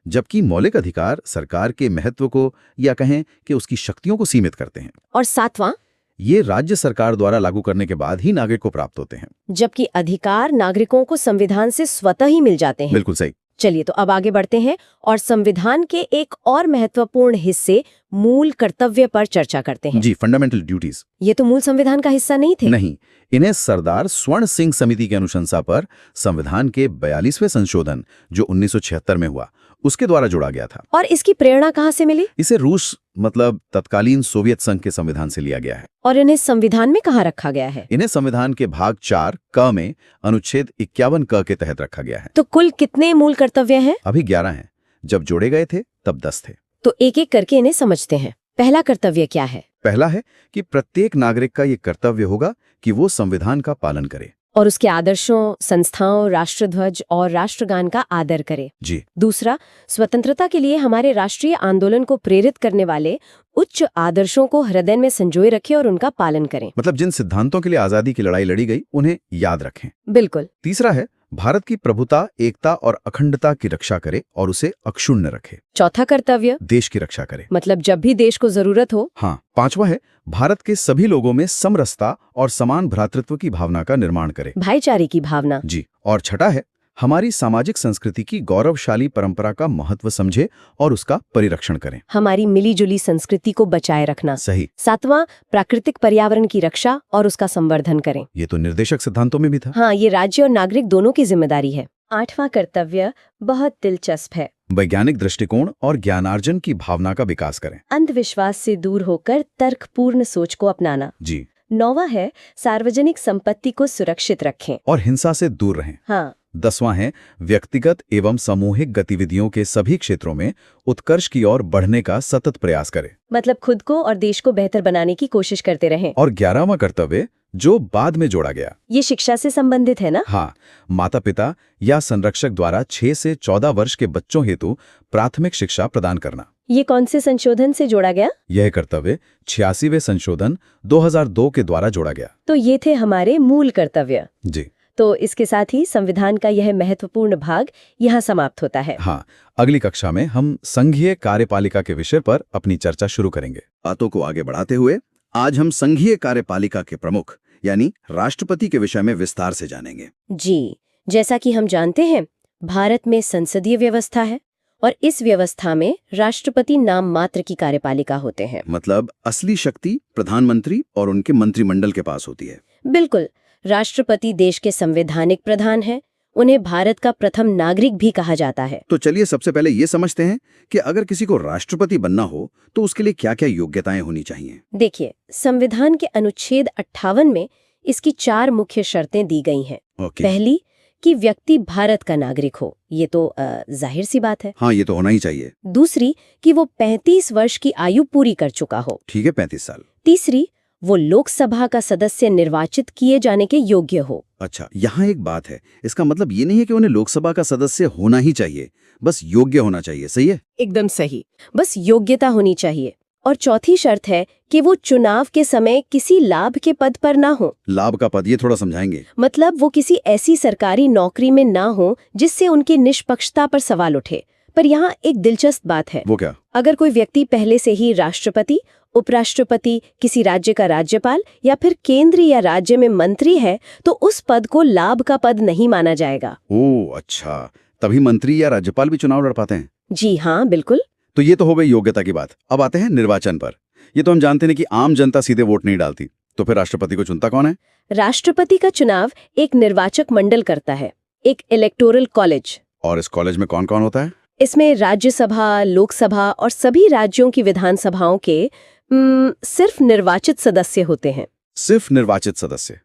जबकि मौलिक अधिकार सरकार के महत्व को या कहें कि उसकी शक्तियों को सीमित करते हैं। और सातवां, ये राज्य सरकार द्वारा लागू करने के बाद ही नागरिक को प्राप्त होते हैं, जबकि अधिकार नागरिकों को संविधान से स्वतः ही मिल जाते हैं। बिल्कुल सही। चलिए तो अब आगे बढ़ते हैं और संविधान के एक और महत्वपूर्ण हिस्से मूल कर्तव्य पर चर्चा करते हैं। जी, फंडामेंटल ड्यूटीज। ये तो मूल संविधान का हिस्सा नहीं थे। नहीं, इन्हें सरदार स्वर्ण सिंह समिति की अनुशंसा पर संविधान के 42वें संशोधन जो 1976 में हुआ, उसके द्वारा जोड़ा गया था। और इसकी प्रेरणा कहाँ से मिली? इसे रूस, मतलब तत्कालीन सोवियत संघ के संविधान से लिया गया है। और इन्हें संविधान में कहाँ रखा गया है? इन्हें संविधान के भाग 4 क में अनुच्छेद 51 क के तहत रखा गया है। तो कुल कितने मूल कर्तव्य हैं? अभी 11 हैं। जब जोड़े गए थे तब 10 थे। तो एक एक करके इन्हें समझते हैं। पहला कर्तव्य क्या है? पहला है कि प्रत्येक नागरिक का ये कर्तव्य होगा कि वो संविधान का पालन करे और उसके आदर्शों, संस्थाओं, राष्ट्रध्वज और राष्ट्रगान का आदर करे। जी। दूसरा, स्वतंत्रता के लिए हमारे राष्ट्रीय आंदोलन को प्रेरित करने वाले उच्च आदर्शों को हृदय में संजोए रखें और उनका पालन करें। मतलब जिन सिद्धांतों के लिए आजादी की लड़ाई लड़ी गई उन्हें याद रखें। बिल्कुल। तीसरा है भारत की प्रभुता, एकता और अखंडता की रक्षा करे और उसे अक्षुण्ण रखे। चौथा कर्तव्य, देश की रक्षा करे, मतलब जब भी देश को जरूरत हो। हाँ। पांचवा है भारत के सभी लोगों में समरसता और समान भ्रातृत्व की भावना का निर्माण करे, भाईचारे की भावना। जी। और छठा है हमारी सामाजिक संस्कृति की गौरवशाली परंपरा का महत्व समझे और उसका परिरक्षण करें, हमारी मिलीजुली संस्कृति को बचाए रखना। सही। सातवां, प्राकृतिक पर्यावरण की रक्षा और उसका संवर्धन करें। ये तो निर्देशक सिद्धांतों में भी था। हाँ, ये राज्य और नागरिक दोनों की जिम्मेदारी है। आठवां कर्तव्य बहुत दिलचस्प है। वैज्ञानिक दृष्टिकोण और ज्ञानार्जन की भावना का विकास करें, अंधविश्वास से दूर होकर तर्कपूर्ण सोच को अपनाना। जी। नौवां है सार्वजनिक संपत्ति को सुरक्षित रखें और हिंसा से दूर रहें। हाँ। 10वां है व्यक्तिगत एवं सामूहिक गतिविधियों के सभी क्षेत्रों में उत्कर्ष की ओर बढ़ने का सतत प्रयास करें, मतलब खुद को और देश को बेहतर बनाने की कोशिश करते रहें। और 11वां कर्तव्य जो बाद में जोड़ा गया, ये शिक्षा से संबंधित है ना? हाँ। माता पिता या संरक्षक द्वारा 6 से 14 वर्ष के बच्चों हेतु प्राथमिक शिक्षा प्रदान करना। ये कौन से संशोधन से जोड़ा गया? यह कर्तव्य 86वें संशोधन 2002 के द्वारा जोड़ा गया। तो ये थे हमारे मूल कर्तव्य। जी। तो इसके साथ ही संविधान का यह महत्वपूर्ण भाग यहाँ समाप्त होता है। हाँ, अगली कक्षा में हम संघीय कार्यपालिका के विषय पर अपनी चर्चा शुरू करेंगे। बातों को आगे बढ़ाते हुए आज हम संघीय कार्यपालिका के प्रमुख यानी राष्ट्रपति के विषय में विस्तार से जानेंगे। जी, जैसा कि हम जानते हैं, भारत में संसदीय व्यवस्था है और इस व्यवस्था में राष्ट्रपति नाम मात्र की कार्यपालिका होते हैं। मतलब असली शक्ति प्रधानमंत्री और उनके मंत्रिमंडल के पास होती है। बिल्कुल, राष्ट्रपति देश के संवैधानिक प्रधान है उन्हें भारत का प्रथम नागरिक भी कहा जाता है। तो चलिए सबसे पहले ये समझते हैं कि अगर किसी को राष्ट्रपति बनना हो तो उसके लिए क्या क्या योग्यताएं होनी चाहिए। देखिए, संविधान के अनुच्छेद 58 में इसकी 4 मुख्य शर्तें दी गई हैं। ओके। पहली, कि व्यक्ति भारत का नागरिक हो, ये तो जाहिर सी बात है। हाँ, ये तो होना ही चाहिए। दूसरी, कि वो 35 वर्ष की आयु पूरी कर चुका हो। ठीक है, 35 साल। तीसरी, वो लोकसभा का सदस्य निर्वाचित किए जाने के योग्य हो। अच्छा, यहाँ एक बात है, इसका मतलब ये नहीं है कि उन्हें लोकसभा का सदस्य होना ही चाहिए, बस योग्य होना चाहिए। सही है? एकदम सही, बस योग्यता होनी चाहिए। और चौथी शर्त है कि वो चुनाव के समय किसी लाभ के पद पर ना हो। लाभ का पद, ये थोड़ा समझाएंगे। मतलब वो किसी ऐसी सरकारी नौकरी में ना हो जिससे उनकी निष्पक्षता पर सवाल उठे। पर यहाँ एक दिलचस्प बात है। वो क्या? अगर कोई व्यक्ति पहले से ही राष्ट्रपति, उपराष्ट्रपति, किसी राज्य का राज्यपाल या फिर केंद्र या राज्य में मंत्री है तो उस पद को लाभ का पद नहीं माना जाएगा। ओह अच्छा, तभी मंत्री या राज्यपाल भी चुनाव लड़ पाते हैं। जी हाँ, बिल्कुल। तो ये तो हो गई योग्यता की बात। अब आते हैं निर्वाचन पर। ये तो हम जानते हैं कि आम जनता सीधे वोट नहीं डालती, तो फिर राष्ट्रपति को चुनता कौन है? राष्ट्रपति का चुनाव एक निर्वाचक मंडल करता है, एक इलेक्टोरल कॉलेज। और इस कॉलेज में कौन कौन होता है? इसमें राज्यसभा, लोकसभा और सभी राज्यों की विधानसभाओं के सिर्फ निर्वाचित सदस्य होते हैं। सिर्फ निर्वाचित सदस्य?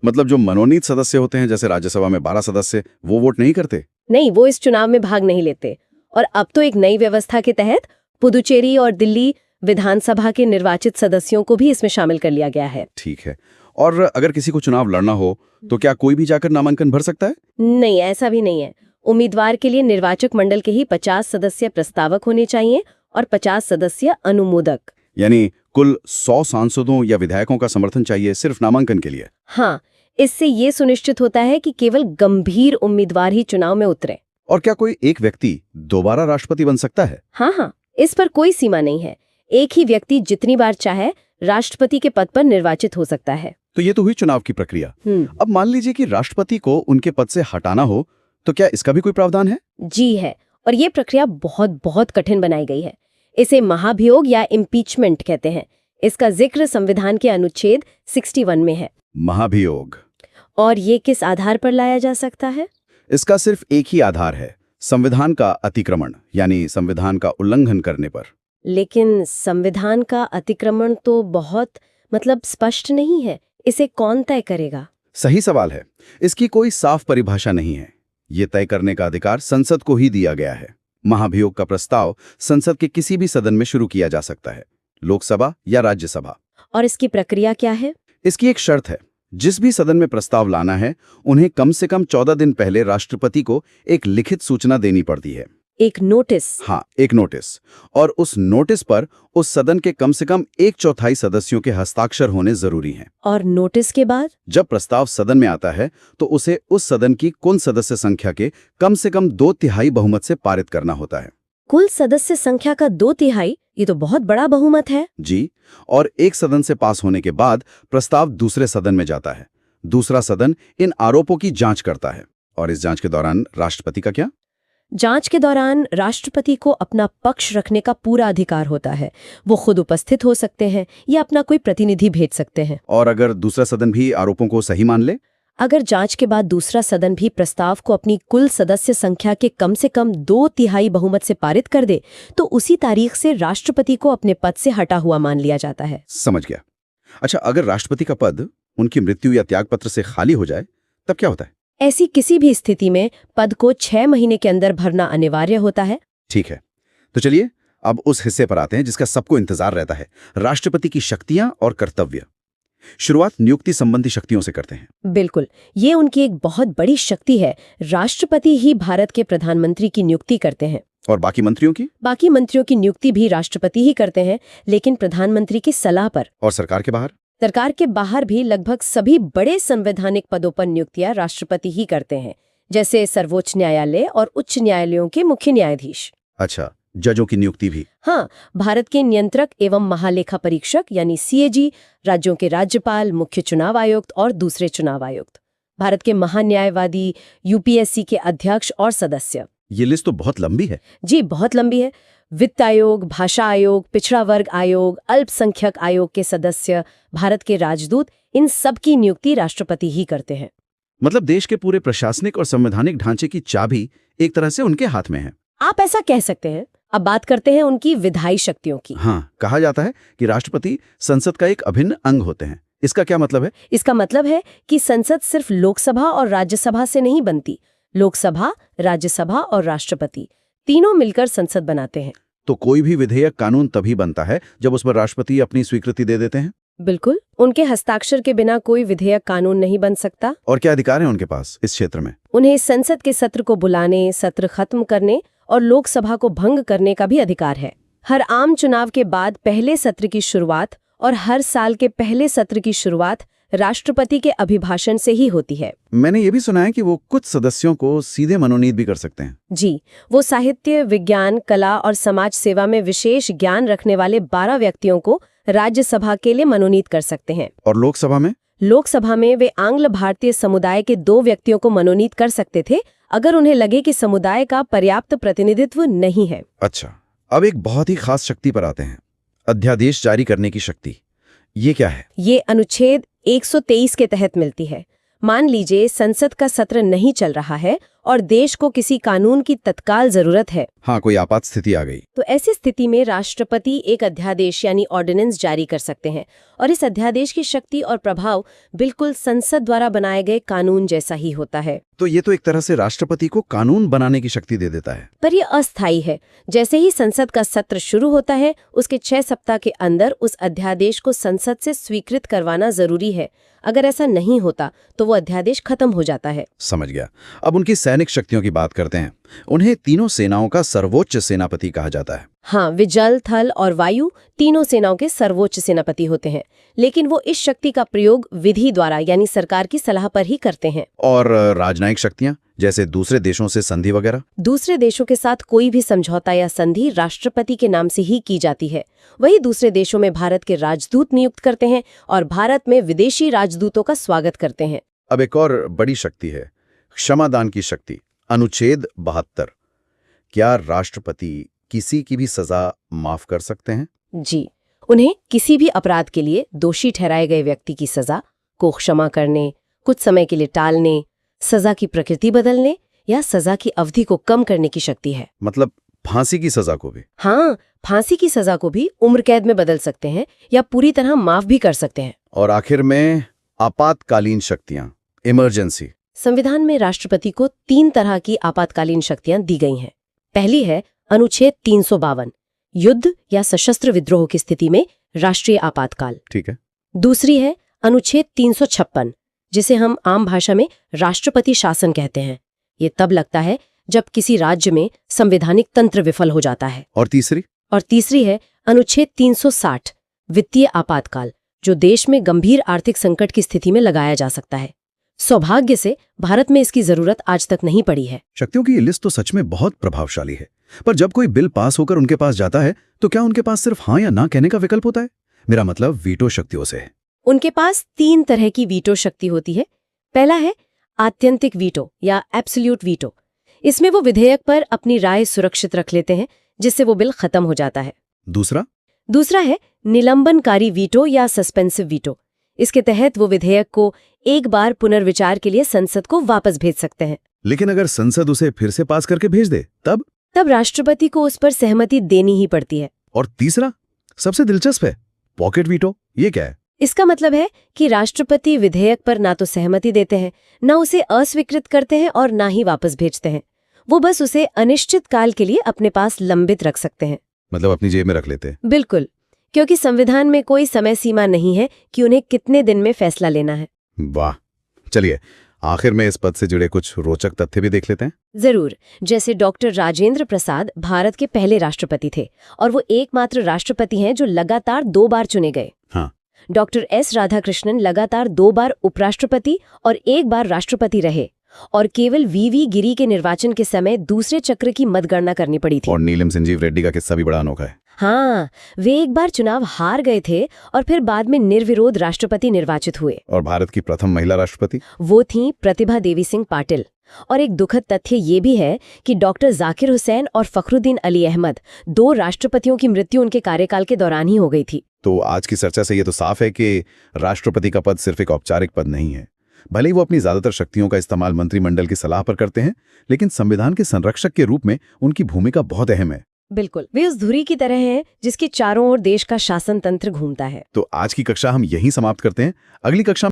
मतलब जो मनोनीत सदस्य होते हैं, जैसे राज्यसभा में 12 सदस्य, वो वोट नहीं करते? नहीं, वो इस चुनाव में भाग नहीं लेते। और अब तो एक नई व्यवस्था के तहत पुदुचेरी और दिल्ली विधानसभा के निर्वाचित सदस्यों को भी इसमें शामिल कर लिया गया है। ठीक है। और अगर किसी को चुनाव लड़ना हो तो क्या कोई भी जाकर नामांकन भर सकता है? नहीं, ऐसा भी नहीं है। उम्मीदवार के लिए निर्वाचक मंडल के ही 50 सदस्य प्रस्तावक होने चाहिए और 50 सदस्य अनुमोदक। यानी कुल 100 सांसदों या विधायकों का समर्थन चाहिए सिर्फ नामांकन के लिए। हाँ, इससे ये सुनिश्चित होता है कि केवल गंभीर उम्मीदवार ही चुनाव में उतरे। और क्या कोई एक व्यक्ति दोबारा राष्ट्रपति बन सकता है? हाँ, इस पर कोई सीमा नहीं है। एक ही व्यक्ति जितनी बार चाहे राष्ट्रपति के पद पर निर्वाचित हो सकता है। तो ये तो हुई चुनाव की प्रक्रिया। अब मान लीजिए कि राष्ट्रपति को उनके पद से हटाना हो, तो क्या इसका भी कोई प्रावधान है? जी है, और ये प्रक्रिया बहुत बहुत कठिन बनाई गई है। इसे महाभियोग या इम्पीचमेंट कहते हैं। इसका जिक्र संविधान के अनुच्छेद 61 में है। महाभियोग। और ये किस आधार पर लाया जा सकता है? इसका सिर्फ एक ही आधार है, संविधान का अतिक्रमण, यानी संविधान का उल्लंघन करने पर। लेकिन संविधान का अतिक्रमण तो बहुत स्पष्ट नहीं है। इसे कौन तय करेगा? सही सवाल है। इसकी कोई साफ परिभाषा नहीं है। ये तय करने का अधिकार संसद को ही दिया गया है। महाभियोग का प्रस्ताव संसद के किसी भी सदन में शुरू किया जा सकता है, लोकसभा या राज्यसभा। और इसकी प्रक्रिया क्या है? इसकी एक शर्त है, जिस भी सदन में प्रस्ताव लाना है उन्हें कम से कम 14 दिन पहले राष्ट्रपति को एक लिखित सूचना देनी पड़ती है। एक नोटिस? हाँ, एक नोटिस। और उस नोटिस पर उस सदन के कम से कम 1/4 सदस्यों के हस्ताक्षर होने जरूरी हैं। और नोटिस के बाद जब प्रस्ताव सदन में आता है तो उसे उस सदन की कुल सदस्य संख्या के कम से कम 2/3 बहुमत से पारित करना होता है। कुल सदस्य संख्या का 2/3? ये तो बहुत बड़ा बहुमत है। जी। और एक सदन से पास होने के बाद प्रस्ताव दूसरे सदन में जाता है। दूसरा सदन इन आरोपों की जांच करता है। और इस जांच के दौरान राष्ट्रपति का क्या? जांच के दौरान राष्ट्रपति को अपना पक्ष रखने का पूरा अधिकार होता है। वो खुद उपस्थित हो सकते हैं या अपना कोई प्रतिनिधि भेज सकते हैं। और अगर दूसरा सदन भी आरोपों को सही मान ले? अगर जांच के बाद दूसरा सदन भी प्रस्ताव को अपनी कुल सदस्य संख्या के कम से कम 2/3 बहुमत से पारित कर दे तो उसी तारीख से राष्ट्रपति को अपने पद से हटा हुआ मान लिया जाता है। समझ गया। अच्छा, अगर राष्ट्रपति का पद उनकी मृत्यु या त्यागपत्र से खाली हो जाए तब क्या होता है? ऐसी किसी भी स्थिति में पद को 6 महीने के अंदर भरना अनिवार्य होता है। ठीक है, तो चलिए अब उस हिस्से पर आते हैं जिसका सबको इंतजार रहता है, राष्ट्रपति की शक्तियां और कर्तव्य। शुरुआत नियुक्ति संबंधी शक्तियों से करते हैं। बिल्कुल, ये उनकी एक बहुत बड़ी शक्ति है। राष्ट्रपति ही भारत के प्रधानमंत्री की नियुक्ति करते हैं। और बाकी मंत्रियों की? बाकी मंत्रियों की नियुक्ति भी राष्ट्रपति ही करते हैं, लेकिन प्रधानमंत्री की सलाह पर। और सरकार के बाहर? सरकार के बाहर भी लगभग सभी बड़े संवैधानिक पदों पर नियुक्तियां राष्ट्रपति ही करते हैं, जैसे सर्वोच्च न्यायालय और उच्च न्यायालयों के मुख्य न्यायाधीश। अच्छा, जजों की नियुक्ति भी? हाँ, भारत के नियंत्रक एवं महालेखा परीक्षक यानी सीएजी, राज्यों के राज्यपाल, मुख्य चुनाव आयुक्त और दूसरे चुनाव आयुक्त, भारत के महान्यायवादी, यूपीएससी के अध्यक्ष और सदस्य। ये लिस्ट तो बहुत लंबी है। जी, बहुत लंबी है। वित्त आयोग, भाषा आयोग, पिछड़ा वर्ग आयोग, अल्पसंख्यक आयोग के सदस्य, भारत के राजदूत, इन सब की नियुक्ति राष्ट्रपति ही करते हैं। मतलब देश के पूरे प्रशासनिक और संवैधानिक ढांचे की चाबी एक तरह से उनके हाथ में है। आप ऐसा कह सकते हैं। अब बात करते हैं उनकी विधायी शक्तियों की। हाँ, कहा जाता है कि राष्ट्रपति संसद का एक अभिन्न अंग होते हैं। इसका क्या मतलब है? इसका मतलब है कि संसद सिर्फ लोकसभा और राज्यसभा से नहीं बनती। लोकसभा, राज्यसभा और राष्ट्रपति तीनों मिलकर संसद बनाते हैं। तो कोई भी विधेयक, कानून तभी बनता है जब उस पर राष्ट्रपति अपनी स्वीकृति दे देते हैं? बिल्कुल, उनके हस्ताक्षर के बिना कोई विधेयक, कानून नहीं बन सकता। और क्या अधिकार है उनके पास इस क्षेत्र में? उन्हें संसद के सत्र को बुलाने, सत्र खत्म करने और लोकसभा को भंग करने का भी अधिकार है। हर आम चुनाव के बाद पहले सत्र की शुरुआत और हर साल के पहले सत्र की शुरुआत राष्ट्रपति के अभिभाषण से ही होती है। मैंने ये भी सुना है कि वो कुछ सदस्यों को सीधे मनोनीत भी कर सकते हैं। जी, वो साहित्य, विज्ञान, कला और समाज सेवा में विशेष ज्ञान रखने वाले 12 व्यक्तियों को राज्यसभा के लिए मनोनीत कर सकते हैं। और लोकसभा में? लोकसभा में वे आंग्ल भारतीय समुदाय के 2 व्यक्तियों को मनोनीत कर सकते थे, अगर उन्हें लगे कि समुदाय का पर्याप्त प्रतिनिधित्व नहीं है। अच्छा, अब एक बहुत ही खास शक्ति पर आते हैं, अध्यादेश जारी करने की शक्ति। ये क्या है? ये अनुच्छेद 123 के तहत मिलती है। मान लीजिए संसद का सत्र नहीं चल रहा है और देश को किसी कानून की तत्काल जरूरत है। हाँ, कोई आपात स्थिति आ गई। तो ऐसी स्थिति में राष्ट्रपति एक अध्यादेश यानी ऑर्डिनेंस जारी कर सकते हैं और इस अध्यादेश की शक्ति और प्रभाव बिल्कुल संसद द्वारा बनाए गए कानून जैसा ही होता है। तो ये तो एक तरह से राष्ट्रपति को कानून बनाने की शक्ति दे देता है। पर यह अस्थायी है। जैसे ही संसद का सत्र शुरू होता है, उसके 6 सप्ताह के अंदर उस अध्यादेश को संसद से स्वीकृत करवाना जरूरी है। अगर ऐसा नहीं होता तो वो अध्यादेश खत्म हो जाता है। समझ गया। अब उनकी सैनिक शक्तियों की बात करते हैं। उन्हें तीनों सेनाओं का सर्वोच्च सेनापति कहा जाता है। हाँ, वे जल, थल और वायु तीनों सेनाओं के सर्वोच्च सेनापति होते हैं, लेकिन वो इस शक्ति का प्रयोग विधि द्वारा यानी सरकार की सलाह पर ही करते हैं। और राजनयिक शक्तियां, जैसे दूसरे देशों से संधि वगैरह? दूसरे देशों के साथ कोई भी समझौता या संधि राष्ट्रपति के नाम से ही की जाती है। वही दूसरे देशों में भारत के राजदूत नियुक्त करते हैं और भारत में विदेशी राजदूतों का स्वागत करते हैं। अब एक और बड़ी शक्ति है, क्षमादान की शक्ति, अनुच्छेद 72। क्या राष्ट्रपति किसी की भी सजा माफ कर सकते हैं? जी, उन्हें किसी भी अपराध के लिए दोषी ठहराए गए व्यक्ति की सजा को क्षमा करने, कुछ समय के लिए टालने, सजा की प्रकृति बदलने या सजा की अवधि को कम करने की शक्ति है। मतलब फांसी की सजा को भी? हाँ, फांसी की सजा को भी उम्र कैद में बदल सकते हैं या पूरी तरह माफ भी कर सकते हैं। और आखिर में आपातकालीन शक्तियां, इमरजेंसी। संविधान में राष्ट्रपति को 3 तरह की आपातकालीन शक्तियां दी गई हैं। पहली है अनुच्छेद 352, युद्ध या सशस्त्र विद्रोह की स्थिति में राष्ट्रीय आपातकाल। ठीक है। दूसरी है अनुच्छेद 356, जिसे हम आम भाषा में राष्ट्रपति शासन कहते हैं। ये तब लगता है जब किसी राज्य में संवैधानिक तंत्र विफल हो जाता है। और तीसरी है अनुच्छेद 360, वित्तीय आपातकाल, जो देश में गंभीर आर्थिक संकट की स्थिति में लगाया जा सकता है। सौभाग्य से भारत में इसकी जरूरत आज तक नहीं पड़ी है। शक्तियों की ये लिस्ट तो सच में बहुत प्रभावशाली है, पर जब कोई बिल पास होकर उनके पास जाता है तो क्या उनके पास सिर्फ हाँ या ना कहने का विकल्प होता है? मेरा मतलब वीटो शक्तियों से है। उनके पास 3 तरह की वीटो शक्ति होती है। पहला है आत्यंतिक वीटो या एब्सोल्यूट वीटो। इसमें वो विधेयक पर अपनी राय सुरक्षित रख लेते हैं, जिससे वो बिल खत्म हो जाता है। दूसरा है निलंबनकारी वीटो या सस्पेंसिव वीटो। इसके तहत वो विधेयक को एक बार पुनर्विचार के लिए संसद को वापस भेज सकते हैं। लेकिन अगर संसद उसे फिर से पास करके भेज दे तब राष्ट्रपति को उस पर सहमति देनी ही पड़ती है। और तीसरा सबसे दिलचस्प है पॉकेट वीटो। ये क्या है? इसका मतलब है कि राष्ट्रपति विधेयक पर ना तो सहमति देते हैं, ना उसे अस्वीकृत करते हैं और ना ही वापस भेजते हैं। वो बस उसे अनिश्चित काल के लिए अपने पास लंबित रख सकते हैं। मतलब अपनी जेब में रख लेते हैं। बिल्कुल, क्योंकि संविधान में कोई समय सीमा नहीं है कि उन्हें कितने दिन में फैसला लेना है। वाह, चलिए आखिर में इस पद से जुड़े कुछ रोचक तथ्य भी देख लेते हैं। जरूर। जैसे डॉक्टर राजेंद्र प्रसाद भारत के पहले राष्ट्रपति थे और वो एकमात्र राष्ट्रपति हैं जो लगातार 2 बार चुने गए। हाँ। डॉक्टर एस राधाकृष्णन लगातार 2 बार उपराष्ट्रपति और 1 बार राष्ट्रपति रहे और केवल वीवी गिरी के निर्वाचन के समय दूसरे चक्र की मतगणना करनी पड़ी थी। और नीलम संजीव रेड्डी का किस्सा भी बड़ा अनोखा है। हाँ, वे एक बार चुनाव हार गए थे और फिर बाद में निर्विरोध राष्ट्रपति निर्वाचित हुए। और भारत की प्रथम महिला राष्ट्रपति वो थीं प्रतिभा देवी सिंह पाटिल। और एक दुखद तथ्य ये भी है कि डॉक्टर जाकिर हुसैन और फखरुद्दीन अली अहमद 2 राष्ट्रपतियों की मृत्यु उनके कार्यकाल के दौरान ही हो गई थी। तो आज की चर्चा से ये तो साफ है कि राष्ट्रपति का पद सिर्फ एक औपचारिक पद नहीं है, भले ही वो अपनी ज्यादातर शक्तियों का इस्तेमाल मंत्रिमंडल की सलाह पर करते हैं, लेकिन संविधान के संरक्षक के रूप में उनकी भूमिका बहुत अहम है। बिल्कुल, वे उस धुरी की तरह हैं जिसके चारों ओर देश का शासन तंत्र घूमता है। तो आज की कक्षा हम यहीं समाप्त करते हैं। अगली कक्षा